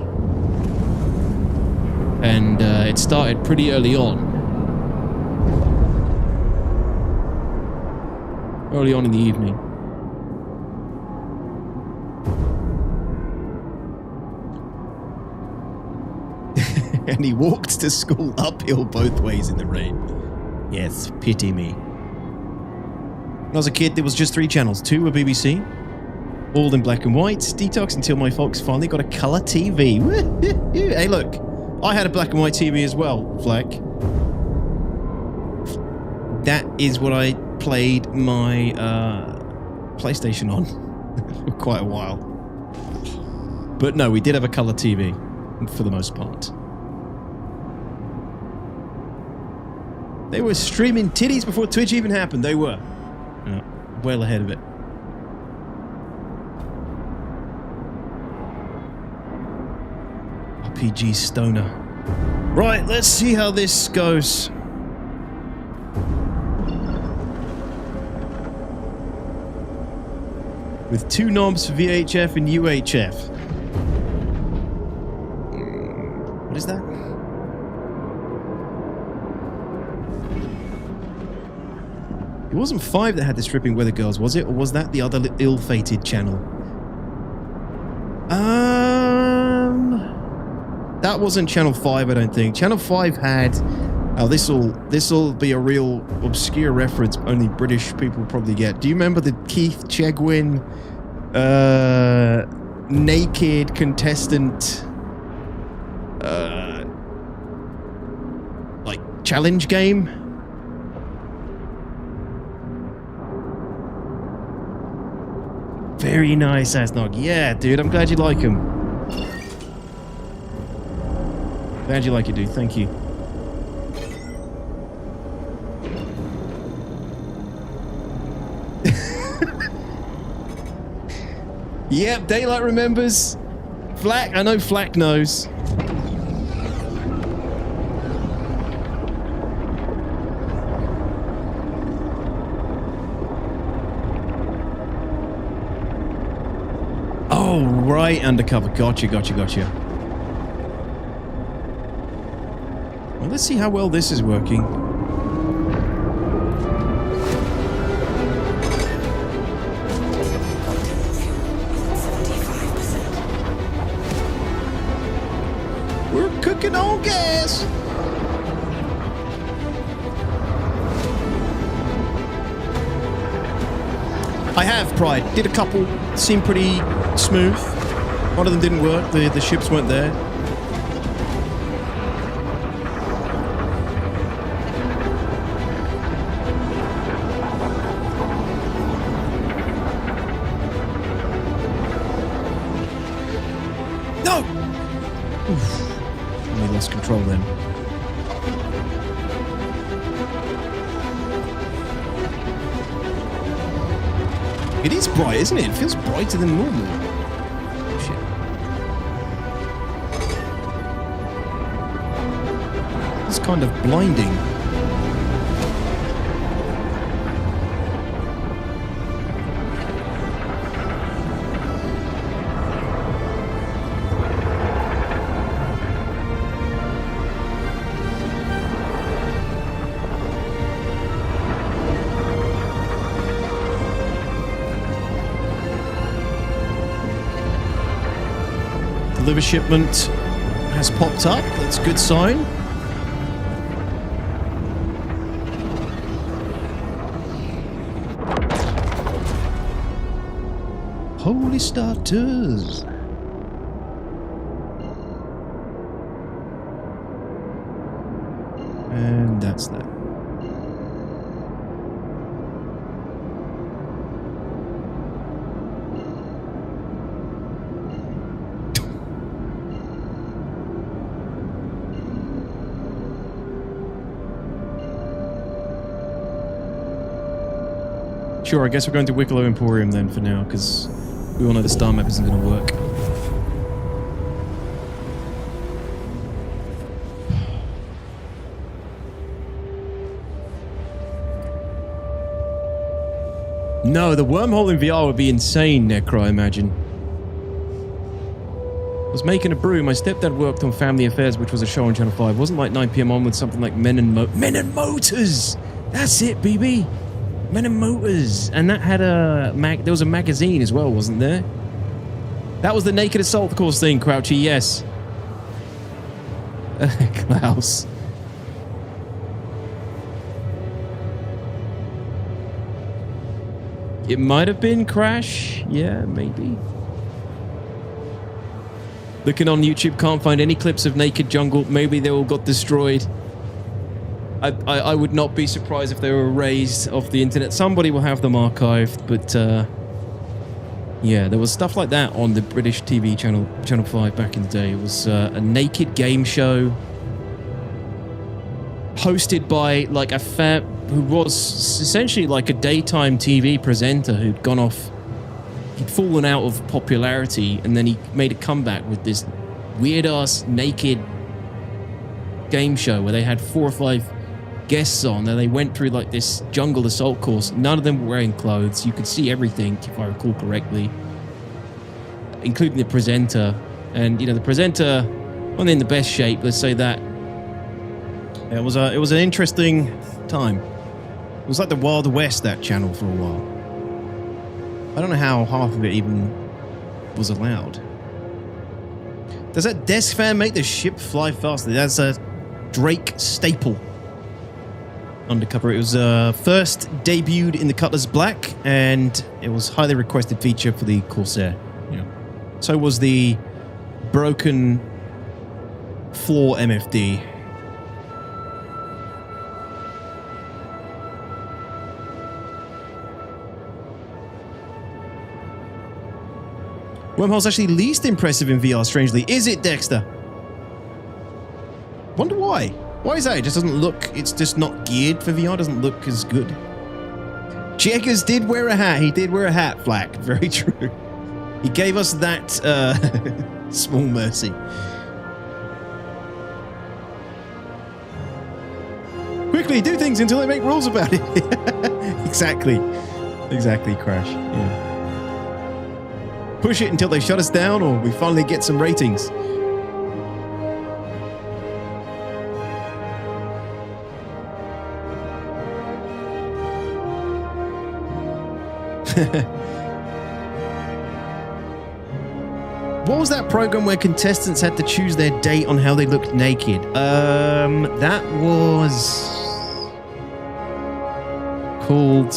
And it started pretty early on. Early on in the evening. And he walked to school uphill both ways in the rain. Yes, pity me. When I was a kid, there was just 3 channels. 2 were BBC, all in black and white. Detox until my folks finally got a colour TV. Hey, look, I had a black and white TV as well, Flack. That is what I played my PlayStation on for quite a while. But no, we did have a colour TV for the most part. They were streaming titties before Twitch even happened. They were. Yeah, well ahead of it. RPG stoner. Right, let's see how this goes. With 2 knobs for VHF and UHF. What is that? It wasn't 5 that had the stripping weather girls, was it? Or was that the other ill-fated channel? That wasn't channel 5, I don't think. Channel 5 had... Oh, this'll be a real obscure reference only British people probably get. Do you remember the Keith Chegwin naked contestant like challenge game? Very nice, Asnog. Yeah, dude, I'm glad you like him. Glad you like it, dude. Thank you. Yep, Daylight remembers. Flack, I know Flack knows. Oh, right, undercover. Gotcha. Well, let's see how well this is working. We're cooking on gas. I have, Pride. Did a couple. Seemed pretty smooth. One of them didn't work. The ships weren't there. No! Oof. We lost control then. It is bright, isn't it? It feels brighter than normal. Shit. It's kind of blinding. liver shipment has popped up. That's a good sign. Holy starters. And that's that. Sure, I guess we're going to Wicklow Emporium then for now, because we all know the star map isn't going to work. No, the wormhole in VR would be insane, Necro, I imagine. I was making a brew. My stepdad worked on Family Affairs, which was a show on Channel 5. It wasn't like 9 p.m. on with something like Men and Motors! That's it, BB! Men and Motors! And that had a... there was a magazine as well, wasn't there? That was the Naked Assault course thing, Crouchy, yes. Klaus. It might have been Crash. Yeah, maybe. Looking on YouTube, can't find any clips of Naked Jungle. Maybe they all got destroyed. I would not be surprised if they were erased off the internet. Somebody will have them archived, but yeah, there was stuff like that on the British TV channel, Channel 5 back in the day. It was a naked game show hosted by like a who was essentially like a daytime TV presenter who'd gone off. He'd fallen out of popularity, and then he made a comeback with this weird-ass naked game show where they had 4 or 5 guests on, and they went through like this jungle assault course. None of them were wearing clothes. You could see everything, if I recall correctly, including the presenter. And, you know, the presenter wasn't in the best shape, let's say that. It was an interesting time. It was like the Wild West, that channel, for a while. I don't know how half of it even was allowed. Does that desk fan make the ship fly faster? That's a Drake staple. Undercover. It was first debuted in the Cutlass Black, and it was highly requested feature for the Corsair. Yeah. So was the broken floor MFD. Wormhole's actually least impressive in VR, strangely. Is it, Dexter? Wonder why. Why is that? It just doesn't look... It's just not geared for VR. It doesn't look as good. Checkers did wear a hat. He did wear a hat, Flack. Very true. He gave us that small mercy. Quickly, do things until they make rules about it. Exactly. Exactly, Crash. Yeah. Push it until they shut us down, or we finally get some ratings. What was that program where contestants had to choose their date on how they looked naked? That was called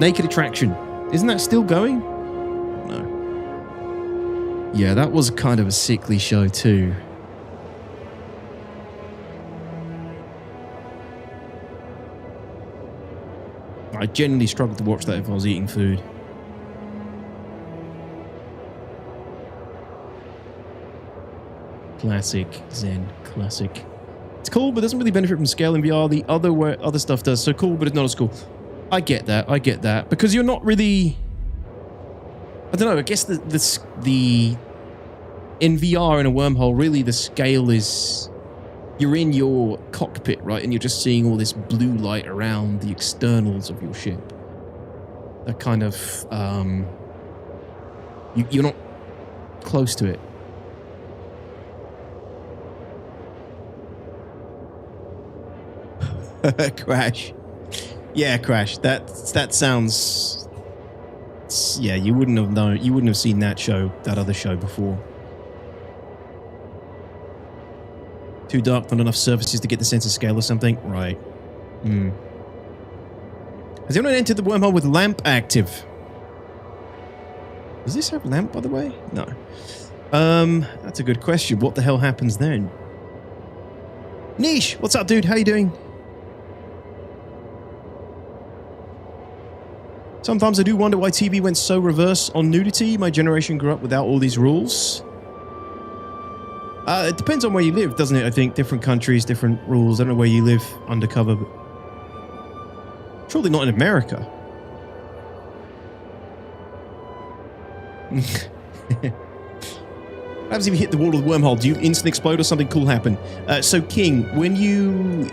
Naked Attraction. Isn't that still going? No. Yeah, that was kind of a sickly show too. I genuinely struggled to watch that if I was eating food. Classic, Zen, classic. It's cool, but doesn't really benefit from scale in VR. The other stuff does. So cool, but it's not as cool. I get that. I get that. Because you're not really... I don't know. I guess the in VR in a wormhole, really the scale is... You're in your cockpit, right? And you're just seeing all this blue light around the externals of your ship. That kind of... you're not close to it. Crash. Yeah, Crash. That sounds... Yeah, you wouldn't have known. You wouldn't have seen that show, that other show before. Too dark, not enough surfaces to get the sense of scale or something. Right. Hmm. Has anyone entered the wormhole with lamp active? Does this have lamp, by the way? No. That's a good question. What the hell happens then? Niche, what's up, dude? How you doing? Sometimes I do wonder why TV went so reverse on nudity. My generation grew up without all these rules. It depends on where you live, doesn't it? I think different countries, different rules. I don't know where you live undercover, but surely not in America. What happens if you hit the wall of the wormhole? Do you instant explode or something cool happen? So King, when you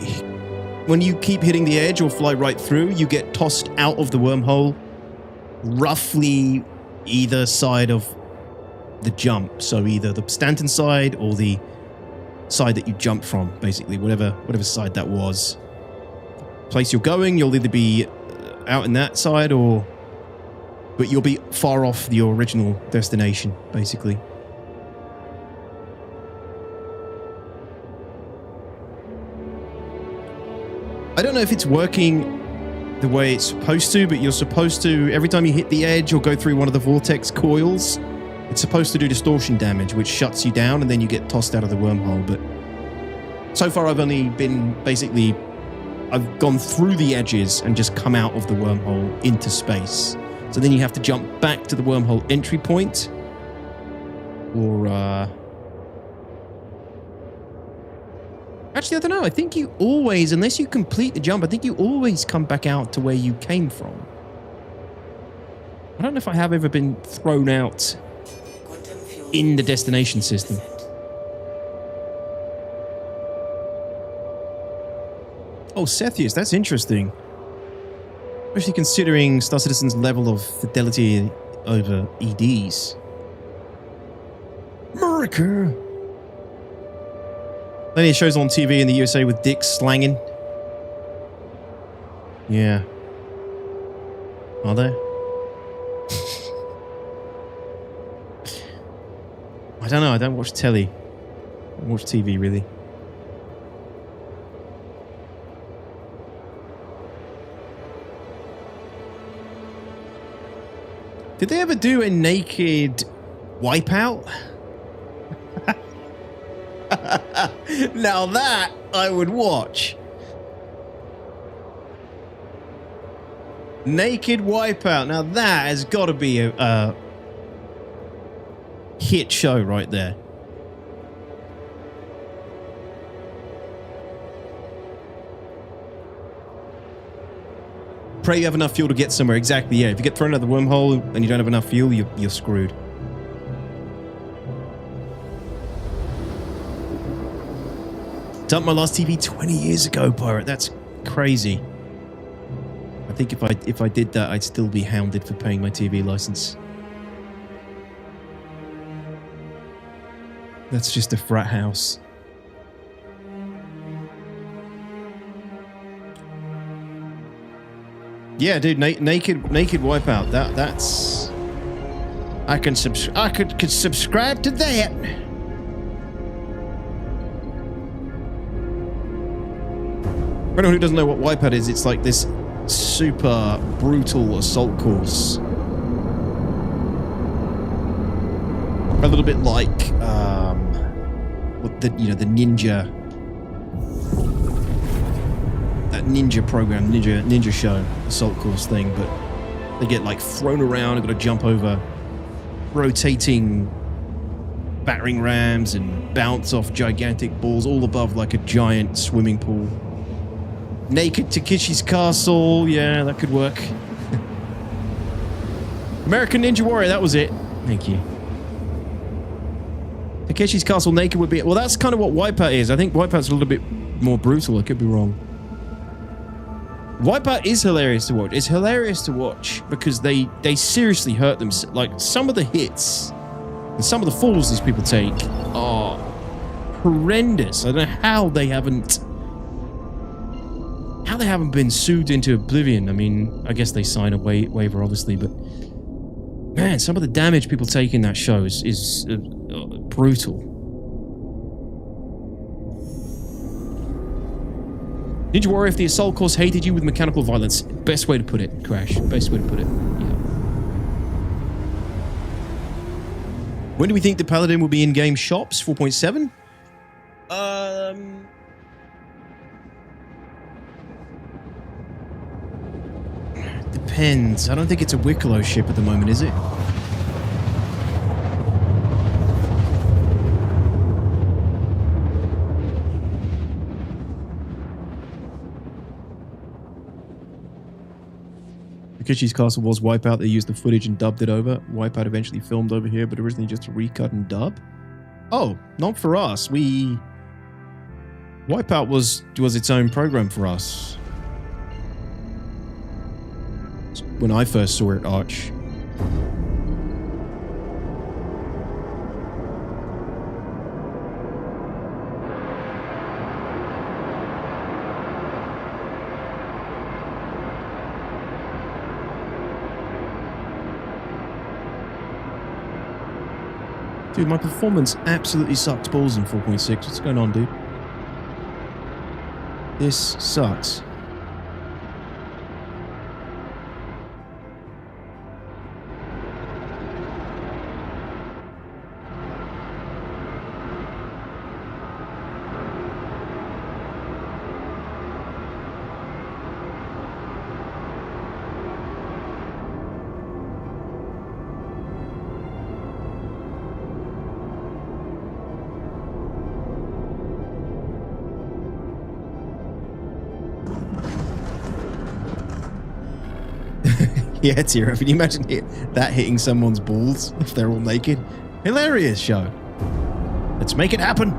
keep hitting the edge or fly right through, you get tossed out of the wormhole roughly either side of the jump. So either the Stanton side or the side that you jumped from, basically, whatever side that was. Place you're going, you'll either be out in that side but you'll be far off your original destination, basically. I don't know if it's working the way it's supposed to, but you're supposed to, every time you hit the edge or go through one of the vortex coils, it's supposed to do distortion damage, which shuts you down, and then you get tossed out of the wormhole. But so far I've only been basically, I've gone through the edges and just come out of the wormhole into space. So then you have to jump back to the wormhole entry point, or actually, I don't know. I think you always, unless you complete the jump, I think you always come back out to where you came from. I don't know if I have ever been thrown out in the destination system. Oh, Cepheus, that's interesting. Especially considering Star Citizen's level of fidelity over EDs. America! Plenty of shows on TV in the USA with dicks slanging. Yeah. Are there? I don't know. I don't watch telly. I don't watch TV, really. Did they ever do a naked wipeout? Now that I would watch. Naked wipeout. Now that has got to be a hit show right there. Pray you have enough fuel to get somewhere. Exactly, yeah. If you get thrown out of the wormhole and you don't have enough fuel, you're screwed. Dumped my last TV 20 years ago, Pirate. That's crazy. I think if I did that, I'd still be hounded for paying my TV license. That's just a frat house. Yeah, dude, naked wipeout. That's. I could subscribe to that. For anyone who doesn't know what wipeout is, it's like this super brutal assault course. A little bit like the ninja. That ninja program, ninja show, assault course thing, but they get like thrown around and got to jump over rotating battering rams and bounce off gigantic balls all above like a giant swimming pool. Naked Takeshi's Castle, yeah, that could work. American Ninja Warrior, that was it. Thank you. Takeshi's Castle naked would be, well, that's kind of what Wipeout is. I think Wipeout's a little bit more brutal. I could be wrong. Wipeout is hilarious to watch. It's hilarious to watch because they seriously hurt them. Like, some of the hits and some of the falls these people take are horrendous. I don't know how they haven't been sued into oblivion. I mean, I guess they sign a waiver, obviously, but man, some of the damage people take in that show is brutal. Ninja Warrior, if the Assault Course hated you with mechanical violence. Best way to put it, Crash. Best way to put it. Yeah. When do we think the Paladin will be in game shops? 4.7? Depends. I don't think it's a Wicklow ship at the moment, is it? Rikishi's Castle was Wipeout. They used the footage and dubbed it over. Wipeout eventually filmed over here, but originally just a recut and dub. Oh, not for us. Wipeout was its own program for us. When I first saw it, Arch. Dude, my performance absolutely sucks balls in 4.6. What's going on, dude? This sucks. Yeah, Tira, can you imagine that hitting someone's balls if they're all naked? Hilarious show. Let's make it happen.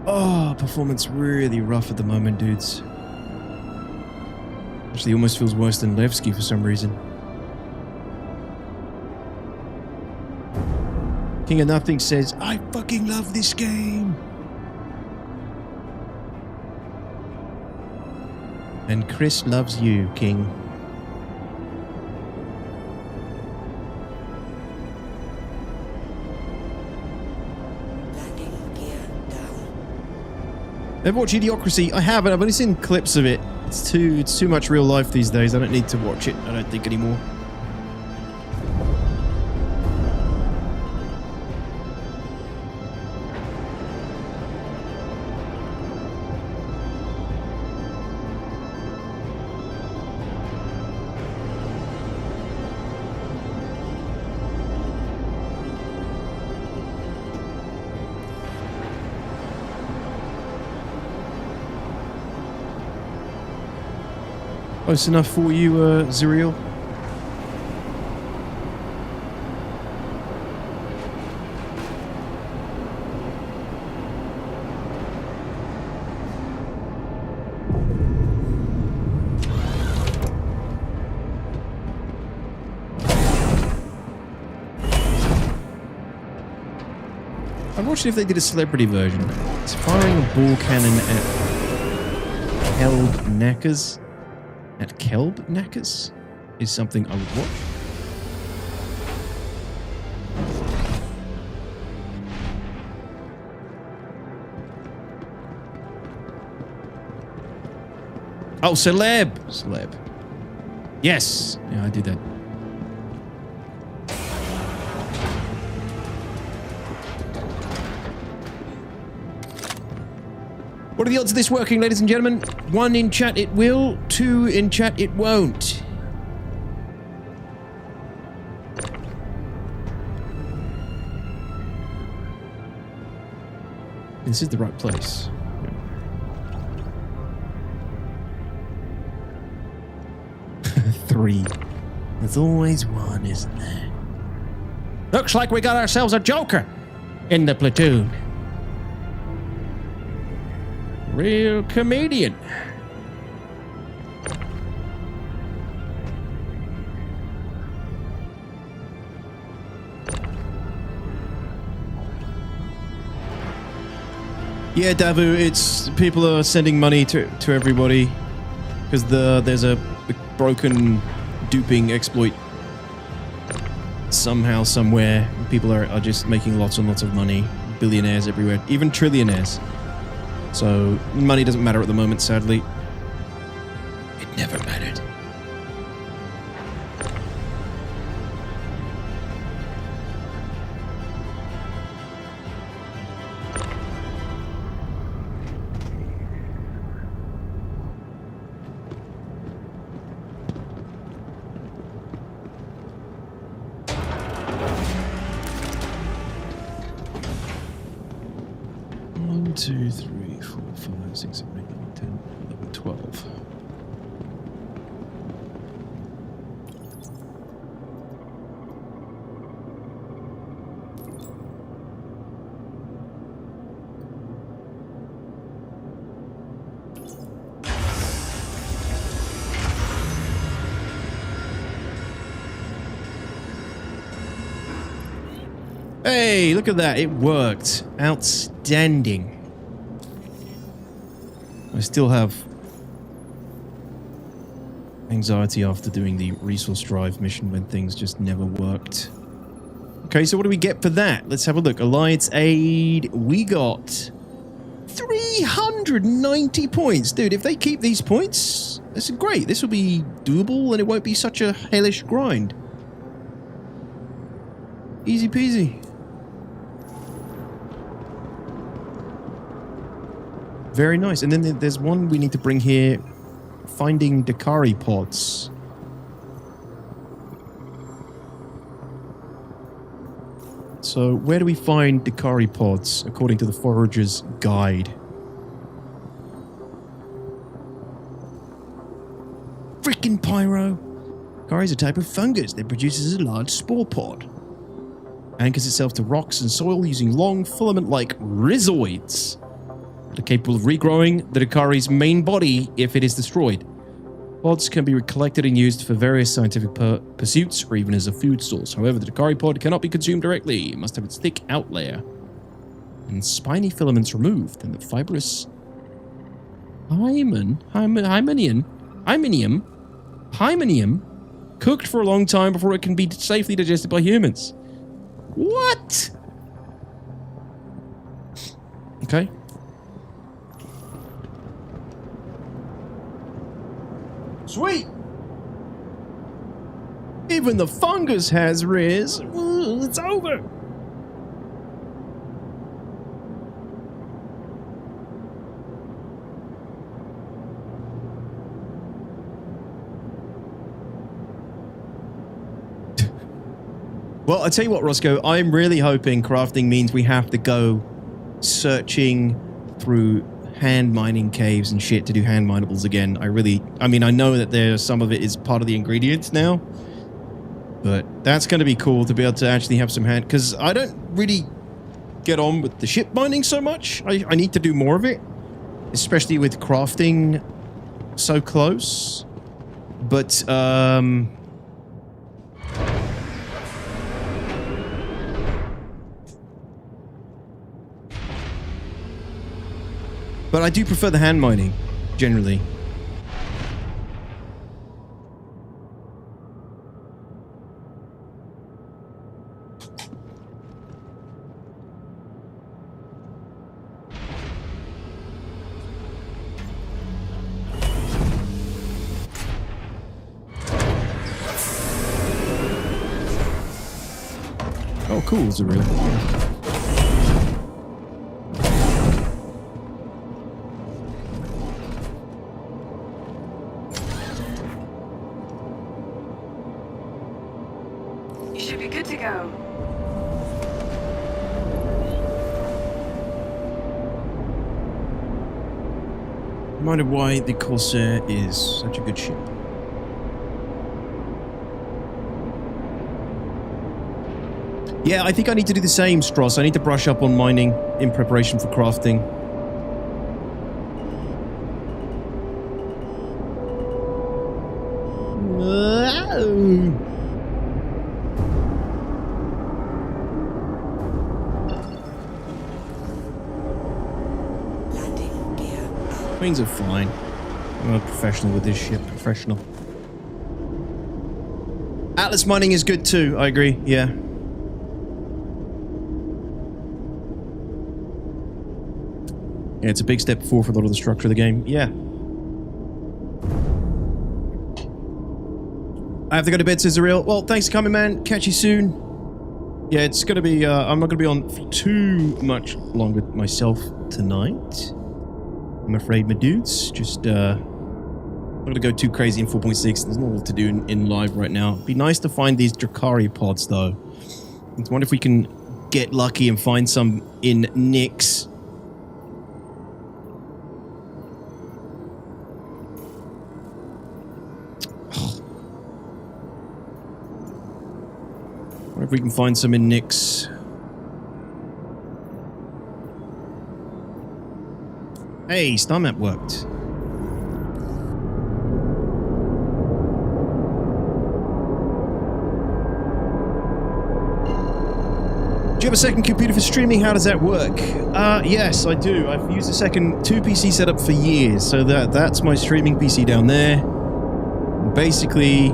Oh, performance really rough at the moment, dudes. Actually, almost feels worse than Levski for some reason. King of Nothing says, I fucking love this game. And Chris loves you, King. Landing gear down. Overwatch Idiocracy, I haven't. I've only seen clips of it. It's too much real life these days. I don't need to watch it, I don't think, anymore. Close enough for you, Zuriel? I watched if they did a celebrity version. It's firing a ball cannon at held knackers. At Kelb Knackers is something I would watch. Oh, celeb! Celeb. Yes! Yeah, I did that. What are the odds of this working, ladies and gentlemen? 1 in chat it will, 2 in chat it won't. This is the right place. Three. There's always one, isn't there? Looks like we got ourselves a joker in the platoon. Real comedian. Yeah, Davu, it's people are sending money to everybody because there's a broken duping exploit somehow, somewhere, people are just making lots and lots of money. Billionaires everywhere, even trillionaires. So money doesn't matter at the moment, sadly. It never mattered. One, 2, 3, 4, 5, 6, 7, 8, 9, 10, 11, 12. Hey, look at that. It worked. Outstanding. I still have anxiety after doing the resource drive mission when things just never worked. Okay, so what do we get for that? Let's have a look. Alliance aid. We got 390 points. Dude, if they keep these points, this is great. This will be doable and it won't be such a hellish grind. Easy peasy. Very nice. And then there's one we need to bring here. Finding Dakari pods. So where do we find Dakari pods according to the Forager's Guide? Frickin' pyro. Dakari is a type of fungus that produces a large spore pod. Anchors itself to rocks and soil using long filament-like rhizoids. Are capable of regrowing the Dakari's main body if it is destroyed. Pods can be collected and used for various scientific pursuits or even as a food source. However, the Dakari pod cannot be consumed directly. It must have its thick outlayer and spiny filaments removed, and the fibrous hymenium cooked for a long time before it can be safely digested by humans. What? Okay. Sweet! Even the fungus has rares. It's over! Well, I tell you what, Roscoe, I'm really hoping crafting means we have to go searching through hand mining caves and shit to do hand minables again. I mean, I know that there's some of it is part of the ingredients now, but that's going to be cool to be able to actually have some hand, because I don't really get on with the ship mining so much. I need to do more of it, especially with crafting so close. But, but I do prefer the hand mining, generally. Oh, cool, Zarilla. You should be good to go. Reminded why the Corsair is such a good ship. Yeah, I think I need to do the same, Stross. I need to brush up on mining in preparation for crafting. Wings are fine. I'm a professional with this ship. Professional. Atlas mining is good too. I agree. Yeah. Yeah, it's a big step forward for a lot of the structure of the game. Yeah. I have to go to bed, says Ariel. Well, thanks for coming, man. Catch you soon. Yeah, it's going to be... I'm not going to be on for too much longer myself tonight. I'm afraid, my dudes. Just, I'm not going to go too crazy in 4.6. There's not a lot to do in live right now. It'd be nice to find these Drakari pods, though. I wonder if we can get lucky and find some in Nyx. If we can find some in Nyx. Hey, star map worked. Do you have a second computer for streaming? How does that work? Yes, I do. I've used a second 2 PC setup for years, so that's my streaming PC down there. Basically.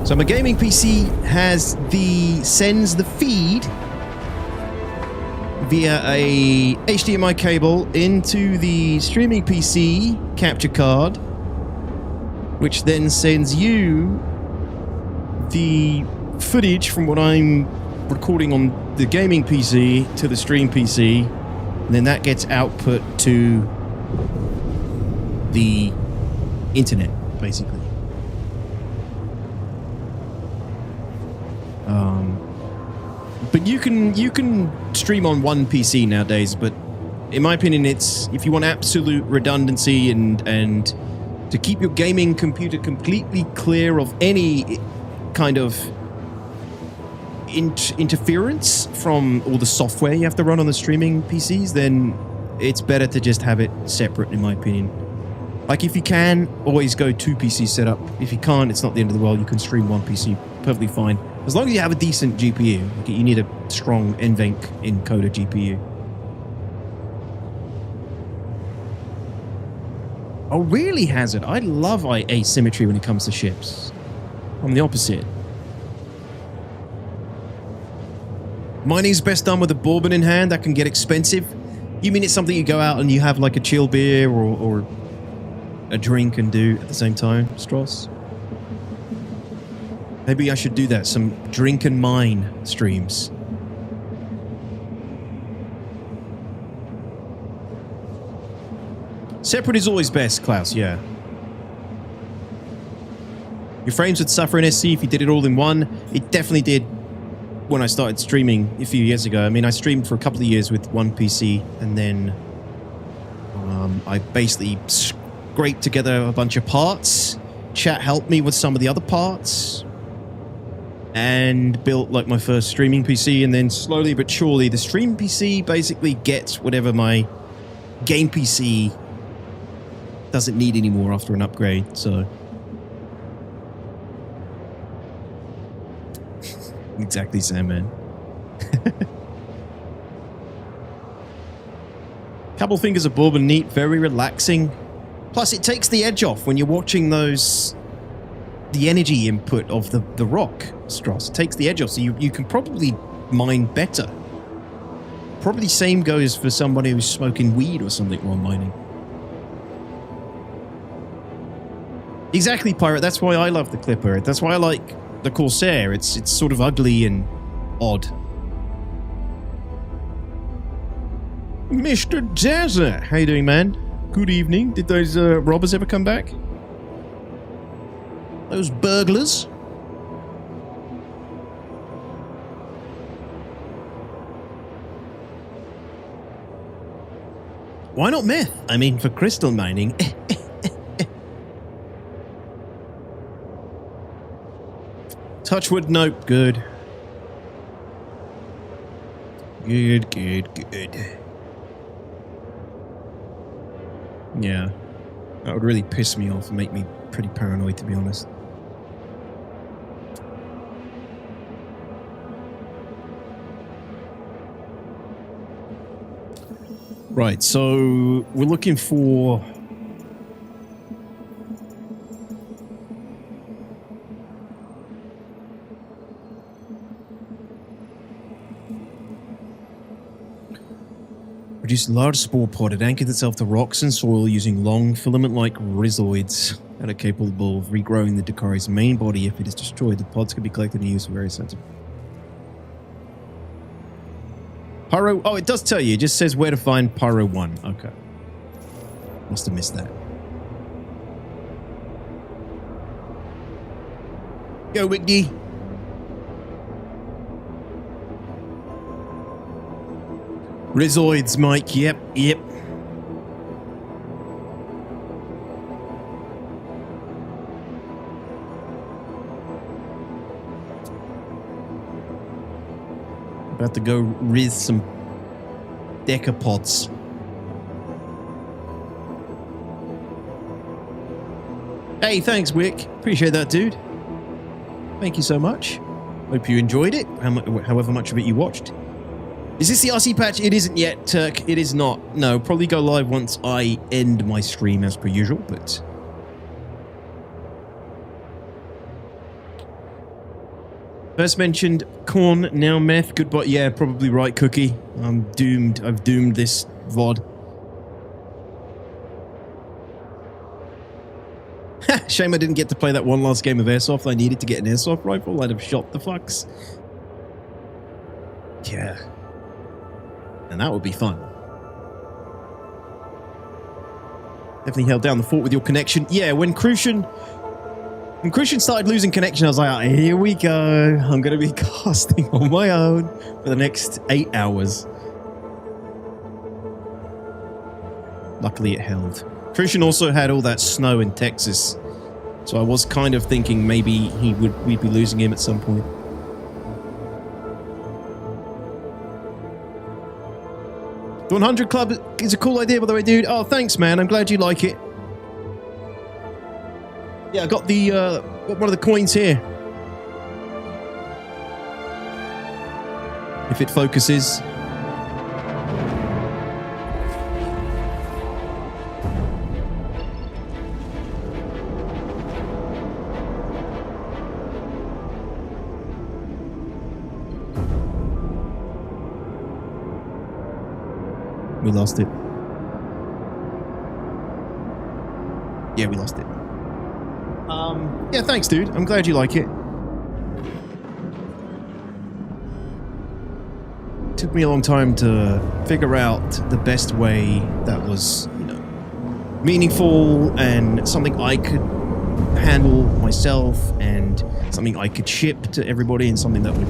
So my gaming PC sends the feed via a HDMI cable into the streaming PC capture card, which then sends you the footage from what I'm recording on the gaming PC to the stream PC, and then that gets output to the internet, basically. But you can stream on one PC nowadays, but in my opinion, it's if you want absolute redundancy and to keep your gaming computer completely clear of any kind of interference from all the software you have to run on the streaming PCs, then it's better to just have it separate, in my opinion. Like, if you can, always go 2 PC setup. If you can't, it's not the end of the world. You can stream one PC perfectly fine. As long as you have a decent GPU. Like, you need a strong NVENC encoder GPU. Oh, really, Hazard? I love asymmetry when it comes to ships. I'm the opposite. Mining's best done with a bourbon in hand. That can get expensive. You mean it's something you go out and you have like a chill beer or a drink and do at the same time, Strauss? Maybe I should do that. Some drink and mine streams. Separate is always best, Klaus, yeah. Your frames would suffer in SC if you did it all in one. It definitely did when I started streaming a few years ago. I mean, I streamed for a couple of years with one PC, and then I basically scraped together a bunch of parts. Chat helped me with some of the other parts, and built like my first streaming PC, and then slowly but surely the stream PC basically gets whatever my game PC doesn't need anymore after an upgrade, so... Exactly, Sam, man. Couple fingers of bourbon, neat, very relaxing. Plus, it takes the edge off when you're watching those... The energy input of the rock, Strauss. It takes the edge off, so you can probably mine better. Probably same goes for somebody who's smoking weed or something while mining. Exactly, Pirate. That's why I love the Clipper. That's why I like the Corsair. It's sort of ugly and odd. Mr. Jazza, how you doing, man? Good evening. Did those robbers ever come back? Those burglars? Why not meth? I mean, for crystal mining. Touchwood, nope, good. Good, good, good. Yeah. That would really piss me off and make me pretty paranoid, to be honest. Right, so we're looking for Produced a large spore pod. It anchored itself to rocks and soil using long filament-like rhizoids that are capable of regrowing the Dakari's main body. If it is destroyed, the pods can be collected and used for various sensitive. Pyro. Oh, it does tell you. It just says where to find Pyro 1. Okay. Must have missed that. Go, Wiggy. Rhizoids, Mike. Yep. About to go riz some decapods. Hey, thanks, Wick. Appreciate that, dude. Thank you so much. Hope you enjoyed it, however much of it you watched. Is this the RC patch? It isn't yet, Turk. It is not. No, probably go live once I end my stream as per usual, but... First mentioned corn, now meth. Goodbye. Yeah, probably right, Cookie. I'm doomed. I've doomed this VOD. Shame I didn't get to play that one last game of Airsoft. I needed to get an Airsoft rifle. I'd have shot the fucks. Yeah. And that would be fun. Definitely held down the fort with your connection. Yeah, when Crucian started losing connection, I was like, oh, here we go. I'm going to be casting on my own for the next 8 hours. Luckily it held. Crucian also had all that snow in Texas. So I was kind of thinking maybe we'd be losing him at some point. The 100 Club is a cool idea, by the way, dude. Oh, thanks, man. I'm glad you like it. Yeah, I got the got one of the coins here. If it focuses. We lost it. Yeah, we lost it. Yeah, thanks, dude. I'm glad you like it. Took me a long time to figure out the best way that was, you know, meaningful and something I could handle myself and something I could ship to everybody and something that would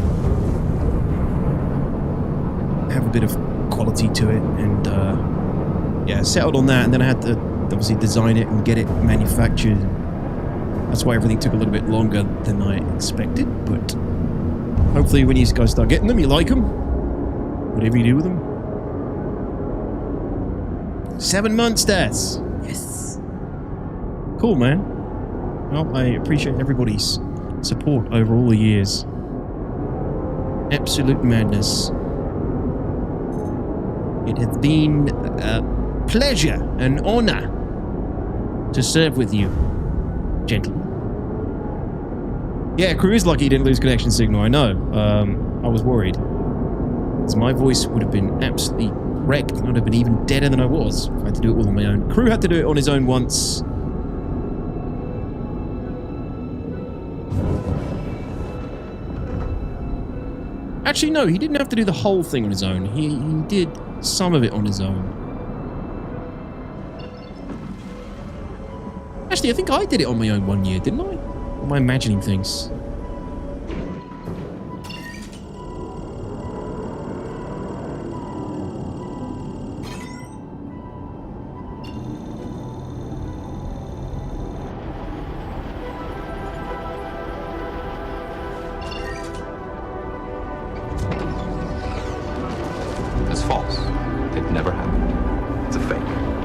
have a bit of quality to it. And yeah, settled on that, and then I had to obviously design it and get it manufactured. That's why everything took a little bit longer than I expected, but hopefully when you guys start getting them, you like them. Whatever you do with them. 7 months, stats. Yes. Cool, man. Well, I appreciate everybody's support over all the years. Absolute madness. It has been a pleasure, an honor to serve with you, gentlemen. Yeah, Crew is lucky he didn't lose connection signal, I know. I was worried. Because my voice would have been absolutely wrecked. I would have been even deader than I was if I had to do it all on my own. Crew had to do it on his own once. Actually, no, he didn't have to do the whole thing on his own. He did some of it on his own. Actually, I think I did it on my own 1 year, didn't I? Or am I imagining things? It's false. It never happened. It's a fake.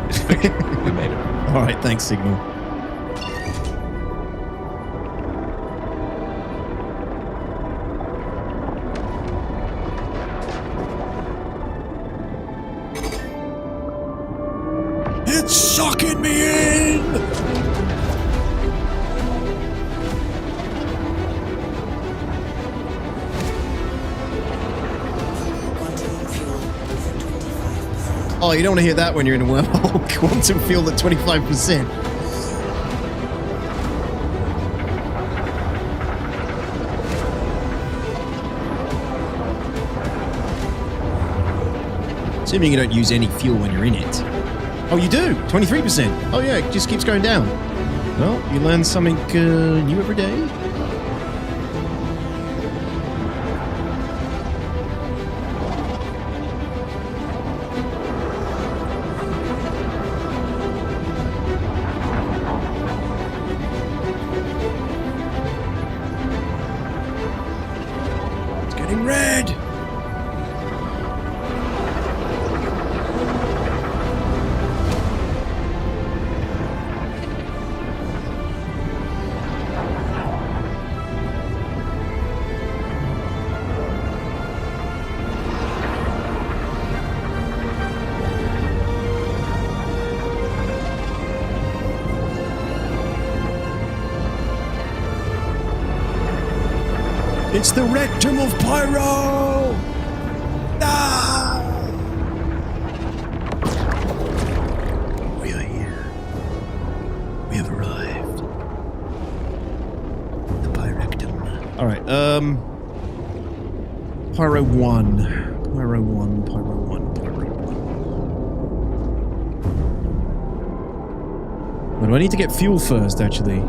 It's fiction. We made it up. All right, thanks, Signal. It's sucking me in! Oh, you don't want to hear that when you're in a wormhole. Quantum field at 25%. Assuming you don't use any fuel when you're in it. Oh, you do? 23%. Oh, yeah, it just keeps going down. Well, you learn something new every day. It's getting red. It's the rectum of Pyro! Ah! We are here. We have arrived. The Pyrectum. Alright, Pyro 1. Pyro 1, Pyro 1, Pyro 1. Well, do I need to get fuel first, actually?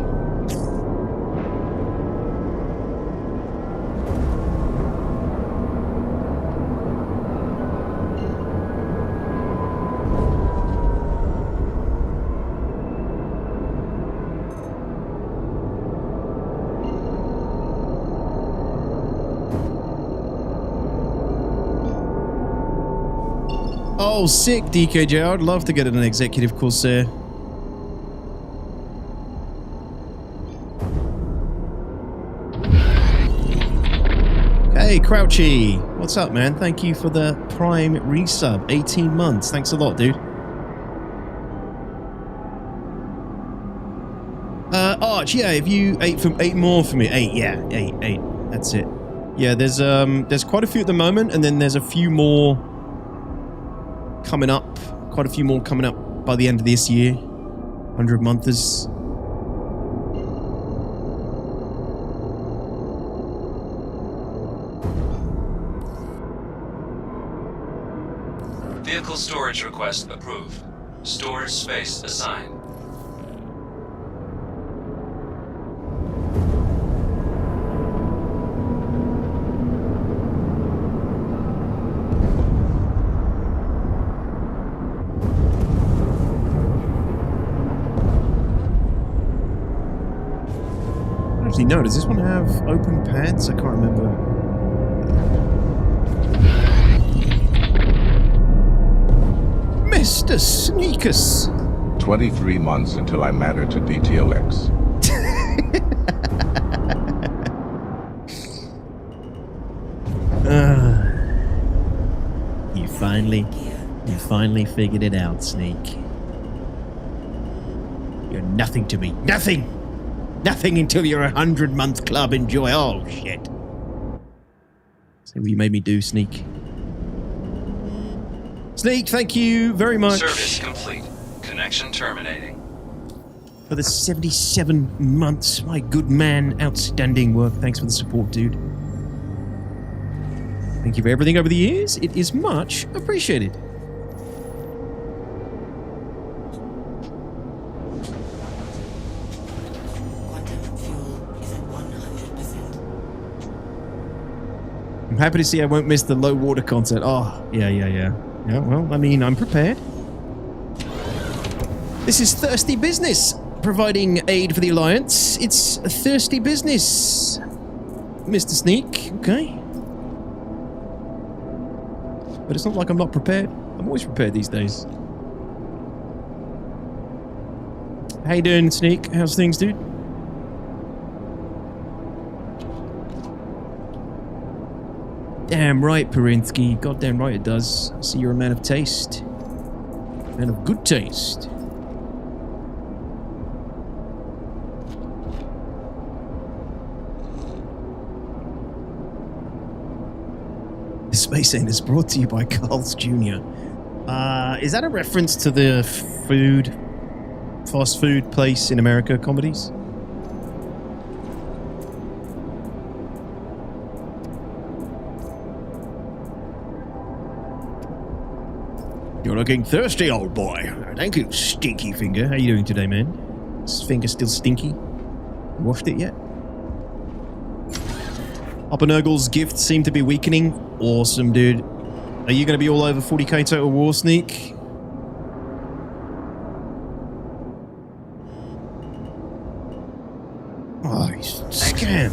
Oh, sick, DKJ. I'd love to get an executive Corsair. Hey, Crouchy. What's up, man? Thank you for the Prime resub. 18 months. Thanks a lot, dude. Arch, yeah, if you eight more for me. 8, yeah. 8. That's it. Yeah, there's quite a few at the moment, and then there's a few more coming up. Quite a few more coming up by the end of this year. 100 monthers. Vehicle storage request approved. Storage space assigned. Actually, no. Does this one have open pads? I can't remember. Mr. Sneakers. 23 months until I matter to DTOX. You finally figured it out, Sneak. You're nothing to me. Nothing! Nothing until you're 100-month club. Enjoy. Oh, shit. See what you made me do, Sneak. Sneak, thank you very much. Service complete. Connection terminating. For the 77 months. My good man. Outstanding work. Thanks for the support, dude. Thank you for everything over the years. It is much appreciated. I'm happy to see I won't miss the low water concert. Oh, yeah. Yeah, well, I mean, I'm prepared. This is thirsty business, providing aid for the Alliance. It's a thirsty business, Mr. Sneak. Okay. But it's not like I'm not prepared. I'm always prepared these days. How you doing, Sneak? How's things, dude? Damn right, Perinsky. Goddamn right it does. I see you're a man of taste. Man of good taste. This Space Ain't is brought to you by Carl's Jr. Is that a reference to the fast food place in America comedies? You're looking thirsty, old boy. Thank you, Stinky Finger. How you doing today, man? Is his finger still stinky? Washed it yet? Upper Nurgle's gifts seem to be weakening. Awesome, dude. Are you going to be all over 40k Total War, Sneak? Oh, he's scam.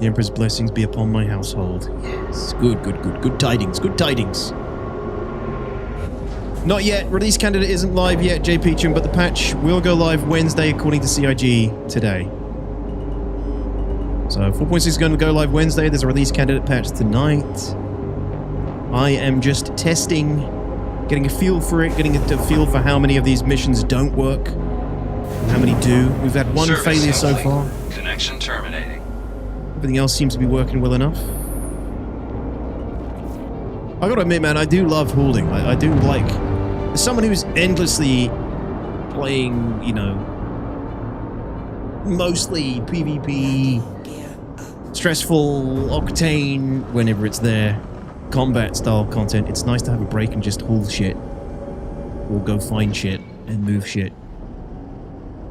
The Emperor's blessings be upon my household. Yes. Good, good, good. Good tidings, good tidings. Not yet. Release candidate isn't live yet, J. Peachum, but the patch will go live Wednesday according to CIG today. So 4.6 is going to go live Wednesday. There's a release candidate patch tonight. I am just testing, getting a feel for it, getting a feel for how many of these missions don't work and how many do. We've had one failure so far. Connection terminating. Everything else seems to be working well enough. I gotta admit, man, I do love hauling. I do like... As someone who's endlessly playing, you know, mostly PvP, stressful, Octane, whenever it's there, combat-style content, it's nice to have a break and just haul shit. Or go find shit and move shit.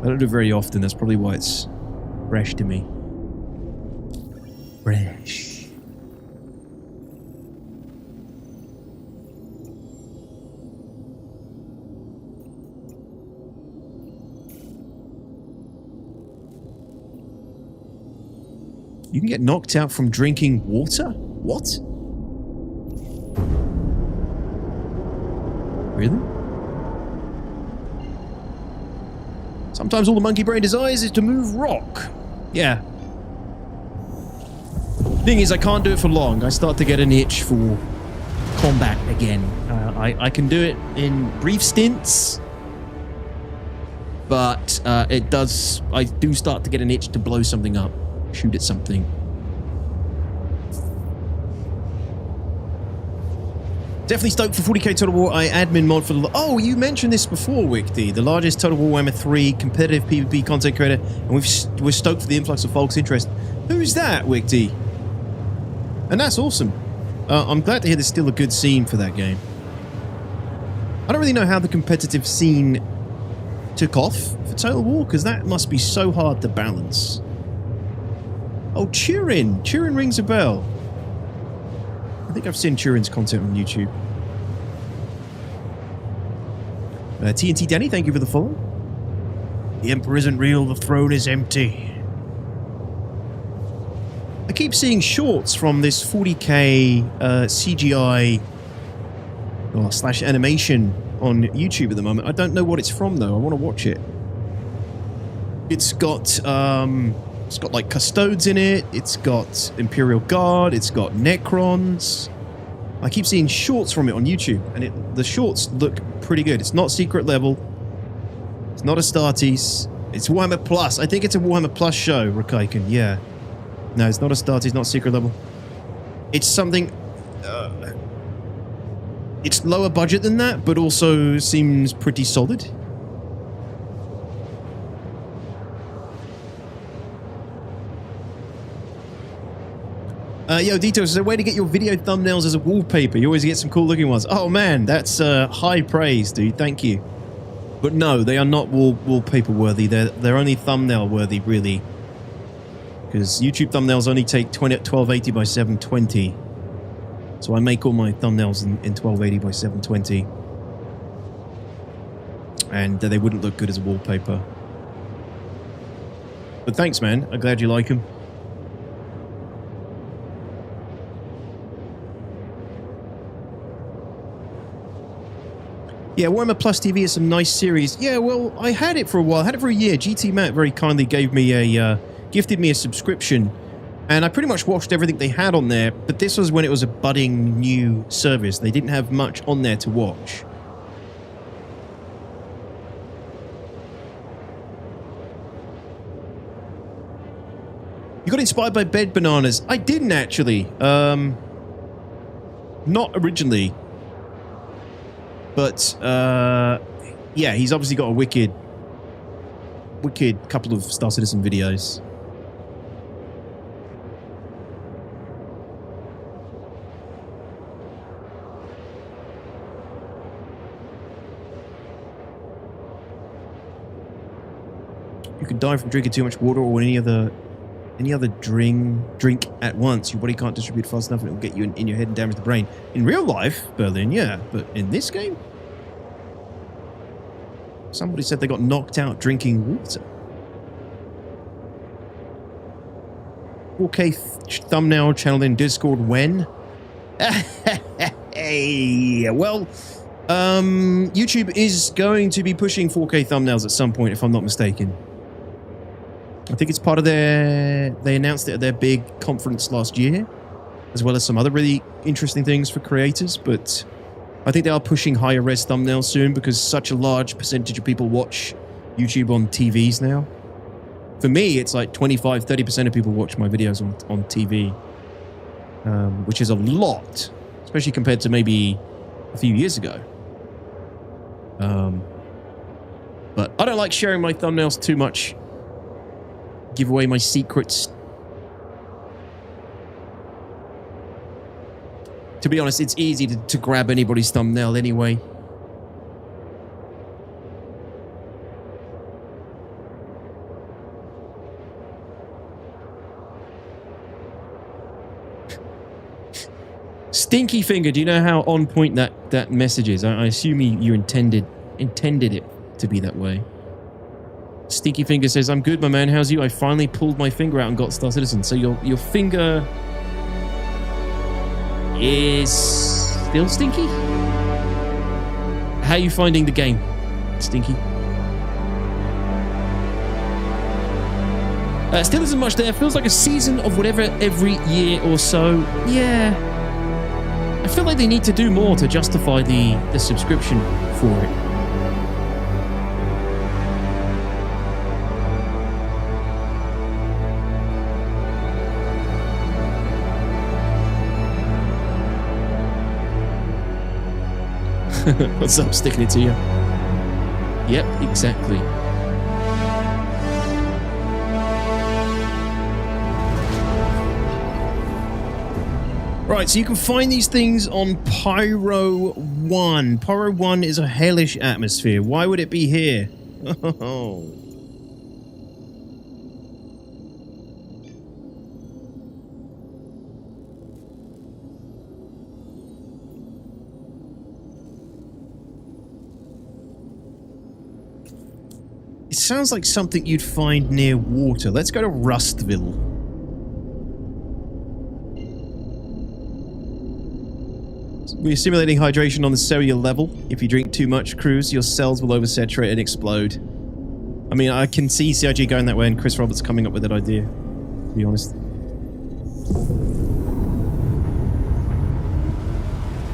I don't do it very often, that's probably why it's fresh to me. Fresh. You can get knocked out from drinking water? What? Really? Sometimes all the monkey brain desires is to move rock. Yeah. Thing is, I can't do it for long. I start to get an itch for combat again. I can do it in brief stints, but I do start to get an itch to blow something up, shoot at something. Definitely stoked for 40k Total War I admin mod for the... Oh, you mentioned this before, Wickdy. The largest Total War Warhammer 3 competitive PvP content creator, and we're stoked for the influx of folks' interest. Who's that, Wickdy? And that's awesome. I'm glad to hear there's still a good scene for that game. I don't really know how the competitive scene took off for Total War, because that must be so hard to balance. Oh, Turin! Turin rings a bell. I think I've seen Turin's content on YouTube. TNT Danny, thank you for the follow. The Emperor isn't real, the throne is empty. I keep seeing shorts from this 40k CGI / animation on YouTube at the moment. I don't know what it's from though. I want to watch it. It's got like custodes in it. It's got Imperial Guard. It's got Necrons. I keep seeing shorts from it on YouTube, and the shorts look pretty good. It's not secret level. It's not Astartes. It's Warhammer Plus. I think it's a Warhammer Plus show, Rakaiken. Yeah. No, it's not Astartes, not secret level. It's something... it's lower budget than that, but also seems pretty solid. Yo, Dito, is there a way to get your video thumbnails as a wallpaper? You always get some cool looking ones. Oh man, that's high praise, dude. Thank you. But no, they are not wallpaper worthy. They're only thumbnail worthy, really. Because YouTube thumbnails only take 1280 by 720. So I make all my thumbnails in 1280 by 720. And they wouldn't look good as a wallpaper. But thanks, man. I'm glad you like them. Yeah, Warhammer Plus TV is some nice series. Yeah, well, I had it for a while. I had it for a year. GT Matt very kindly gave me gifted me a subscription, and I pretty much watched everything they had on there, but this was when it was a budding new service. They didn't have much on there to watch. You You got inspired by bed bananas. I didn't actually. Not originally. But, yeah, he's obviously got a wicked couple of Star Citizen videos. You can die from drinking too much water or any other drink at once. Your body can't distribute fast enough and it will get you in your head and damage the brain. In real life, Berlin, yeah. But in this game? Somebody said they got knocked out drinking water. 4K thumbnail channel in Discord when? Hey, well, YouTube is going to be pushing 4K thumbnails at some point, if I'm not mistaken. I think it's part of their... They announced it at their big conference last year, as well as some other really interesting things for creators, but I think they are pushing higher res thumbnails soon because such a large percentage of people watch YouTube on TVs now. For me, it's like 25-30% of people watch my videos on TV, which is a lot, especially compared to maybe a few years ago. But I don't like sharing my thumbnails too much. Give away my secrets. To be honest, it's easy to grab anybody's thumbnail anyway. Stinky Finger, do you know how on point that message is? I assume you intended it to be that way. Stinky Finger says, I'm good, my man. How's you? I finally pulled my finger out and got Star Citizen. So your finger is still stinky? How are you finding the game, Stinky? Still isn't much there. Feels like a season of whatever every year or so. Yeah. I feel like they need to do more to justify the subscription for it. What's up, sticking it to you? Yep, exactly. Right, so you can find these things on Pyro 1. Pyro 1 is a hellish atmosphere. Why would it be here? Oh. It sounds like something you'd find near water. Let's go to Rustville. We're simulating hydration on the cellular level. If you drink too much, Cruz, your cells will oversaturate and explode. I mean, I can see CIG going that way and Chris Roberts coming up with that idea, to be honest.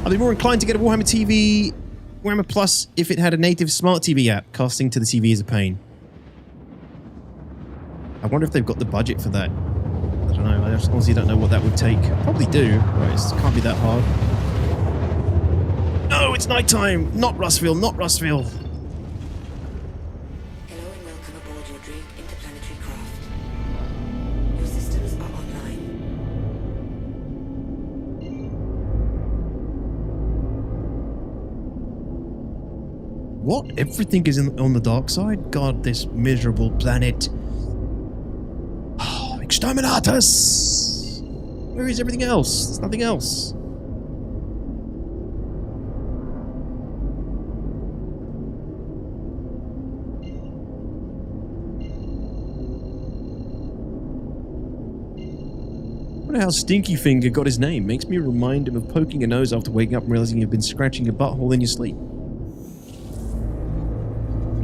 I'd be more inclined to get a Warhammer TV, Warhammer Plus, if it had a native smart TV app. Casting to the TV is a pain. I wonder if they've got the budget for that. I don't know. I honestly don't know what that would take. Probably do. Right, it can't be that hard. No, it's nighttime. Not Rustville. Not Rustville. Hello and welcome aboard your Drake interplanetary craft. Your systems are online. What? Everything is on the dark side? God, this miserable planet. Exterminatus! Where is everything else? There's nothing else. I wonder how Stinky Finger got his name. Makes me remind him of poking a nose after waking up and realizing you've been scratching your butthole in your sleep.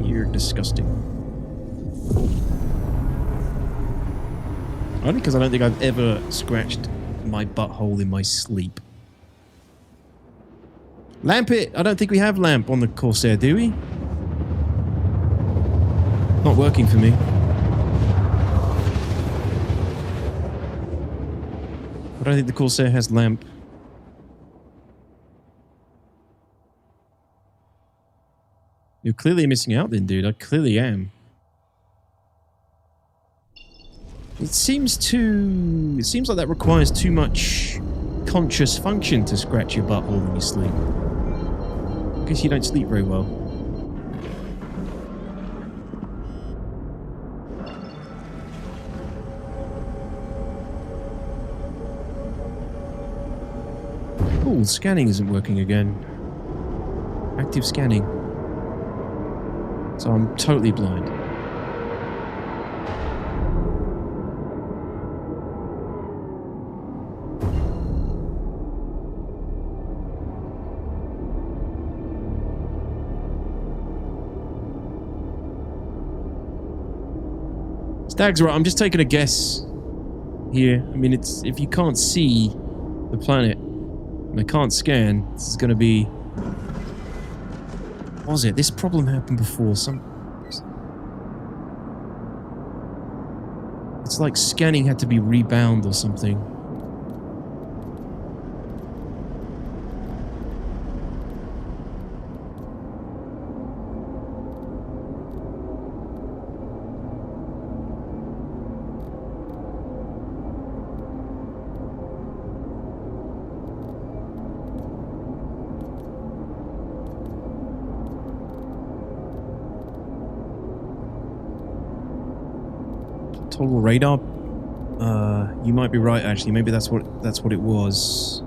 You're disgusting. Only because I don't think I've ever scratched my butthole in my sleep. Lamp it! I don't think we have lamp on the Corsair, do we? Not working for me. I don't think the Corsair has lamp. You're clearly missing out then, dude. I clearly am. It seems like that requires too much conscious function to scratch your butthole when you sleep. I guess you don't sleep very well. Oh, scanning isn't working again. Active scanning. So I'm totally blind. Stag's right, I'm just taking a guess here. I mean, it's if you can't see the planet and I can't scan, this is going to be... What was it? This problem happened before. It's like scanning had to be rebound or something. Total radar. You might be right. Actually, maybe that's what it was.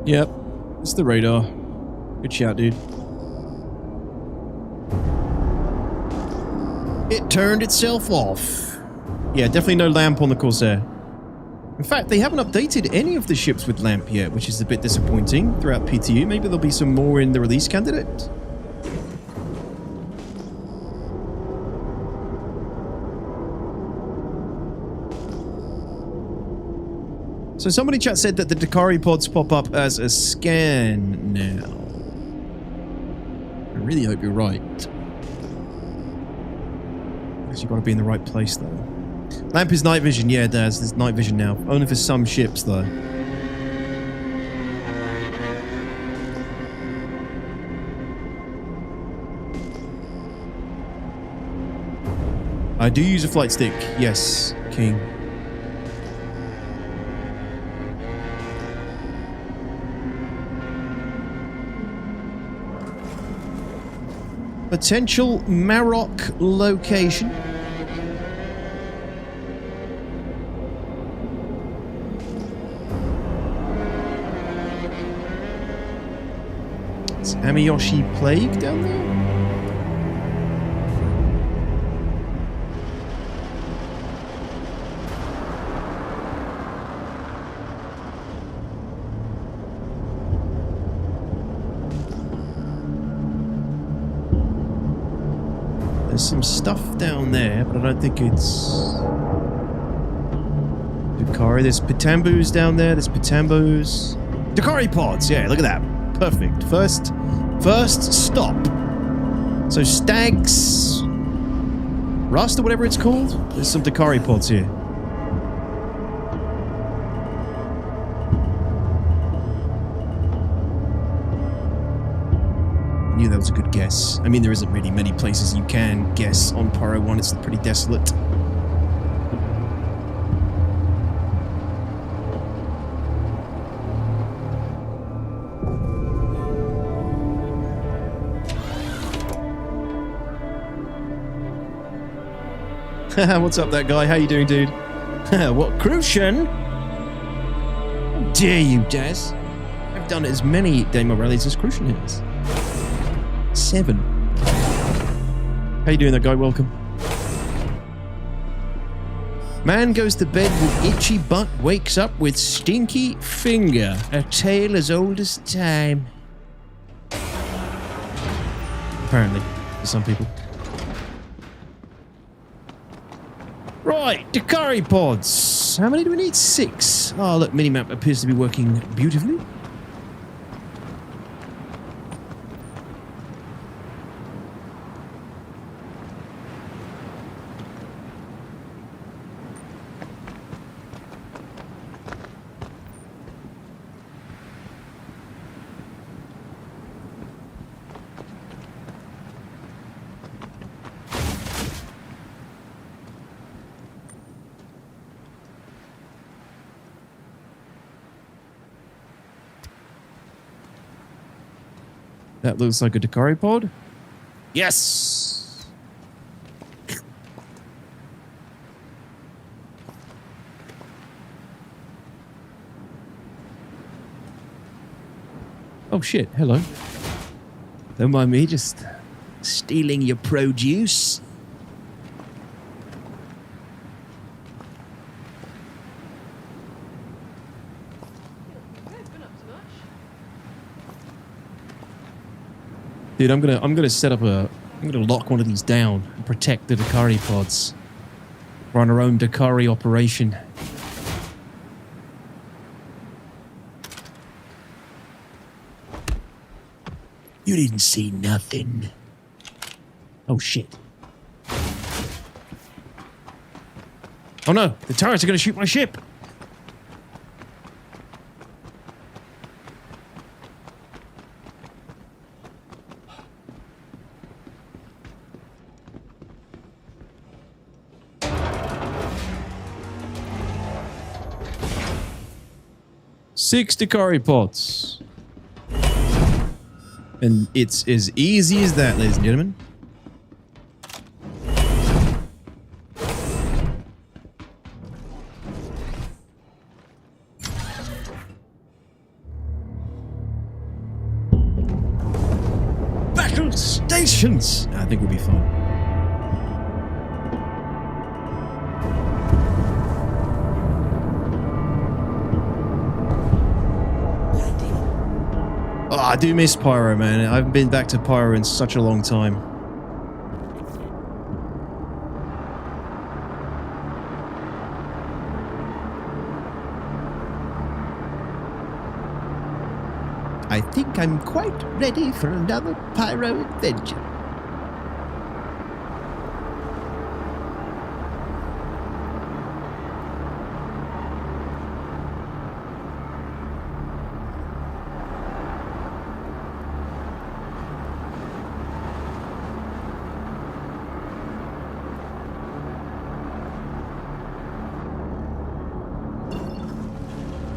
Yep, it's the radar. Good shout, dude. It turned itself off. Yeah, definitely no lamp on the Corsair. In fact, they haven't updated any of the ships with lamp yet, which is a bit disappointing throughout PTU. Maybe there'll be some more in the release candidate. So somebody in chat said that the Dakari pods pop up as a scan now. I really hope you're right. Because you've got to be in the right place though. Lamp is night vision, yeah, Daz. There's night vision now. Only for some ships though. I do use a flight stick, yes, King. Potential Marok location. Is Amiyoshi Plague down there? There's some stuff down there, but I don't think it's Dakari. There's Pitambus down there. There's Pitambus. Dakari pods. Yeah, look at that. Perfect. First stop. So Stags Rust or whatever it's called. There's some Dakari pods here. I knew that was a good guess. I mean, there isn't really many places you can guess on Pyro 1. It's pretty desolate. What's up, that guy? How you doing, dude? What, Crucian? How dare you, Daz? How I've done as many demo rallies as Crucial has. 7. How you doing there, guy? Welcome. Man goes to bed with itchy butt, wakes up with stinky finger. A tale as old as time. Apparently, for some people. Right, Dakari pods. How many do we need? 6. Oh, look, minimap appears to be working beautifully. That looks like a Dakari pod. Yes! Oh shit, hello. Don't mind me, just stealing your produce. Dude, I'm gonna set up I'm gonna lock one of these down and protect the Dakari pods. Run our own Dakari operation. You didn't see nothing. Oh shit. Oh no, the turrets are gonna shoot my ship. Six Dakari pods. And it's as easy as that, ladies and gentlemen. Battle stations! I think we'll be fine. Oh, I do miss Pyro, man. I haven't been back to Pyro in such a long time. I think I'm quite ready for another Pyro adventure.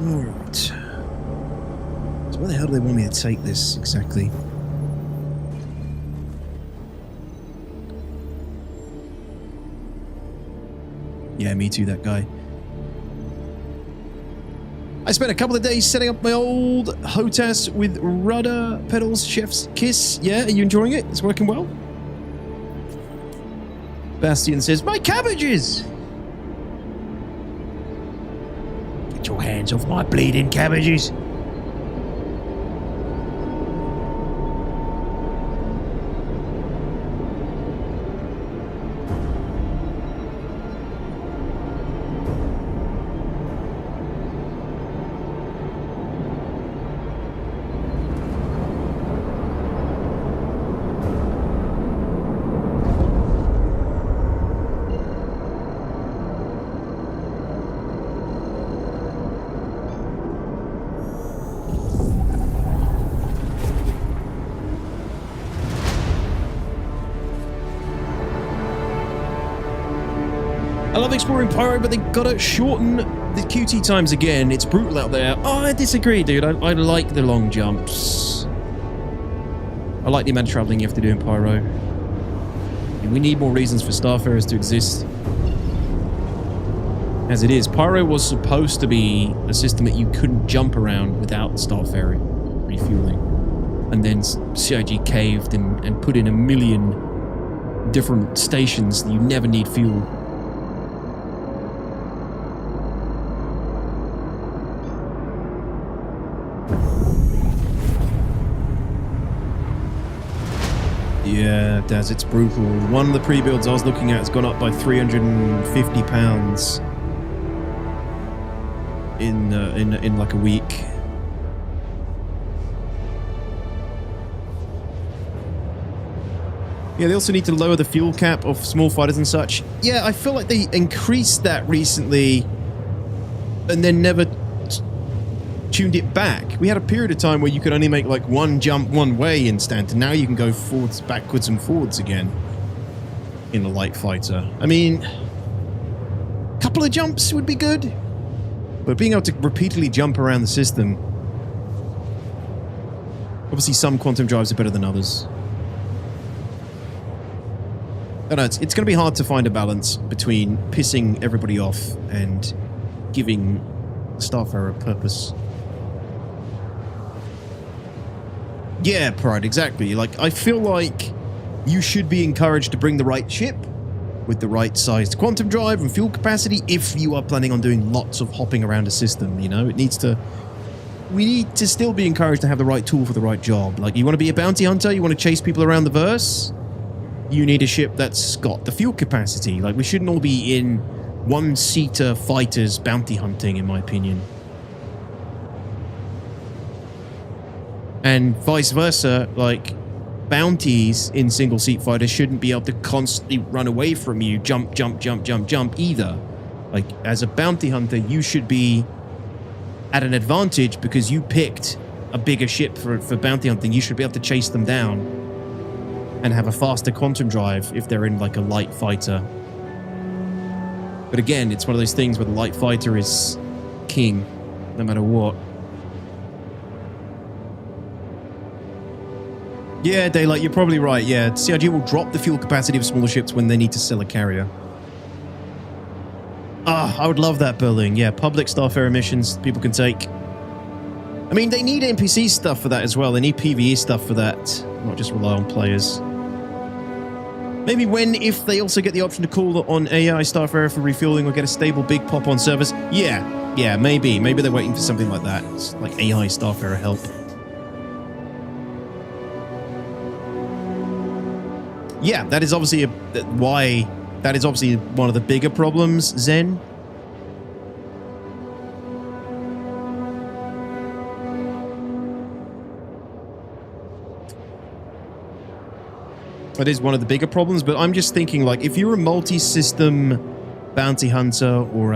Alright. So where the hell do they want me to take this exactly? Yeah, me too, that guy. I spent a couple of days setting up my old HOTAS with rudder pedals, chef's kiss. Yeah, are you enjoying it? It's working well? Bastian says, my cabbages! Get your hands off my bleeding cabbages. I love exploring Pyro, but they gotta shorten the QT times again. It's brutal out there. Oh, I disagree, dude. I like the long jumps. I like the amount of traveling you have to do in Pyro. We need more reasons for Starfarers to exist. As it is, Pyro was supposed to be a system that you couldn't jump around without Starfaring. refueling. And then CIG caved and put in a million different stations that you never need fuel. Yeah, Daz, it's brutal. One of the pre-builds I was looking at has gone up by £350 in like a week. Yeah, they also need to lower the fuel cap of small fighters and such. Yeah, I feel like they increased that recently and then never tuned it back. We had a period of time where you could only make like one jump one way in Stanton. Now you can go forwards, backwards, and forwards again in a light fighter. I mean, a couple of jumps would be good, but being able to repeatedly jump around the system. Obviously, some quantum drives are better than others. I don't know, it's going to be hard to find a balance between pissing everybody off and giving Starfarer a purpose. Yeah, Pride, exactly. Like, I feel like you should be encouraged to bring the right ship with the right sized quantum drive and fuel capacity if you are planning on doing lots of hopping around a system, you know? We need to still be encouraged to have the right tool for the right job. Like, you want to be a bounty hunter? You want to chase people around the verse? You need a ship that's got the fuel capacity. Like, we shouldn't all be in one-seater fighters bounty hunting, in my opinion. And vice versa, like, bounties in single-seat fighters shouldn't be able to constantly run away from you, jump, jump, jump, jump, jump, either. Like, as a bounty hunter, you should be at an advantage because you picked a bigger ship for bounty hunting. You should be able to chase them down and have a faster quantum drive if they're in, like, a light fighter. But again, it's one of those things where the light fighter is king, no matter what. Yeah, Daylight, you're probably right. Yeah, CIG will drop the fuel capacity of smaller ships when they need to sell a carrier. Ah, I would love that, Berling. Yeah, public Starfarer missions people can take. I mean, they need NPC stuff for that as well. They need PvE stuff for that, not just rely on players. Maybe if they also get the option to call on AI Starfarer for refueling or get a stable big pop on service. Yeah, maybe. Maybe they're waiting for something like that. It's like AI Starfarer help. Yeah, that is obviously that is obviously one of the bigger problems, Zen. That is one of the bigger problems, but I'm just thinking, like, if you're a multi-system bounty hunter or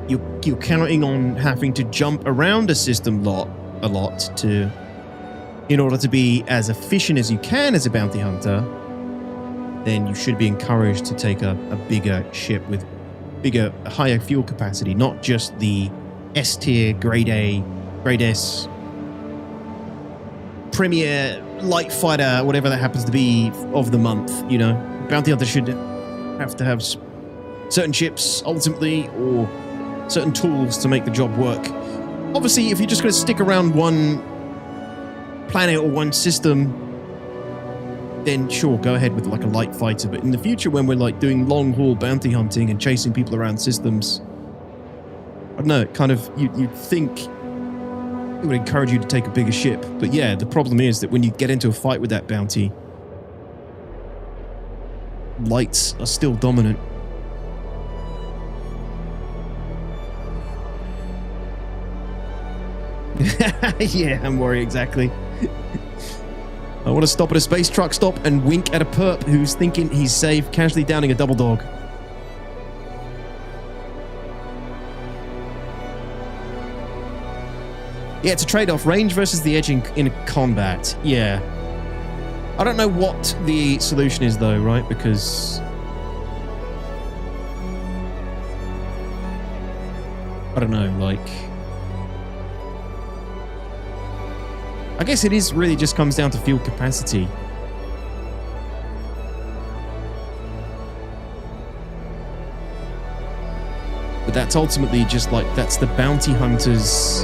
you're counting on having to jump around a system a lot in order to be as efficient as you can as a bounty hunter, then you should be encouraged to take a bigger ship with higher fuel capacity, not just the S tier, grade A, grade S, premier, light fighter, whatever that happens to be of the month, you know. Bounty hunter should have to have certain ships ultimately or certain tools to make the job work. Obviously, if you're just going to stick around one planet or one system, then sure, go ahead with like a light fighter. But in the future, when we're like doing long haul bounty hunting and chasing people around systems, I don't know, kind of you'd think it would encourage you to take a bigger ship. But yeah, the problem is that when you get into a fight with that bounty, lights are still dominant. Yeah, I'm worried, exactly. I want to stop at a space truck stop and wink at a perp who's thinking he's safe, casually downing a double dog. Yeah, it's a trade-off. Range versus the edge in combat. Yeah. I don't know what the solution is, though, right? Because I don't know, like, I guess it is really just comes down to fuel capacity. But that's ultimately just like, that's the bounty hunter's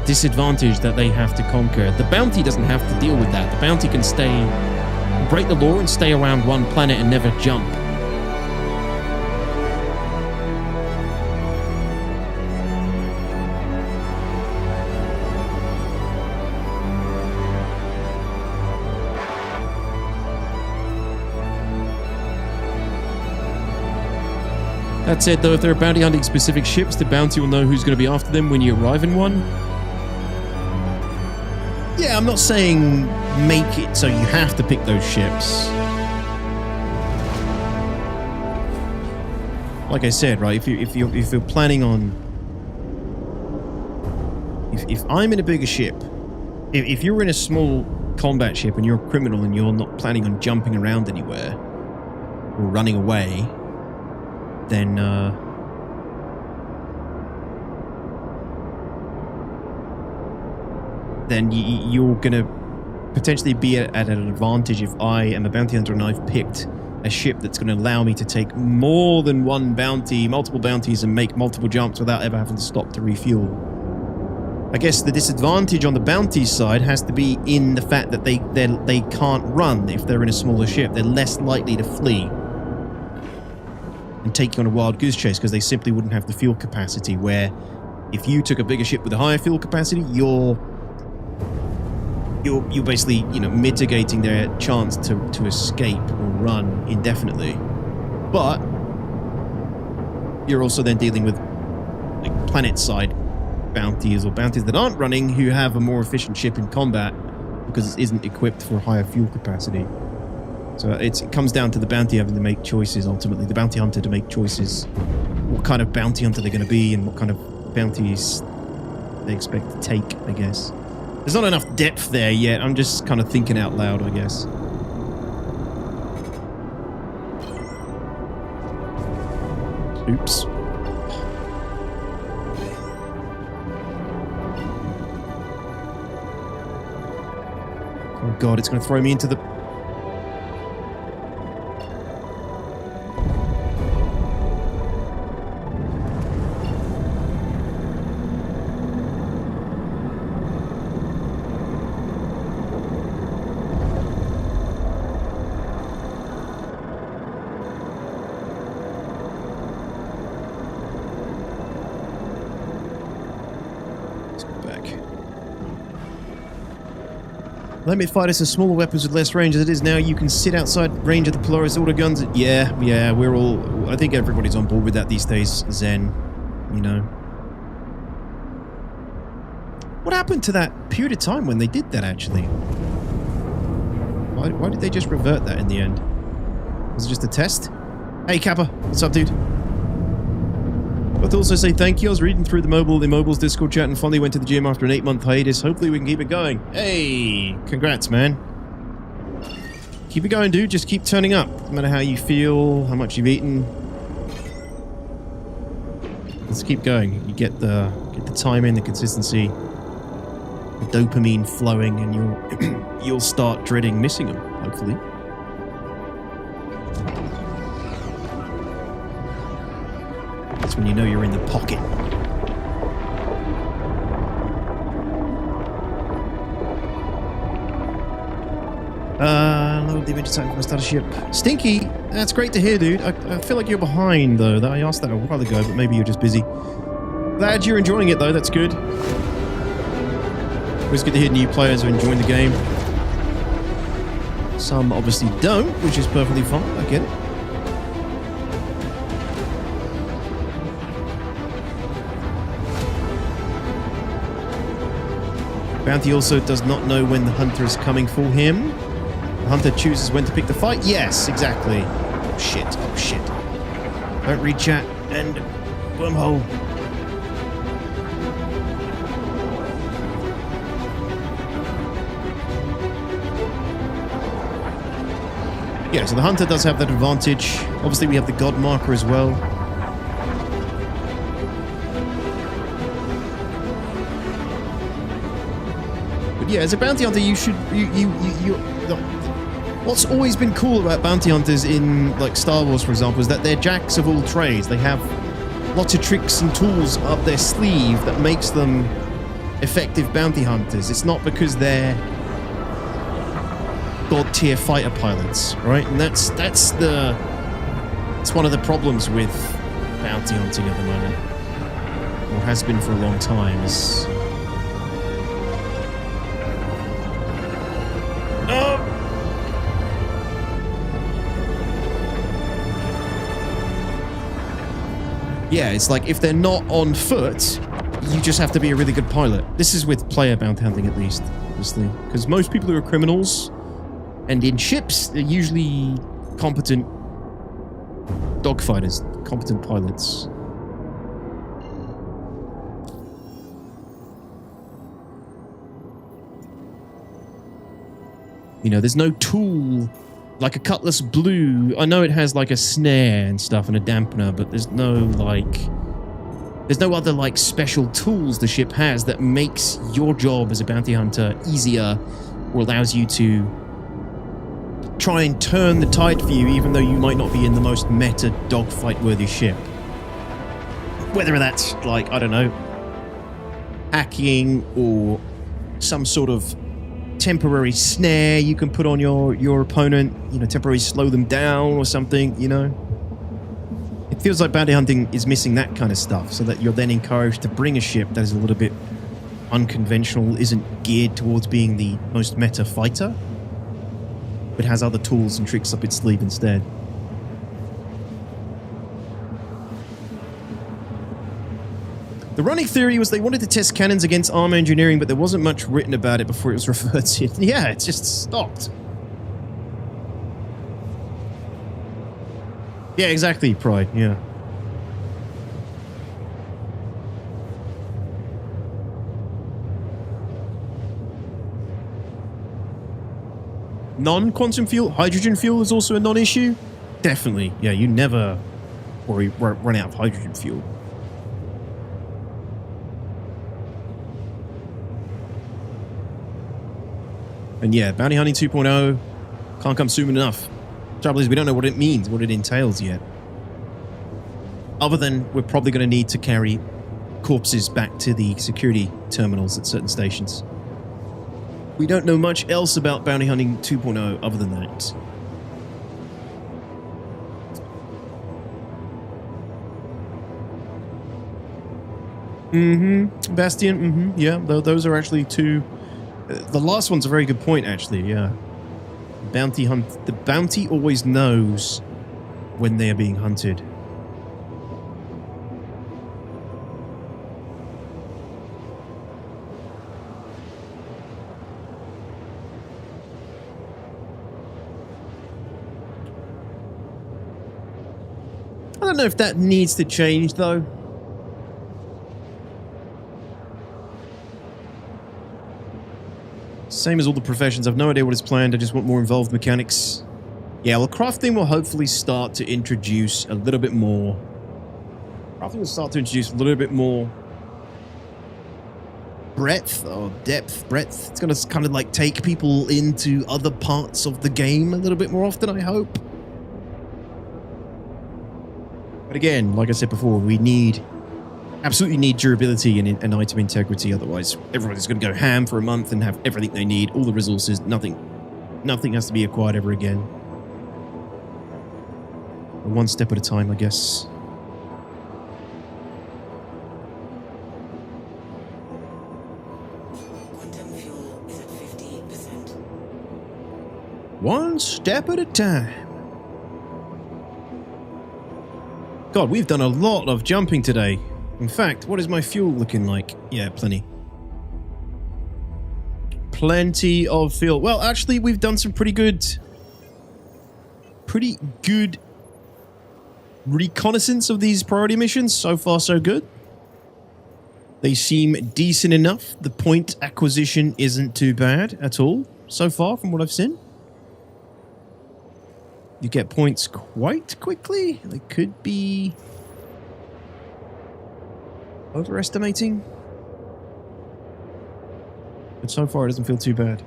disadvantage that they have to conquer. The bounty doesn't have to deal with that. The bounty can break the law and stay around one planet and never jump. That said, though, if they're bounty hunting specific ships, the bounty will know who's going to be after them when you arrive in one. Yeah, I'm not saying make it so you have to pick those ships. Like I said, right? If you're planning on, if I'm in a bigger ship, if you're in a small combat ship and you're a criminal and you're not planning on jumping around anywhere or running away, then you're gonna potentially be at an advantage if I am a bounty hunter and I've picked a ship that's going to allow me to take more than one bounty, multiple bounties, and make multiple jumps without ever having to stop to refuel. I guess the disadvantage on the bounty side has to be in the fact that they can't run if they're in a smaller ship. They're less likely to flee and take you on a wild goose chase because they simply wouldn't have the fuel capacity, where if you took a bigger ship with a higher fuel capacity, you're basically, you know, mitigating their chance to escape or run indefinitely. But you're also then dealing with like planet side bounties or bounties that aren't running who have a more efficient ship in combat because it isn't equipped for higher fuel capacity. So it comes down to the bounty having to make choices ultimately, the bounty hunter to make choices. What kind of bounty hunter they're going to be and what kind of bounties they expect to take, I guess. There's not enough depth there yet. I'm just kind of thinking out loud, I guess. Oops. Oh god, it's going to throw me into the... Limit fighters are smaller weapons with less range as it is now. You can sit outside range of the Polaris auto guns. Yeah, we're all... I think everybody's on board with that these days, Zen. You know. What happened to that period of time when they did that, actually? Why did they just revert that in the end? Was it just a test? Hey, Kappa. What's up, dude? I'd to also say thank you. I was reading through the Mobile's Discord chat and finally went to the gym after an 8-month hiatus. Hopefully we can keep it going. Hey, congrats, man. Keep it going, dude. Just keep turning up. No matter how you feel, how much you've eaten. Let's keep going. You get the timing, the consistency, the dopamine flowing, and you'll start dreading missing them, hopefully. That's when you know you're in the pocket. Load the adventure time from a starter ship. Stinky, that's great to hear, dude. I feel like you're behind, though. I asked that a while ago, but maybe you're just busy. Glad you're enjoying it, though. That's good. Always good to hear new players are enjoying the game. Some obviously don't, which is perfectly fine. I get it. Bounty also does not know when the hunter is coming for him. The hunter chooses when to pick the fight. Yes, exactly. Oh shit, oh shit. Don't read chat and wormhole. Yeah, so the hunter does have that advantage. Obviously we have the god marker as well. Yeah, as a bounty hunter, you should What's always been cool about bounty hunters in like Star Wars, for example, is that they're jacks of all trades. They have lots of tricks and tools up their sleeve that makes them effective bounty hunters. It's not because they're god tier fighter pilots, right? And that's one of the problems with bounty hunting at the moment, or has been for a long time. Is yeah, it's like if they're not on foot, you just have to be a really good pilot. This is with player bounty hunting, at least, obviously, because most people who are criminals and in ships, they're usually competent dogfighters, competent pilots. You know, there's no tool like a Cutlass Blue. I know it has like a snare and stuff and a dampener, but there's no other like special tools the ship has that makes your job as a bounty hunter easier or allows you to try and turn the tide for you, even though you might not be in the most meta dogfight worthy ship. Whether that's like, I don't know, hacking or some sort of temporary snare you can put on your opponent, you know, temporarily slow them down or something, you know. It feels like bounty hunting is missing that kind of stuff, so that you're then encouraged to bring a ship that is a little bit unconventional, isn't geared towards being the most meta fighter, but has other tools and tricks up its sleeve instead. The running theory was they wanted to test cannons against armor engineering, but there wasn't much written about it before it was referred to. Yeah, it just stopped. Yeah, exactly, Pride, yeah. Non-quantum fuel? Hydrogen fuel is also a non-issue? Definitely, yeah, you never run out of hydrogen fuel. And yeah, Bounty Hunting 2.0 can't come soon enough. Trouble is, we don't know what it means, what it entails yet. Other than we're probably going to need to carry corpses back to the security terminals at certain stations. We don't know much else about Bounty Hunting 2.0 other than that. Bastion, yeah, those are actually two. The last one's a very good point, actually, yeah. Bounty hunt. The bounty always knows when they are being hunted. I don't know if that needs to change, though. Same as all the professions. I've no idea what is planned. I just want more involved mechanics. Yeah, well, crafting will hopefully start to introduce a little bit more. Crafting will start to introduce a little bit more breadth or breadth. It's going to kind of like take people into other parts of the game a little bit more often, I hope. But again, like I said before, we absolutely need durability and item integrity. Otherwise, everyone's going to go ham for a month and have everything they need, all the resources, nothing has to be acquired ever again. One step at a time, I guess. Quantum fuel is at 50%. One step at a time. God, we've done a lot of jumping today. In fact, what is my fuel looking like? Yeah, plenty. Plenty of fuel. Well, actually, we've done some pretty good reconnaissance of these priority missions. So far, so good. They seem decent enough. The point acquisition isn't too bad at all, so far, from what I've seen. You get points quite quickly. They could be overestimating. But so far, it doesn't feel too bad.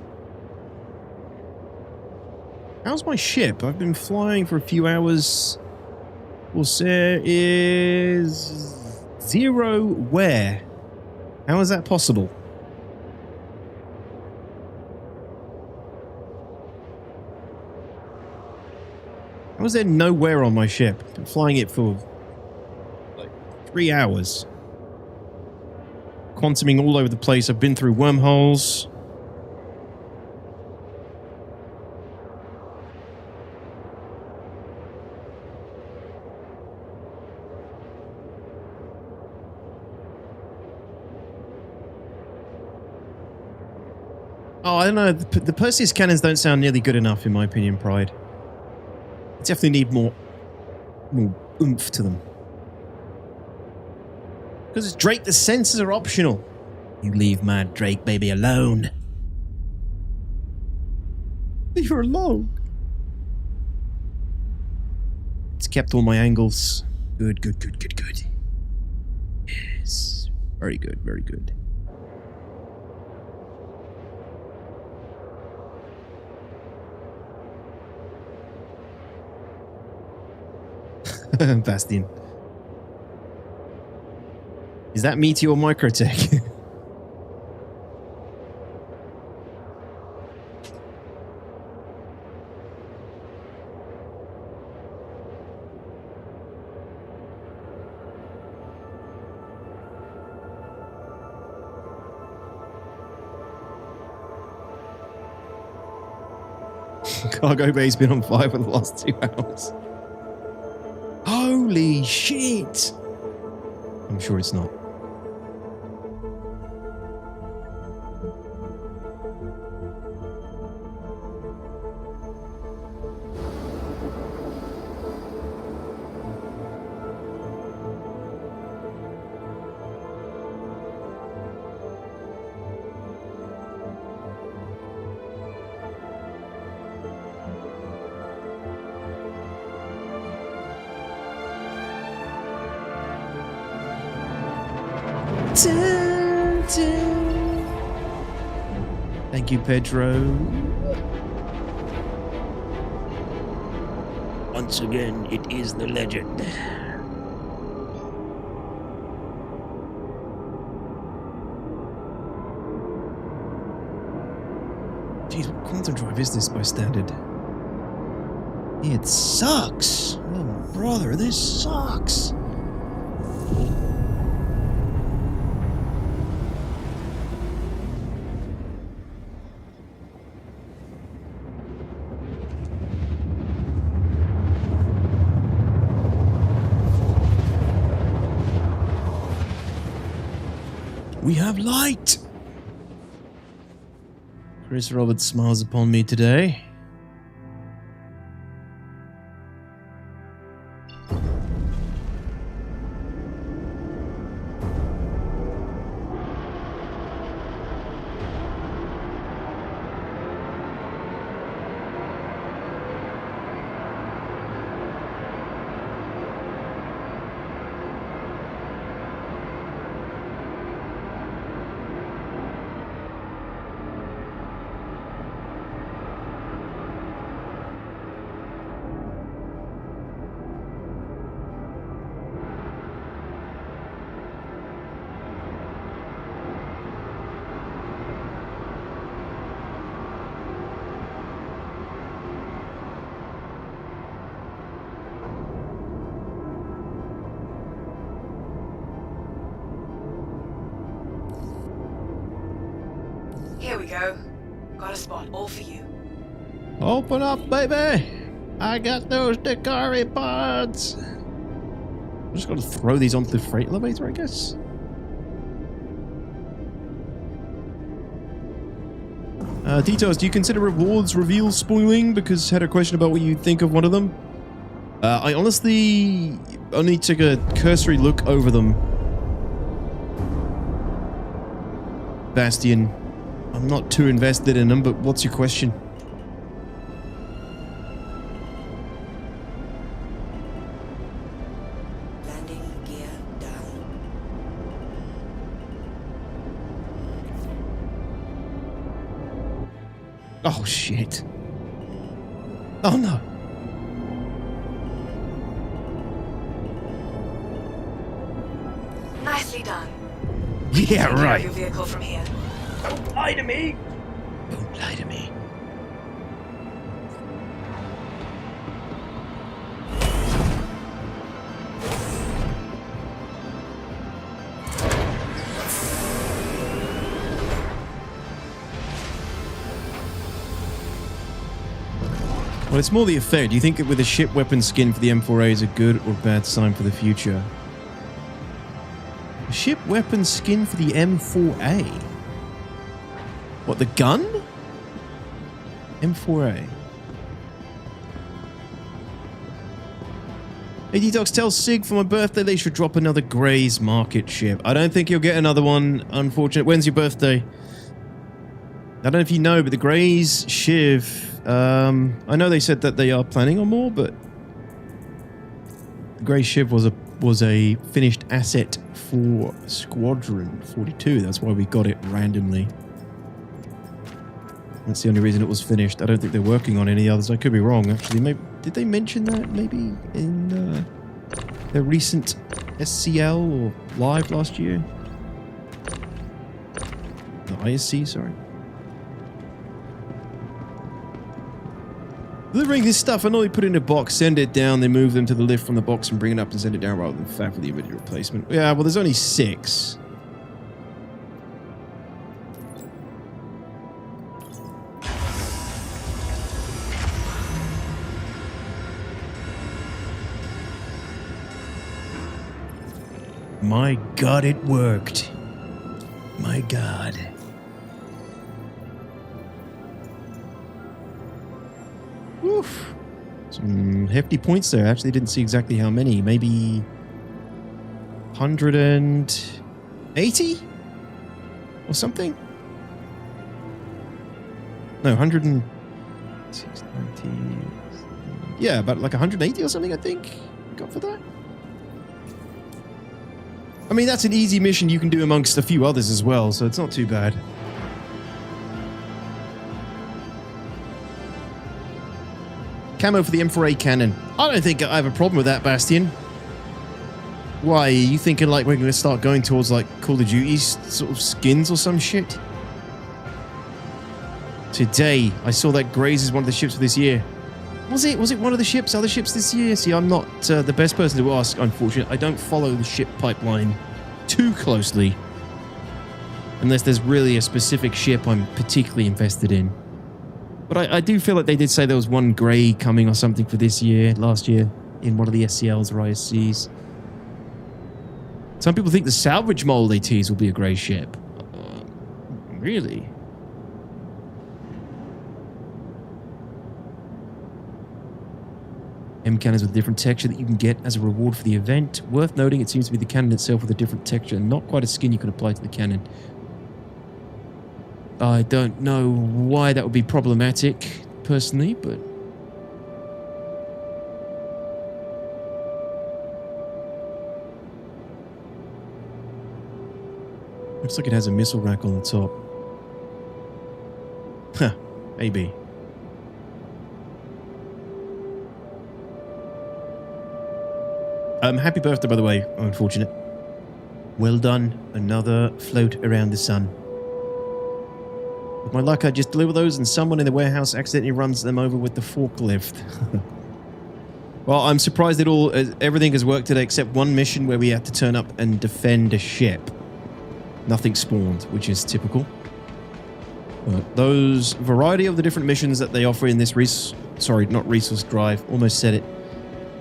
How's my ship? I've been flying for a few hours. Corsair is 0 where? How is that possible? How is there nowhere on my ship? I've been flying it for like 3 hours. Quantuming all over the place. I've been through wormholes. Oh, I don't know. The Perseus cannons don't sound nearly good enough, in my opinion, Pride. Definitely need more oomph to them. Because it's Drake, the sensors are optional. You leave my Drake baby alone. Leave her alone. It's kept all my angles. Good, good, good, good, good. Yes. Very good, very good. Bastion. Is that Meteor Microtech? Cargo bay's been on fire for the last 2 hours. Holy shit! I'm sure it's not. Thank you, Pedro. Once again, it is the legend. Jeez, what quantum drive is this by standard? It sucks. Oh, brother, this sucks. We have light! Chris Roberts smiles upon me today. Here we go. Got a spot, all for you. Open up, baby! I got those Dakari pods! I'm just going to throw these onto the freight elevator, I guess. Details, do you consider rewards reveal spoiling? Because I had a question about what you think of one of them. I honestly only took a cursory look over them. Bastion. I'm not too invested in them, but what's your question? Landing gear down. Oh, shit. Oh no. Nicely done. Yeah, Take care of right. your vehicle from here. Don't lie to me. Don't lie to me. Well, it's more the effect. Do you think that with a ship weapon skin for the M4A is a good or bad sign for the future? A ship weapon skin for the M4A? What, the gun? M4A. Hey, Detox, tell Sig for my birthday they should drop another Grey's Market ship. I don't think you'll get another one, unfortunately. When's your birthday? I don't know if you know, but the Grey's Shiv... I know they said that they are planning on more, but the Grey Shiv was a finished asset for Squadron 42. That's why we got it randomly. That's the only reason it was finished. I don't think they're working on any others. I could be wrong, actually. Maybe, did they mention that maybe in their recent SCL or live last year? The ISC, sorry. Delivering this stuff, I normally put it in a box, send it down, then move them to the lift from the box and bring it up and send it down rather than faff for the immediate replacement. Yeah, well, there's only 6. My God, it worked. My God. Oof. Some hefty points there. Actually, didn't see exactly how many. Maybe 180 or something. No, 190. Yeah, about like 180 or something. I think got for that. I mean, that's an easy mission you can do amongst a few others as well, so it's not too bad. Camo for the M4A cannon. I don't think I have a problem with that, Bastion. Why, are you thinking like we're going to start going towards like Call of Duty sort of skins or some shit? Today, I saw that Grays is one of the ships for this year. Was it one of the ships, other ships this year? See, I'm not the best person to ask, unfortunately. I don't follow the ship pipeline too closely. Unless there's really a specific ship I'm particularly invested in. But I do feel like they did say there was one grey coming or something for this year, last year, in one of the SCLs or ISCs. Some people think the salvage mold they tease will be a grey ship. Really? M cannons with a different texture that you can get as a reward for the event. Worth noting, it seems to be the cannon itself with a different texture and not quite a skin you can apply to the cannon. I don't know why that would be problematic, personally, but... looks like it has a missile rack on the top. Huh, maybe. Happy birthday, by the way, unfortunate. Well done, another float around the sun. With my luck, I just deliver those and someone in the warehouse accidentally runs them over with the forklift. Well, I'm surprised that everything has worked today except one mission where we had to turn up and defend a ship. Nothing spawned, which is typical. But those variety of the different missions that they offer in this resource drive, almost said it.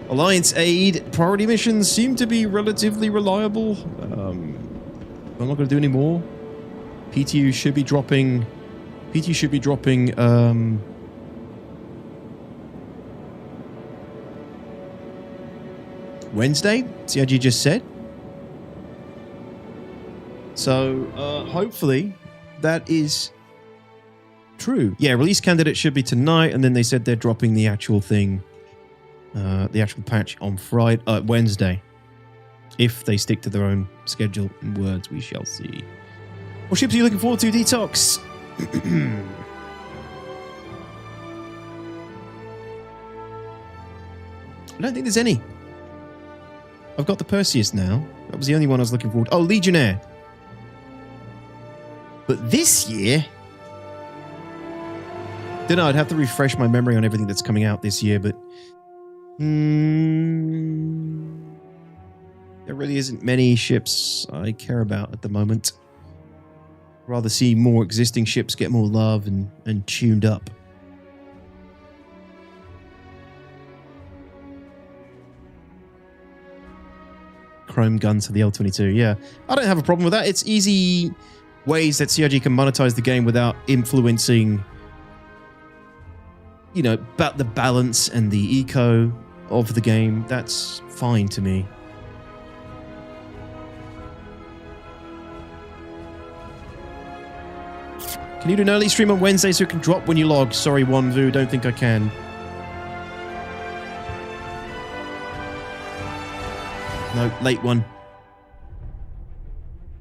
Alliance aid priority missions seem to be relatively reliable. I'm not going to do any more. PTU should be dropping. PTU should be dropping. Wednesday. CIG just said. So hopefully that is true. Yeah, release candidate should be tonight, and then they said they're dropping the actual thing. The actual patch on Wednesday. If they stick to their own schedule and words, we shall see. What ships are you looking forward to, Detox? I don't think there's any. I've got the Perseus now. That was the only one I was looking forward to. Oh, Legionnaire. But this year... Don't know, I'd have to refresh my memory on everything that's coming out this year, but... there really isn't many ships I care about at the moment. Rather see more existing ships get more love and tuned up. Chrome guns for the L-22, yeah. I don't have a problem with that. It's easy ways that CRG can monetize the game without influencing... you know, about the balance and the eco of the game. That's fine to me. Can you do an early stream on Wednesday so it can drop when you log? Sorry, Wanvu, don't think I can. No, late one.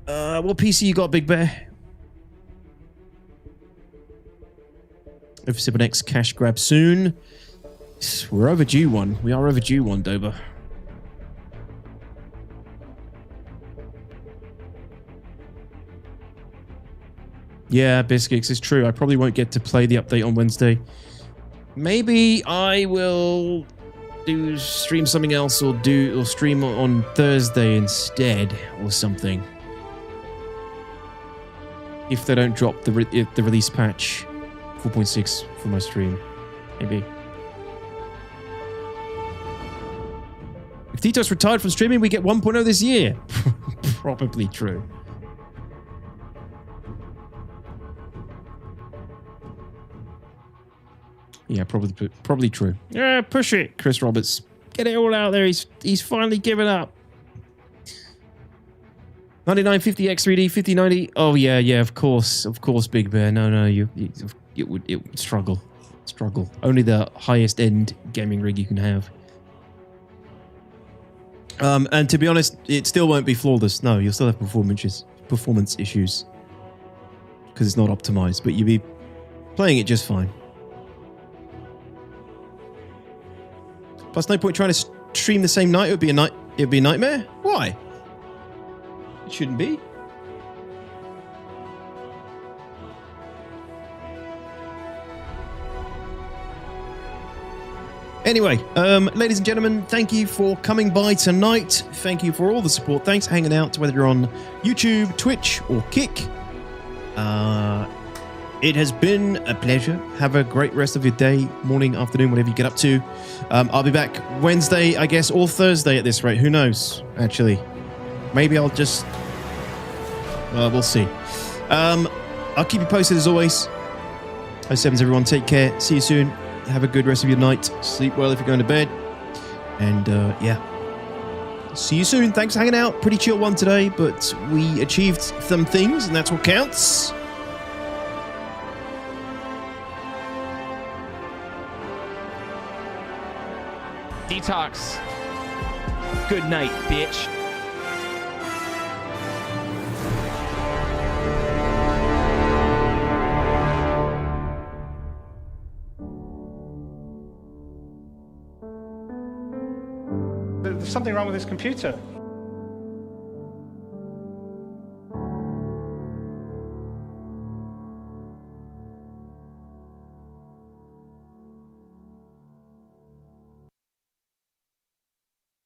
What PC you got, Big Bear? F7X cash grab soon. We're overdue one. We are overdue one, Dober. Yeah, Biscuits, it's true. I probably won't get to play the update on Wednesday. Maybe I will stream something else or stream on Thursday instead or something. If they don't drop the release patch 4.6 for my stream. Maybe. If Tito's retired from streaming, we get 1.0 this year. Probably true. Yeah, probably true. Yeah, push it, Chris Roberts. Get it all out there. He's finally given up. 9950 X3D 5090. Oh yeah, of course, Big Bear. No, it would struggle. Only the highest end gaming rig you can have. And to be honest, it still won't be flawless. No, you'll still have performance issues because it's not optimized. But you'll be playing it just fine. Plus, no point trying to stream the same night. It would be a nightmare. Why? It shouldn't be. Anyway, ladies and gentlemen, thank you for coming by tonight. Thank you for all the support. Thanks for hanging out, whether you're on YouTube, Twitch, or Kick. It has been a pleasure. Have a great rest of your day, morning, afternoon, whatever you get up to. I'll be back Wednesday, I guess, or Thursday at this rate. Who knows, actually. Maybe I'll just... we'll see. I'll keep you posted as always. 07s, everyone. Take care. See you soon. Have a good rest of your night. Sleep well if you're going to bed. And, yeah. See you soon. Thanks for hanging out. Pretty chill one today, but we achieved some things, and that's what counts. Detox. Good night, bitch. There's something wrong with this computer.